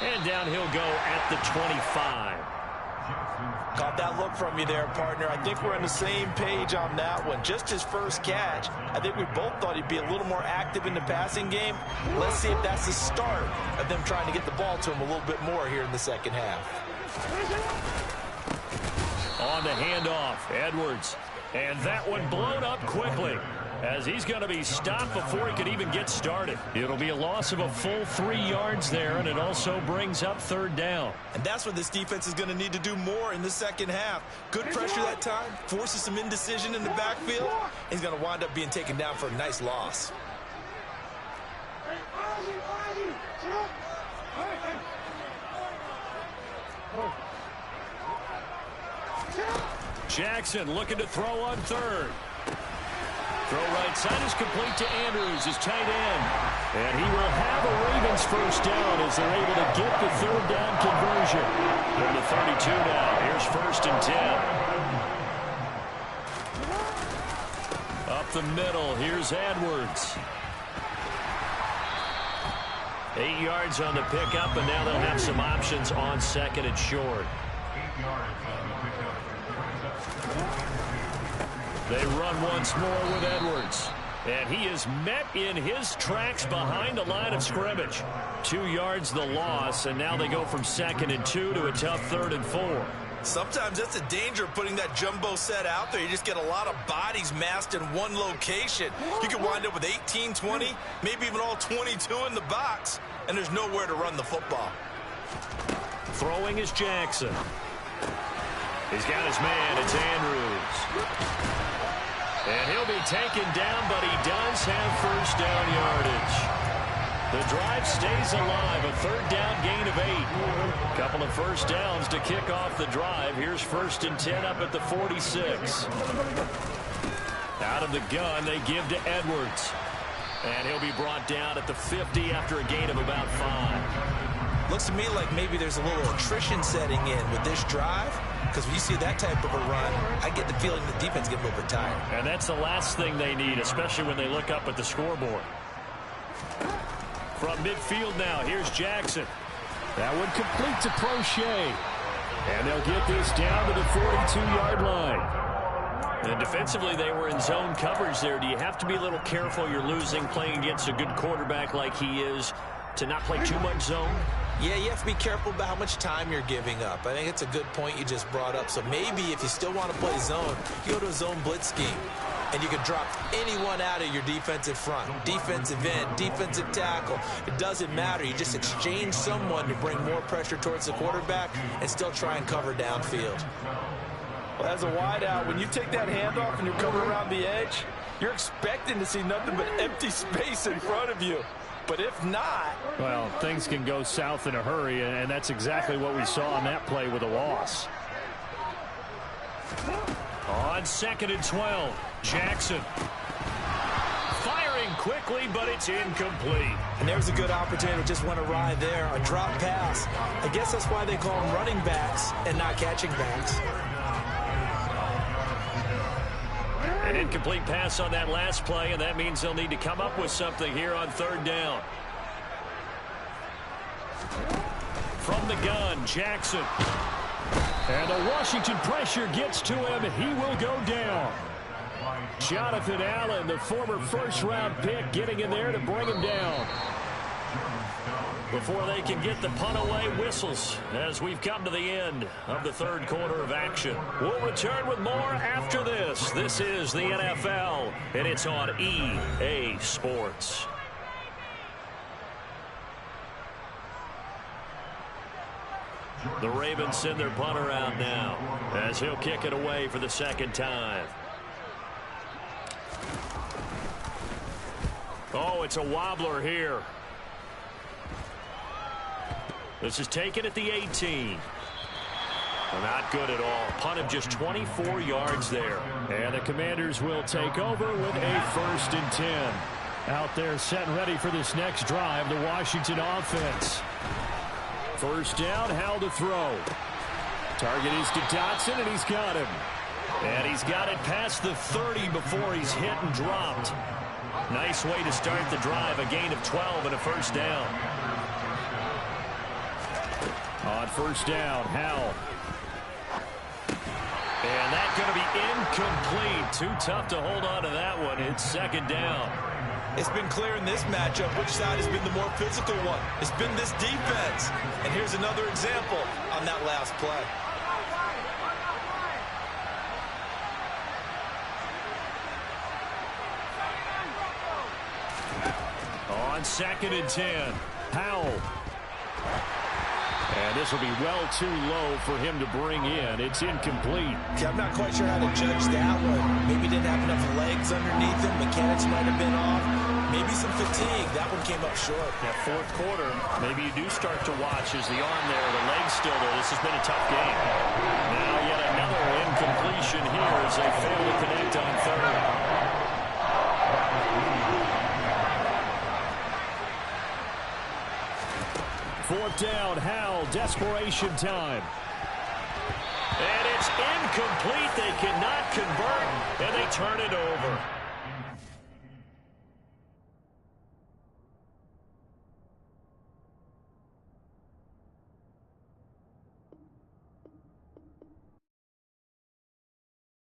And down he'll go at the 25. Caught that look from you there, partner. I think we're on the same page on that one. Just his first catch. I think we both thought he'd be a little more active in the passing game. Let's see if that's the start of them trying to get the ball to him a little bit more here in the second half. On the handoff, Edwards. And that one blown up quickly, as he's going to be stopped before he could even get started. It'll be a loss of a full 3 yards there, and it also brings up 3rd down. And that's what this defense is going to need to do more in the second half. Good pressure that time, forces some indecision in the backfield. He's going to wind up being taken down for a nice loss. Jackson looking to throw on 3rd. Throw right side is complete to Andrews, his tight end. And he will have a Ravens first down as they're able to get the third down conversion. They're to 32 now. Here's 1st and 10. Up the middle, here's Edwards. 8 yards on the pickup, and now they'll have some options on 2nd and short. 8 yards on the pickup. They run once more with Edwards. And he is met in his tracks behind the line of scrimmage. 2 yards the loss, and now they go from 2nd and 2 to a tough 3rd and 4. Sometimes that's the danger of putting that jumbo set out there. You just get a lot of bodies massed in one location. You could wind up with 18, 20, maybe even all 22 in the box, and there's nowhere to run the football. Throwing is Jackson. He's got his man. It's Andrews. And he'll be taken down, but he does have first down yardage. The drive stays alive. A 3rd down gain of 8. Couple of first downs to kick off the drive. Here's 1st and 10 up at the 46. Out of the gun, they give to Edwards. And he'll be brought down at the 50 after a gain of about 5. Looks to me like maybe there's a little attrition setting in with this drive, because when you see that type of a run, I get the feeling the defense getting a little bit tired. And that's the last thing they need, especially when they look up at the scoreboard. From midfield now, here's Jackson. That one complete to Crochet. And they'll get this down to the 42-yard line. And defensively, they were in zone coverage there. Do you have to be a little careful? You're losing, playing against a good quarterback like he is, to not play too much zone? Yeah, you have to be careful about how much time you're giving up. I think it's a good point you just brought up. So maybe if you still want to play zone, you go to a zone blitz scheme. And you can drop anyone out of your defensive front. Defensive end, defensive tackle. It doesn't matter. You just exchange someone to bring more pressure towards the quarterback and still try and cover downfield. Well, as a wideout, when you take that handoff and you're coming around the edge, you're expecting to see nothing but empty space in front of you. But if not... Well, things can go south in a hurry, and that's exactly what we saw on that play with a loss. On 2nd and 12, Jackson. Firing quickly, but it's incomplete. And there's a good opportunity. Just went awry there. A drop pass. I guess that's why they call them running backs and not catching backs. An incomplete pass on that last play, and that means they'll need to come up with something here on 3rd down. From the gun, Jackson. And the Washington pressure gets to him. He will go down. Jonathan Allen, the former first-round pick, getting in there to bring him down. Before they can get the punt away, whistles as we've come to the end of the 3rd quarter of action. We'll return with more after this. This is the NFL, and it's on EA Sports. The Ravens send their punter out now as he'll kick it away for the 2nd time. Oh, it's a wobbler here. This is taken at the 18. Not good at all. Punt of just 24 yards there. And the Commanders will take over with a 1st and 10. Out there set and ready for this next drive, the Washington offense. 1st down, Howell to throw. Target is to Dotson, and he's got him. And he's got it past the 30 before he's hit and dropped. Nice way to start the drive. A gain of 12 and a 1st down. On 1st down, Howell. And that's going to be incomplete. Too tough to hold on to that one. It's 2nd down. It's been clear in this matchup which side has been the more physical one. It's been this defense. And here's another example on that last play. On 2nd and 10, Howell. And this will be well too low for him to bring in. It's incomplete. See, I'm not quite sure how to judge that one. Maybe didn't have enough legs underneath him. Mechanics might have been off. Maybe some fatigue. That one came up short. That 4th quarter, maybe you do start to watch as the arm there, the leg's still there. This has been a tough game. Now yet another incompletion here as they fail to connect on 3rd. 4th down, Howell, desperation time. And it's incomplete. They cannot convert, and they turn it over.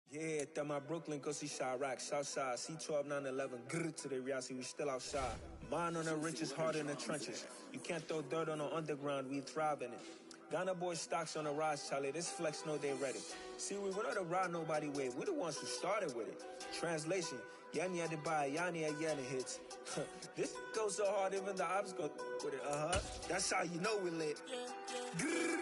Yeah, that my Brooklyn, go see Chirac, Southside, C12, 911, grrr to the reality, we still outside. Mine on the riches, hard in the trenches. You can't throw dirt on the underground, we thrive in it. Ghana boys stocks on the rise, Charlie, this flex know they ready. See, we were not a ride nobody way, we the ones who started with it. Translation, Yanni had to buy, Yanni had Yanni hits. This goes so hard, even the ops go with it, That's how you know we lit. Grrr,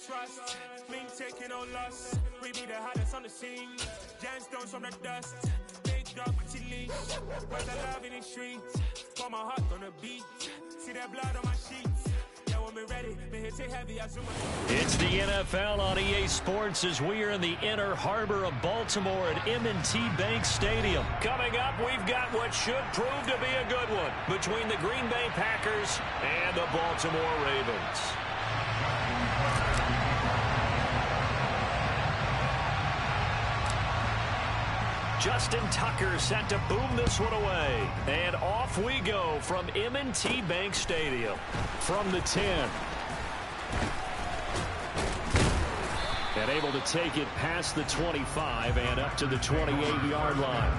trust, me taking no loss. We be the hottest on the scene. Gemstones from the dust. Big dog with your leash. Where's the love in the streets? Pour my heart on the beat. See that blood on my sheets. Yeah, when we ready, me hit it heavy. I zoom. It's the NFL on EA Sports as we are in the inner harbor of Baltimore at M&T Bank Stadium. Coming up, we've got what should prove to be a good one between the Green Bay Packers and the Baltimore Ravens. Justin Tucker set to boom this one away. And off we go from M&T Bank Stadium. From the 10. And able to take it past the 25 and up to the 28-yard line.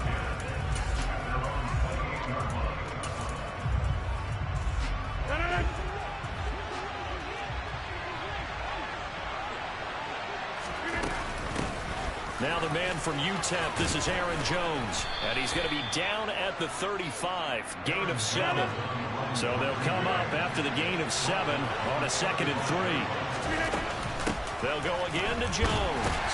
Now the man from UTEP, this is Aaron Jones. And he's going to be down at the 35, gain of 7. So they'll come up after the gain of 7 on a 2nd and 3. They'll go again to Jones.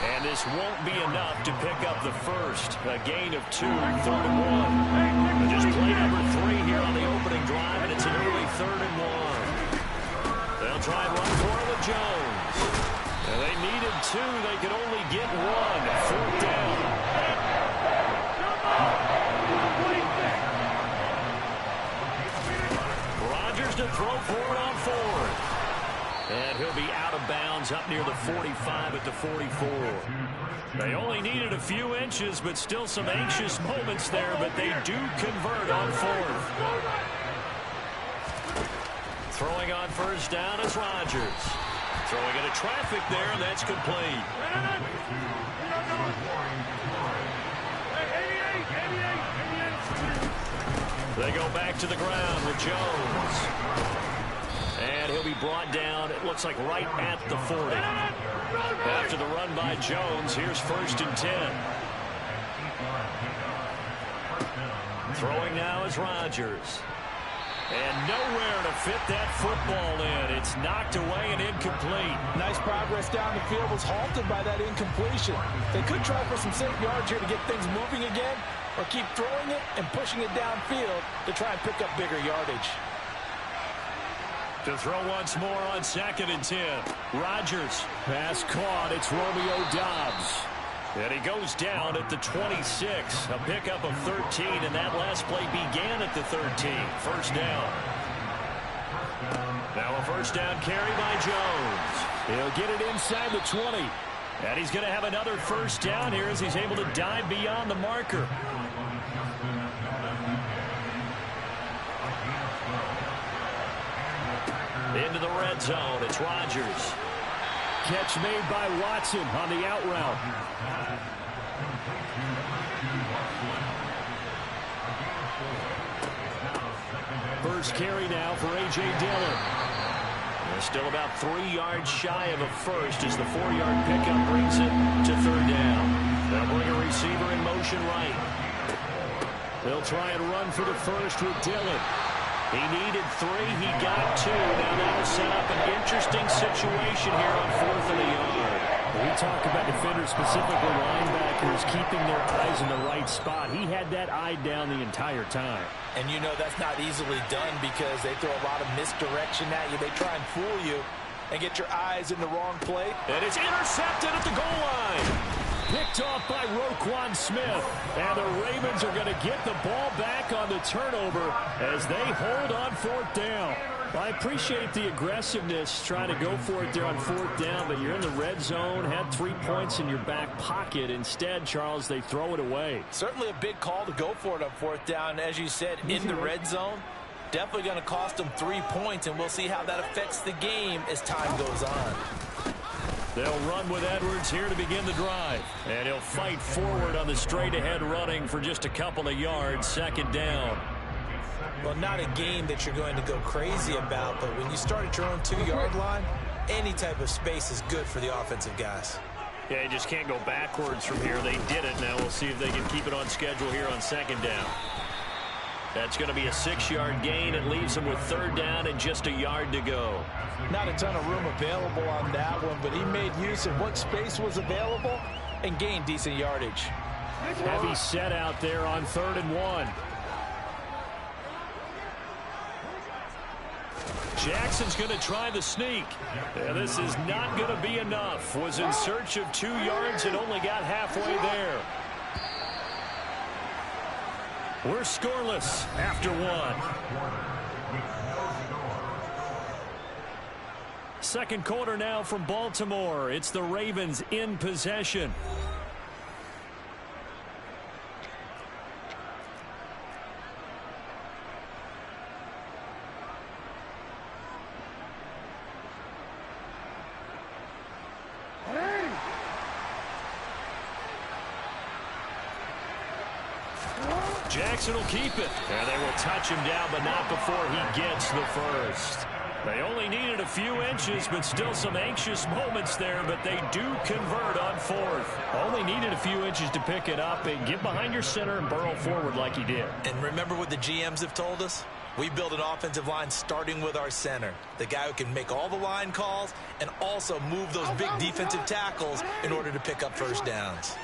And this won't be enough to pick up the first. A gain of 2, 3rd and 1. But just play number 3 here on the opening drive, and it's an early 3rd and 1. They'll try and run for it with Jones. And they needed 2. They could only get 1. 4th down. Rodgers to throw for it on 4th. And he'll be out of bounds up near the 45 at the 44. They only needed a few inches, but still some anxious moments there, but they do convert on 4th. Throwing on 1st down is Rodgers. Throwing into traffic there, and that's complete. They go back to the ground with Jones. And he'll be brought down, it looks like right at the 40. After the run by Jones, here's 1st and 10. Throwing now is Rodgers. And nowhere to fit that football in. It's knocked away and incomplete. Nice progress down the field, was halted by that incompletion. They could try for some safe yards here to get things moving again, or keep throwing it and pushing it downfield to try and pick up bigger yardage. To throw once more on 2nd and 10. Rodgers. Pass caught. It's Romeo Doubs. And he goes down at the 26. A pickup of 13, and that last play began at the 13. 1st down. Now a 1st down carry by Jones. He'll get it inside the 20. And he's going to have another 1st down here as he's able to dive beyond the marker. Into the red zone. It's Rodgers. Catch made by Watson on the out route. First carry now for A.J. Dillon. They're still about 3 yards shy of a first as the 4-yard pickup brings it to 3rd down. They'll bring a receiver in motion right. They'll try and run for the first with Dillon. He needed 3. He got 2. Now that'll set up an interesting situation here on 4th and a yard. We talk about defenders, specifically linebackers, keeping their eyes in the right spot. He had that eye down the entire time. And you know that's not easily done because they throw a lot of misdirection at you. They try and fool you and get your eyes in the wrong place. And it's intercepted at the goal line. Picked off by Roquan Smith. And the Ravens are going to get the ball back on the turnover as they hold on 4th down. I appreciate the aggressiveness trying to go for it there on 4th down, but you're in the red zone, had 3 points in your back pocket. Instead, Charles, they throw it away. Certainly a big call to go for it on 4th down. As you said, in the red zone, definitely going to cost them 3 points, and we'll see how that affects the game as time goes on. They'll run with Edwards here to begin the drive. And he'll fight forward on the straight-ahead running for just a couple of yards, 2nd down. Well, not a game that you're going to go crazy about, but when you start at your own 2-yard line, any type of space is good for the offensive guys. Yeah, you just can't go backwards from here. They did it. Now we'll see if they can keep it on schedule here on 2nd down. That's going to be a 6-yard gain. It leaves them with 3rd down and just a yard to go. Not a ton of room available on that one, but he made use of what space was available and gained decent yardage. Heavy set out there on 3rd and 1. Jackson's going to try the sneak. Yeah, this is not going to be enough. Was in search of 2 yards and only got halfway there. We're scoreless after 1. 2nd quarter now from Baltimore. It's the Ravens in possession. Jackson will keep it. And they will touch him down, but not before he gets the first. They only needed a few inches, but still some anxious moments there, but they do convert on 4th. Only needed a few inches to pick it up and get behind your center and burrow forward like he did. And remember what the GMs have told us? We build an offensive line starting with our center, the guy who can make all the line calls and also move those big defensive tackles in order to pick up first downs.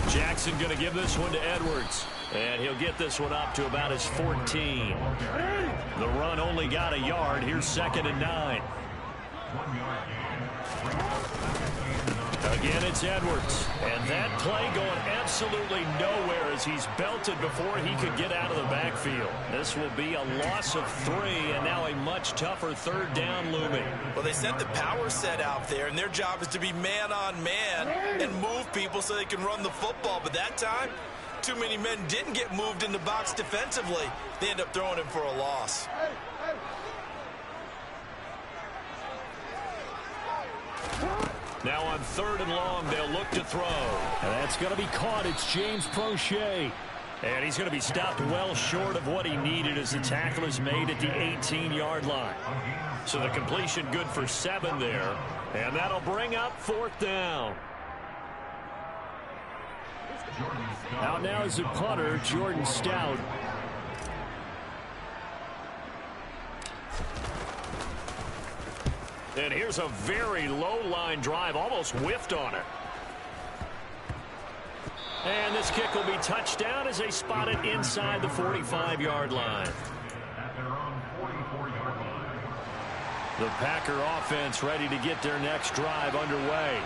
Jackson going to give this one to Edwards. And he'll get this one up to about his 14. The run only got a yard. Here's 2nd and 9. Again, it's Edwards. And that play going absolutely nowhere as he's belted before he could get out of the backfield. This will be a loss of 3, and now a much tougher 3rd down looming. Well, they sent the power set out there, and their job is to be man-on-man and move people so they can run the football. But that time, too many men didn't get moved in the box defensively. They end up throwing him for a loss. Now on 3rd and long, they'll look to throw. And that's going to be caught. It's James Prochet. And he's going to be stopped well short of what he needed as the tackle is made at the 18-yard line. So the completion good for 7 there. And that'll bring up 4th down. Out now is the punter, Jordan Stout. And here's a very low-line drive, almost whiffed on it. And this kick will be touched down as they spot it inside the 45-yard line. At their own 44-yard line. The Packer offense ready to get their next drive underway.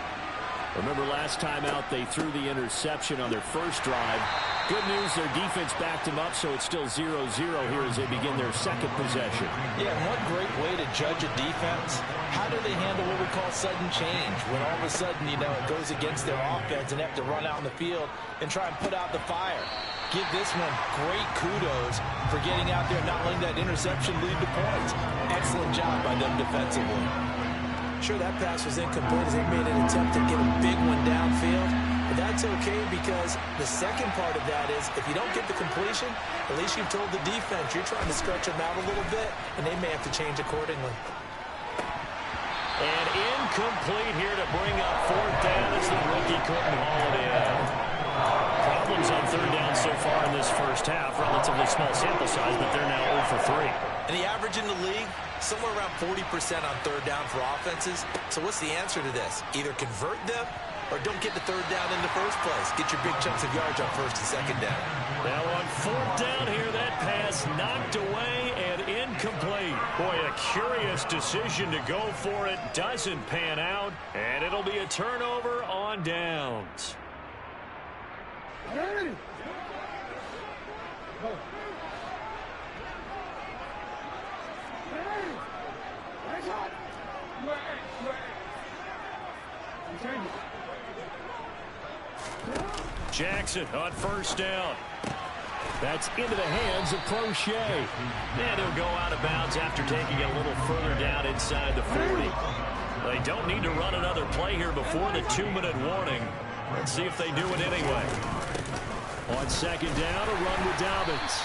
Remember last time out they threw the interception on their first drive. Good news, their defense backed them up, so it's still 0-0 here as they begin their 2nd possession. Yeah, and what great way to judge a defense. How do they handle what we call sudden change? When all of a sudden, you know, it goes against their offense and they have to run out in the field and try and put out the fire. Give this one great kudos for getting out there and not letting that interception lead to points. Excellent job by them defensively. Sure, that pass was incomplete as they made an attempt to get a big one downfield. But that's okay because the second part of that is if you don't get the completion, at least you've told the defense you're trying to stretch them out a little bit, and they may have to change accordingly. And incomplete here to bring up 4th down as the rookie couldn't haul it in. attempts on third down so far in this first half. Relatively small sample size, but they're now 0 for 3. And the average in the league, somewhere around 40% on third down for offenses. So what's the answer to this? Either convert them or don't get the third down in the first place. Get your big chunks of yards on first and second down. Now on fourth down here, that pass knocked away and incomplete. Boy, a curious decision to go for it. Doesn't pan out, and it'll be a turnover on downs. Jackson on first down. That's into the hands of Crochet. And he'll go out of bounds after taking it a little further down inside the 40. They don't need to run another play here before the 2-minute warning. Let's see if they do it anyway. On second down, a run with Dobbins.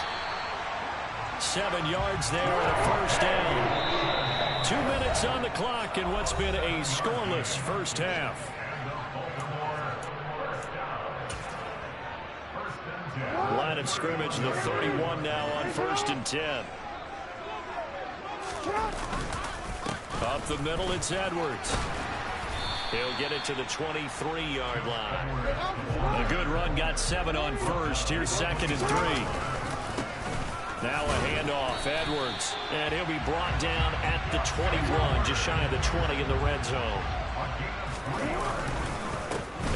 7 yards there and a first down. 2 minutes on the clock in what's been a scoreless first half. Line of scrimmage, the 31 now on 1st and 10. Up the middle, it's Edwards. He'll get it to the 23-yard line. A good run, got 7 on first. Here's 2nd and 3. Now a handoff, Edwards. And he'll be brought down at the 21, just shy of the 20 in the red zone.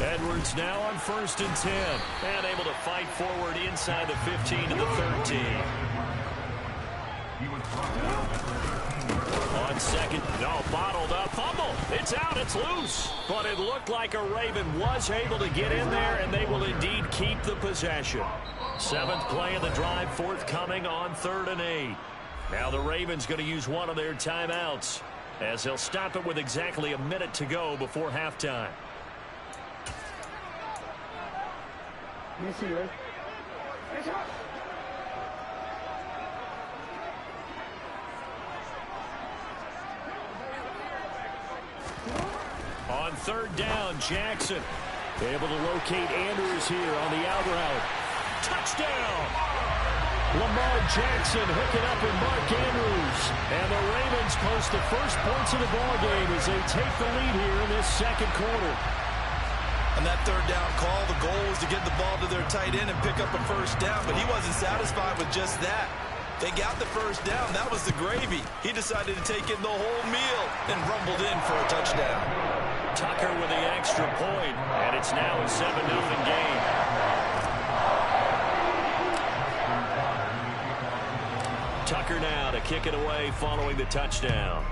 Edwards now on 1st and 10. And able to fight forward inside the 15 to the 13. On second, no, bottled up, fumble. It's out, it's loose. But it looked like a Raven was able to get in there, and they will indeed keep the possession. 7th play of the drive forthcoming on 3rd and 8. Now the Ravens going to use one of their timeouts as they'll stop it with exactly a minute to go before halftime. On 3rd down, Jackson able to locate Andrews here on the out route. Touchdown! Lamar Jackson hooking up with Mark Andrews. And the Ravens post the first points of the ballgame as they take the lead here in this second quarter. On that 3rd down call, the goal was to get the ball to their tight end and pick up a first down, but he wasn't satisfied with just that. They got the first down. That was the gravy. He decided to take in the whole meal and rumbled in for a touchdown. Tucker with the extra point, and it's now a 7-0 game. Tucker now to kick it away following the touchdown.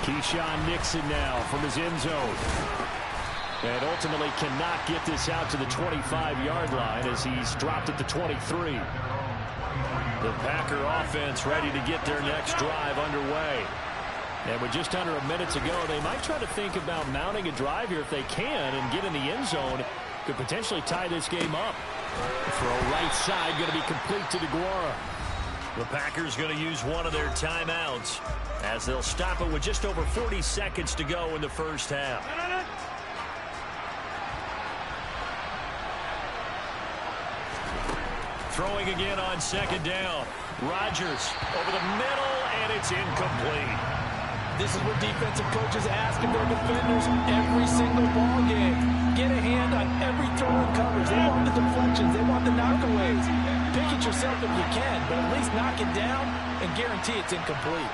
Keyshawn Nixon now from his end zone. And ultimately cannot get this out to the 25-yard line as he's dropped at the 23. The Packer offense ready to get their next drive underway. And with just under a minute to go, they might try to think about mounting a drive here if they can and get in the end zone. Could potentially tie this game up. The throw right side going to be complete to DeGuara. The Packers going to use one of their timeouts as they'll stop it with just over 40 seconds to go in the first half. Throwing again on 2nd down. Rodgers over the middle, and it's incomplete. This is what defensive coaches ask of their defenders every single ball game. Get a hand on every throw in coverage. They want the deflections. They want the knockaways. Pick it yourself if you can, but at least knock it down and guarantee it's incomplete.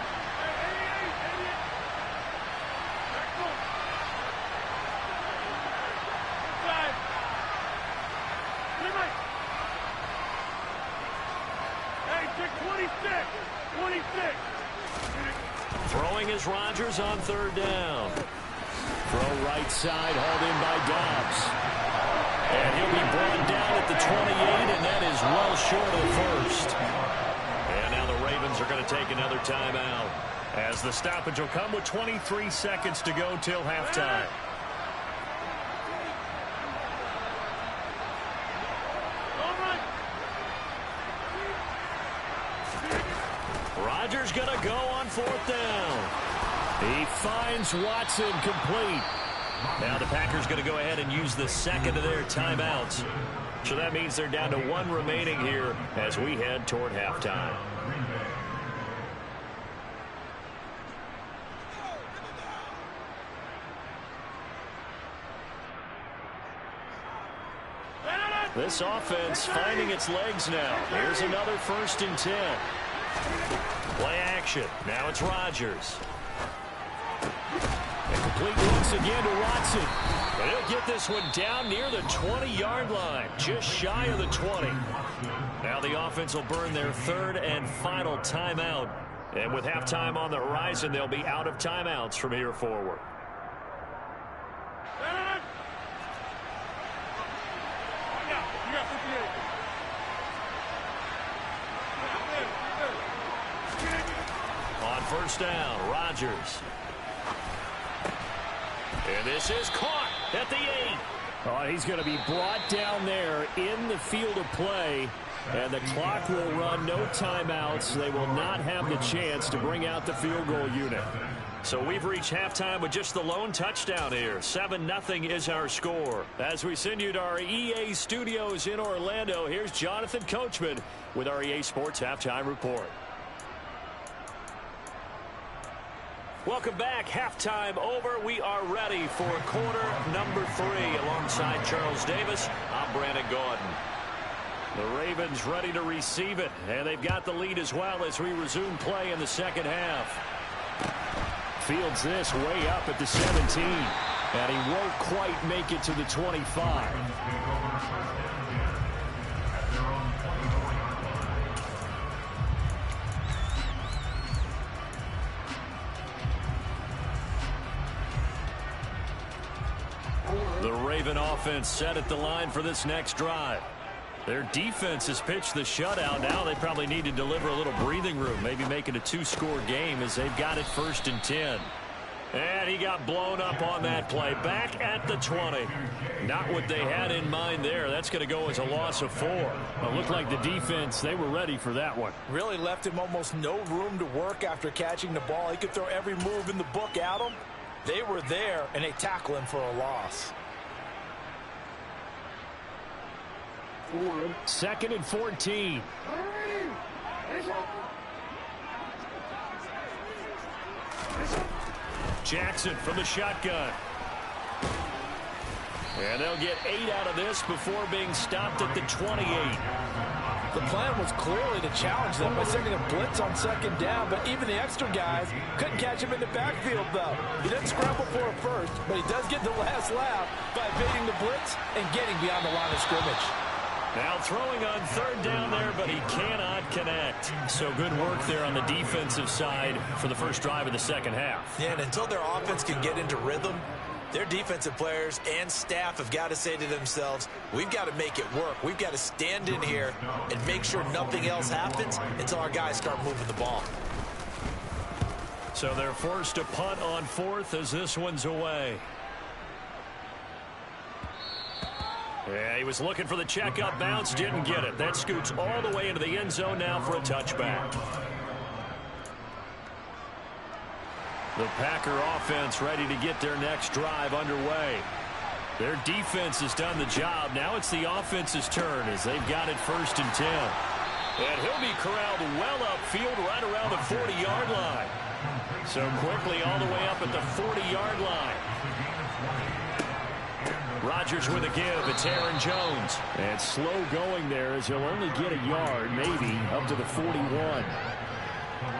Throwing is Rodgers on 3rd down. Throw right side, hauled in by Dobbs. And he'll be brought down at the 28, and that is well short of first. And now the Ravens are going to take another timeout as the stoppage will come with 23 seconds to go till halftime. Rodgers going to go on 4th down. He finds Watson complete. Now the Packers going to go ahead and use the second of their timeouts. So that means they're down to one remaining here as we head toward halftime. This offense finding its legs now. Here's another 1st and 10. Play action. Now it's Rodgers. And complete once again to Watson. And he'll get this one down near the 20-yard line, just shy of the 20. Now the offense will burn their 3rd and final timeout. And with halftime on the horizon, they'll be out of timeouts from here forward. On 1st down, Rodgers. And this is caught at the 8. Oh, he's going to be brought down there in the field of play, and the clock will run. No timeouts. They will not have the chance to bring out the field goal unit. So we've reached halftime with just the lone touchdown here. 7-0 is our score. As we send you to our EA studios in Orlando, here's Jonathan Coachman with our EA Sports Halftime Report. Welcome back. Halftime over. We are ready for quarter number 3. Alongside Charles Davis, I'm Brandon Gordon. The Ravens ready to receive it, and they've got the lead as well as we resume play in the second half. Fields this way up at the 17, and he won't quite make it to the 25. The Raven offense set at the line for this next drive. Their defense has pitched the shutout. Now they probably need to deliver a little breathing room, maybe make it a 2-score game as they've got it 1st and 10. And he got blown up on that play. Back at the 20. Not what they had in mind there. That's going to go as a loss of 4. Well, it looked like the defense, they were ready for that one. Really left him almost no room to work after catching the ball. He could throw every move in the book at him. They were there, and they tackle him for a loss. 2nd and 14. Jackson from the shotgun. And they'll get 8 out of this before being stopped at the 28. The plan was clearly to challenge them by sending a blitz on 2nd down, but even the extra guys couldn't catch him in the backfield, though. He didn't scramble for a first, but he does get the last laugh by evading the blitz and getting beyond the line of scrimmage. Now throwing on 3rd down there, but he cannot connect. So good work there on the defensive side for the first drive of the second half. Yeah, and until their offense can get into rhythm, their defensive players and staff have got to say to themselves, we've got to make it work. We've got to stand in here and make sure nothing else happens until our guys start moving the ball. So they're forced to punt on 4th as this one's away. Yeah, he was looking for the check-up bounce, didn't get it. That scoots all the way into the end zone now for a touchback. The Packer offense ready to get their next drive underway. Their defense has done the job. Now it's the offense's turn as they've got it 1st and 10. And he'll be corralled well upfield right around the 40-yard line. So quickly all the way up at the 40-yard line. Rodgers with a give. It's Aaron Jones. And slow going there as he'll only get a yard, maybe, up to the 41.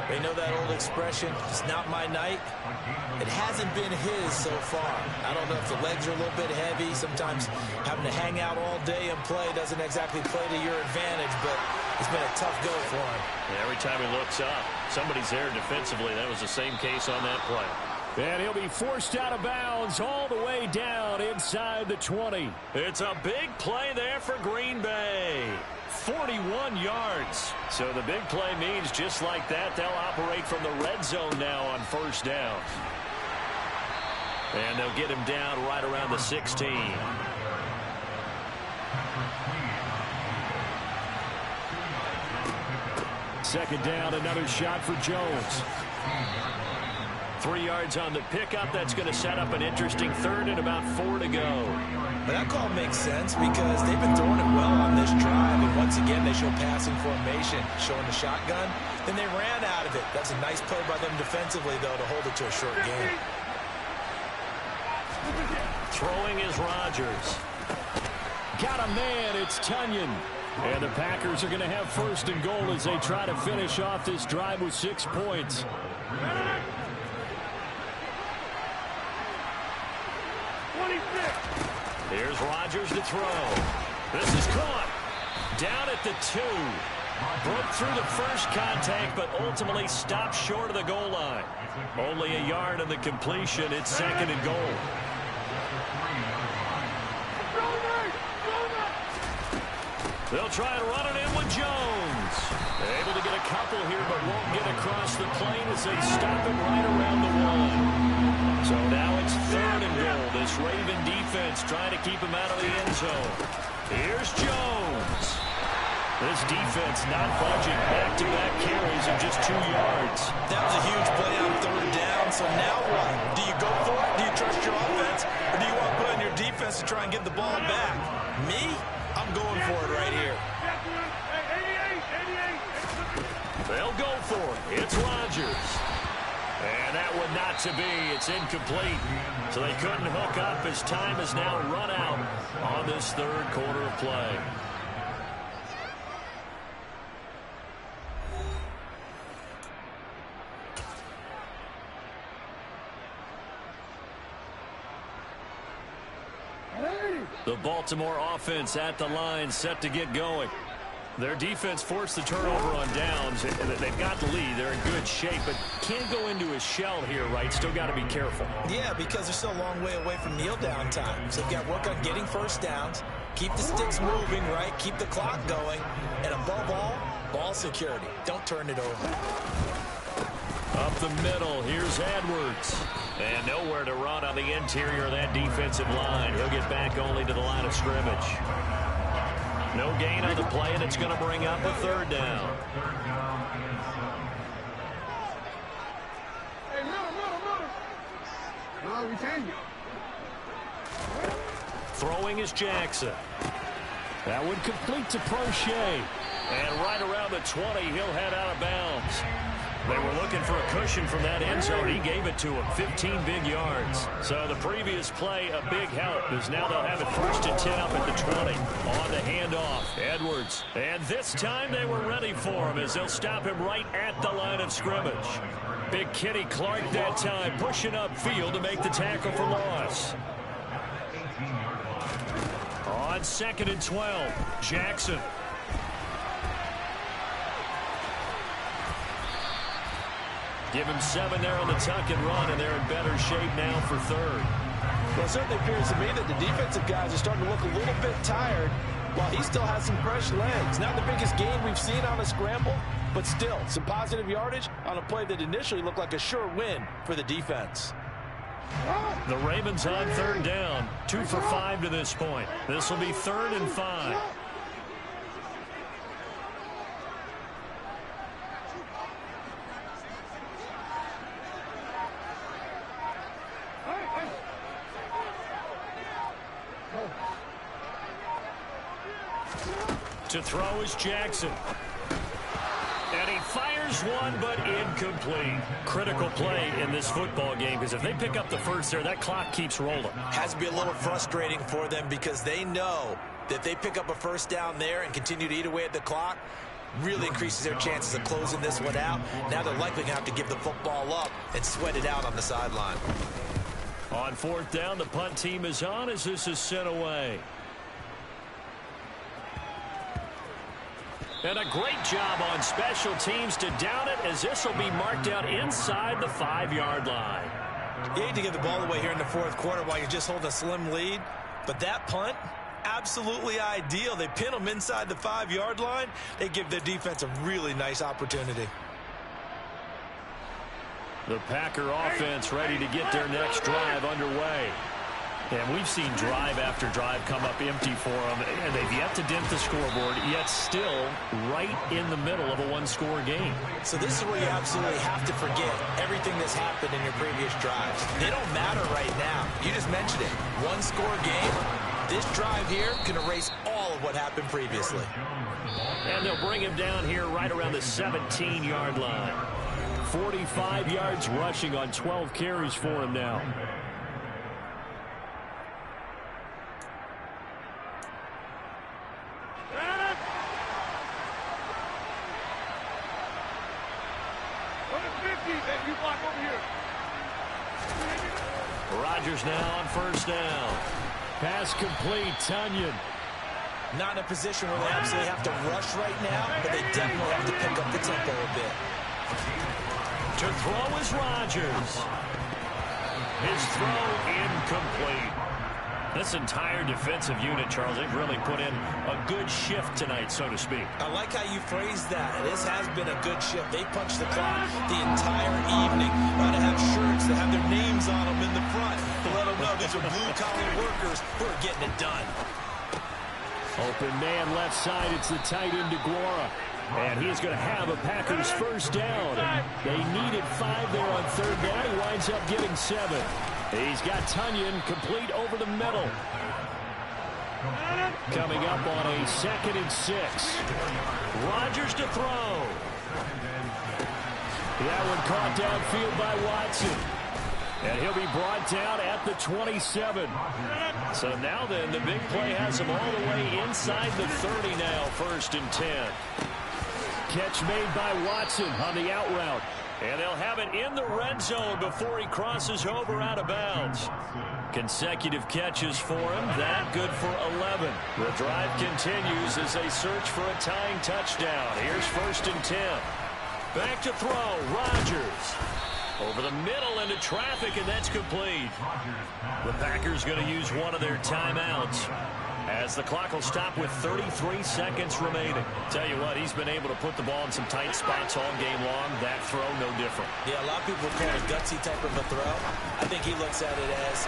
They know that old expression, it's not my night. It hasn't been his so far. I don't know if the legs are a little bit heavy. Sometimes having to hang out all day and play doesn't exactly play to your advantage, but it's been a tough go for him. And every time he looks up, somebody's there defensively. That was the same case on that play. And he'll be forced out of bounds all the way down inside the 20. It's a big play there for Green Bay. 41 yards. So the big play means just like that, they'll operate from the red zone now on 1st down. And they'll get him down right around the 16. Second down, another shot for Jones. 3 yards on the pickup. That's going to set up an interesting third and about 4 to go. But that call makes sense because they've been throwing it well on this drive. And once again, they show passing formation, showing the shotgun. Then they ran out of it. That's a nice play by them defensively, though, to hold it to a short game. Throwing is Rodgers. Got a man. It's Tunyon. And the Packers are going to have first and goal as they try to finish off this drive with 6 points. Here's Rodgers to throw. This is caught. Down at the 2. Broke through the first contact, but ultimately stopped short of the goal line. Only a yard of the completion. It's second and goal. They'll try and run it in with Jones. Able to get a couple here, but won't get across the plane as they stop him right around the 1. So now it's third and goal. This Raven defense trying to keep him out of the end zone. Here's Jones. This defense not budging. Back-to-back carries of just 2 yards. That was a huge play on third down. So now what? Do you go for it? Do you trust your offense? Or do you want to put on your defense to try and get the ball back? Me? I'm going for it right here. They'll go for it. It's Rodgers. And that one not to be. It's incomplete. So they couldn't hook up as time has now run out on this third quarter of play. The Baltimore offense at the line, set to get going. Their defense forced the turnover on downs. They've got the lead. They're in good shape, but can't go into a shell here, right? Still got to be careful. Yeah, because they're still a long way away from kneel down time. So they've got to work on getting first downs, keep the sticks moving, right? Keep the clock going. And above all, ball security. Don't turn it over. Up the middle, here's Edwards. And nowhere to run on the interior of that defensive line. He'll get back only to the line of scrimmage. No gain on the play, and it's going to bring up a third down. Hey, middle. No, we change it. Throwing is Jackson. That would complete to Prochet. And right around the 20, he'll head out of bounds. They were looking for a cushion from that end zone. He gave it to him, 15 big yards. So the previous play, a big help, as now they'll have it first and 10 up at the 20. On the handoff, Edwards. And this time they were ready for him as they'll stop him right at the line of scrimmage. Big Kenny Clark that time, pushing upfield to make the tackle for loss. On second and 12, Jackson. Give him 7 there on the tuck and run, and they're in better shape now for third. Well, it certainly appears to me that the defensive guys are starting to look a little bit tired while he still has some fresh legs. Not the biggest gain we've seen on a scramble, but still some positive yardage on a play that initially looked like a sure win for the defense. The Ravens on third down, 2 for 5 to this point. This will be 3rd and 5. To throw is Jackson. And he fires one, but incomplete. Critical play in this football game, because if they pick up the first there, that clock keeps rolling. Has to be a little frustrating for them because they know that they pick up a first down there and continue to eat away at the clock, really increases their chances of closing this one out. Now they're likely going to have to give the football up and sweat it out on the sideline. On 4th down, the punt team is on as this is sent away. And a great job on special teams to down it, as this will be marked out inside the 5-yard line. You hate to give the ball away here in the 4th quarter while you're just holding a slim lead, but that punt, absolutely ideal. They pin them inside the 5-yard line. They give their defense a really nice opportunity. The Packer offense ready to get their next drive underway. And we've seen drive after drive come up empty for them, and they've yet to dent the scoreboard, yet still right in the middle of a one-score game. So this is where you absolutely have to forget everything that's happened in your previous drives. They don't matter right now. You just mentioned it. One-score game. This drive here can erase all of what happened previously. And they'll bring him down here right around the 17-yard line. 45 yards rushing on 12 carries for him now. Rodgers now on first down. Pass complete, Tunyon. Not in a position where they absolutely have to rush right now, but they definitely have to pick up the tempo a bit. To throw is Rodgers. His throw incomplete. This entire defensive unit, Charles, they've really put in a good shift tonight, so to speak. I like how you phrased that. This has been a good shift. They punched the clock the entire evening. Got to have shirts that have their names on them in the front to let them know these are blue-collar workers who are getting it done. Open man left side. It's the tight end DeGuara. And he's going to have a Packers first down. They needed 5 there on third down. He winds up getting 7. He's got Tunyon complete over the middle. Coming up on a 2nd and 6. Rodgers to throw. That one caught downfield by Watson. And he'll be brought down at the 27. So now then, the big play has him all the way inside the 30 now, 1st and 10. Catch made by Watson on the out route. And they'll have it in the red zone before he crosses over out of bounds. Consecutive catches for him. That good for 11. The drive continues as they search for a tying touchdown. Here's 1st and 10. Back to throw. Rodgers. Over the middle into traffic, and that's complete. The Packers going to use one of their timeouts as the clock will stop with 33 seconds remaining. Tell you what, he's been able to put the ball in some tight spots all game long. That throw, no different. Yeah, a lot of people call it a gutsy type of a throw. I think he looks at it as,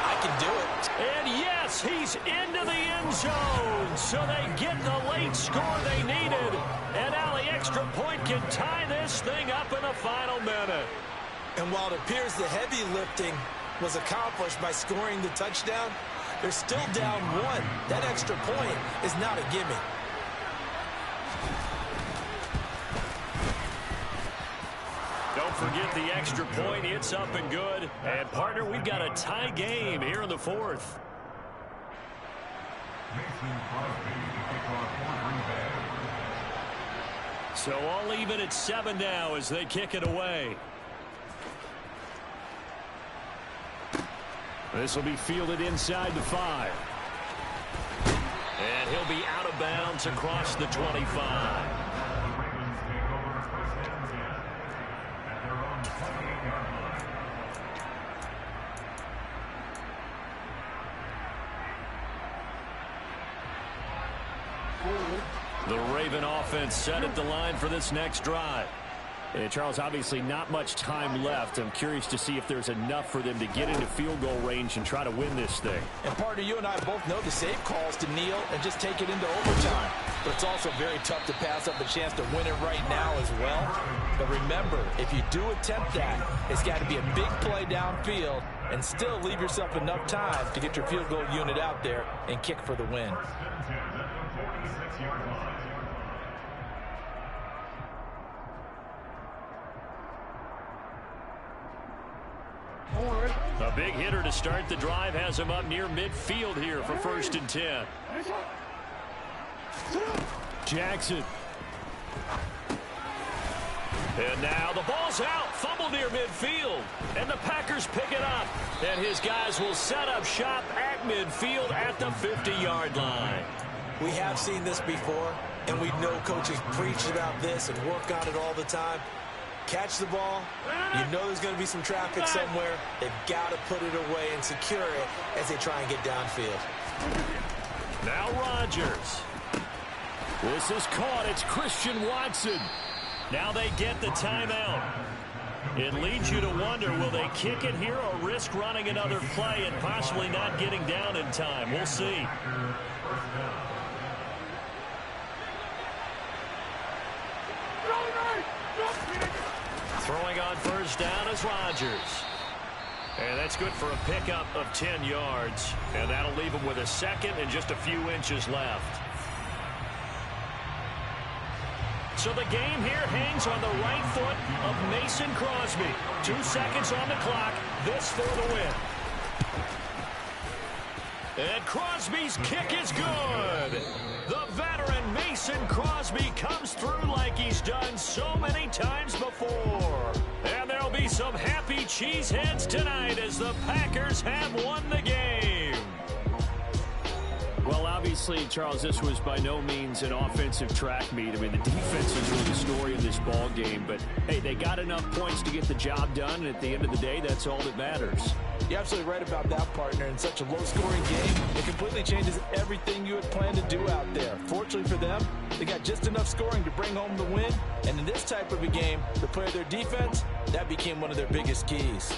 I can do it. And yes, he's into the end zone. So they get the late score they needed. And now the extra point can tie this thing up in the final minute. And while it appears the heavy lifting was accomplished by scoring the touchdown, they're still down 1. That extra point is not a gimme. Don't forget the extra point. It's up and good. And, partner, we've got a tie game here in the 4th. So all even at 7 now as they kick it away. This will be fielded inside the 5. And he'll be out of bounds across the 25. The Raven offense set at the line for this next drive. And Charles, obviously not much time left. I'm curious to see if there's enough for them to get into field goal range and try to win this thing. And partner, you and I both know the safe calls to kneel and just take it into overtime. But it's also very tough to pass up a chance to win it right now as well. But remember, if you do attempt that, it's got to be a big play downfield and still leave yourself enough time to get your field goal unit out there and kick for the win. A big hitter to start the drive has him up near midfield here for 1st and 10. Jackson. And now the ball's out. Fumble near midfield. And the Packers pick it up. And his guys will set up shop at midfield at the 50-yard line. We have seen this before, and we know coaches preach about this and work on it all the time. Catch the ball. You know there's going to be some traffic somewhere. They've got to put it away and secure it as they try and get downfield. Now Rodgers. This is caught. It's Christian Watson. Now they get the timeout. It leads you to wonder, will they kick it here or risk running another play and possibly not getting down in time? We'll see. Throwing on first down is Rodgers. And that's good for a pickup of 10 yards. And that'll leave him with a second and just a few inches left. So the game here hangs on the right foot of Mason Crosby. 2 seconds on the clock. This for the win. And Crosby's kick is good. The veteran Mason Crosby comes through like he's done so many times before. And there'll be some happy cheeseheads tonight as the Packers have won the game. Well, obviously, Charles, this was by no means an offensive track meet. I mean, the defense is really the story of this ball game. But, hey, they got enough points to get the job done, and at the end of the day, that's all that matters. You're absolutely right about that, partner. In such a low-scoring game, it completely changes everything you had planned to do out there. Fortunately for them, they got just enough scoring to bring home the win. And in this type of a game, to play their defense, that became one of their biggest keys.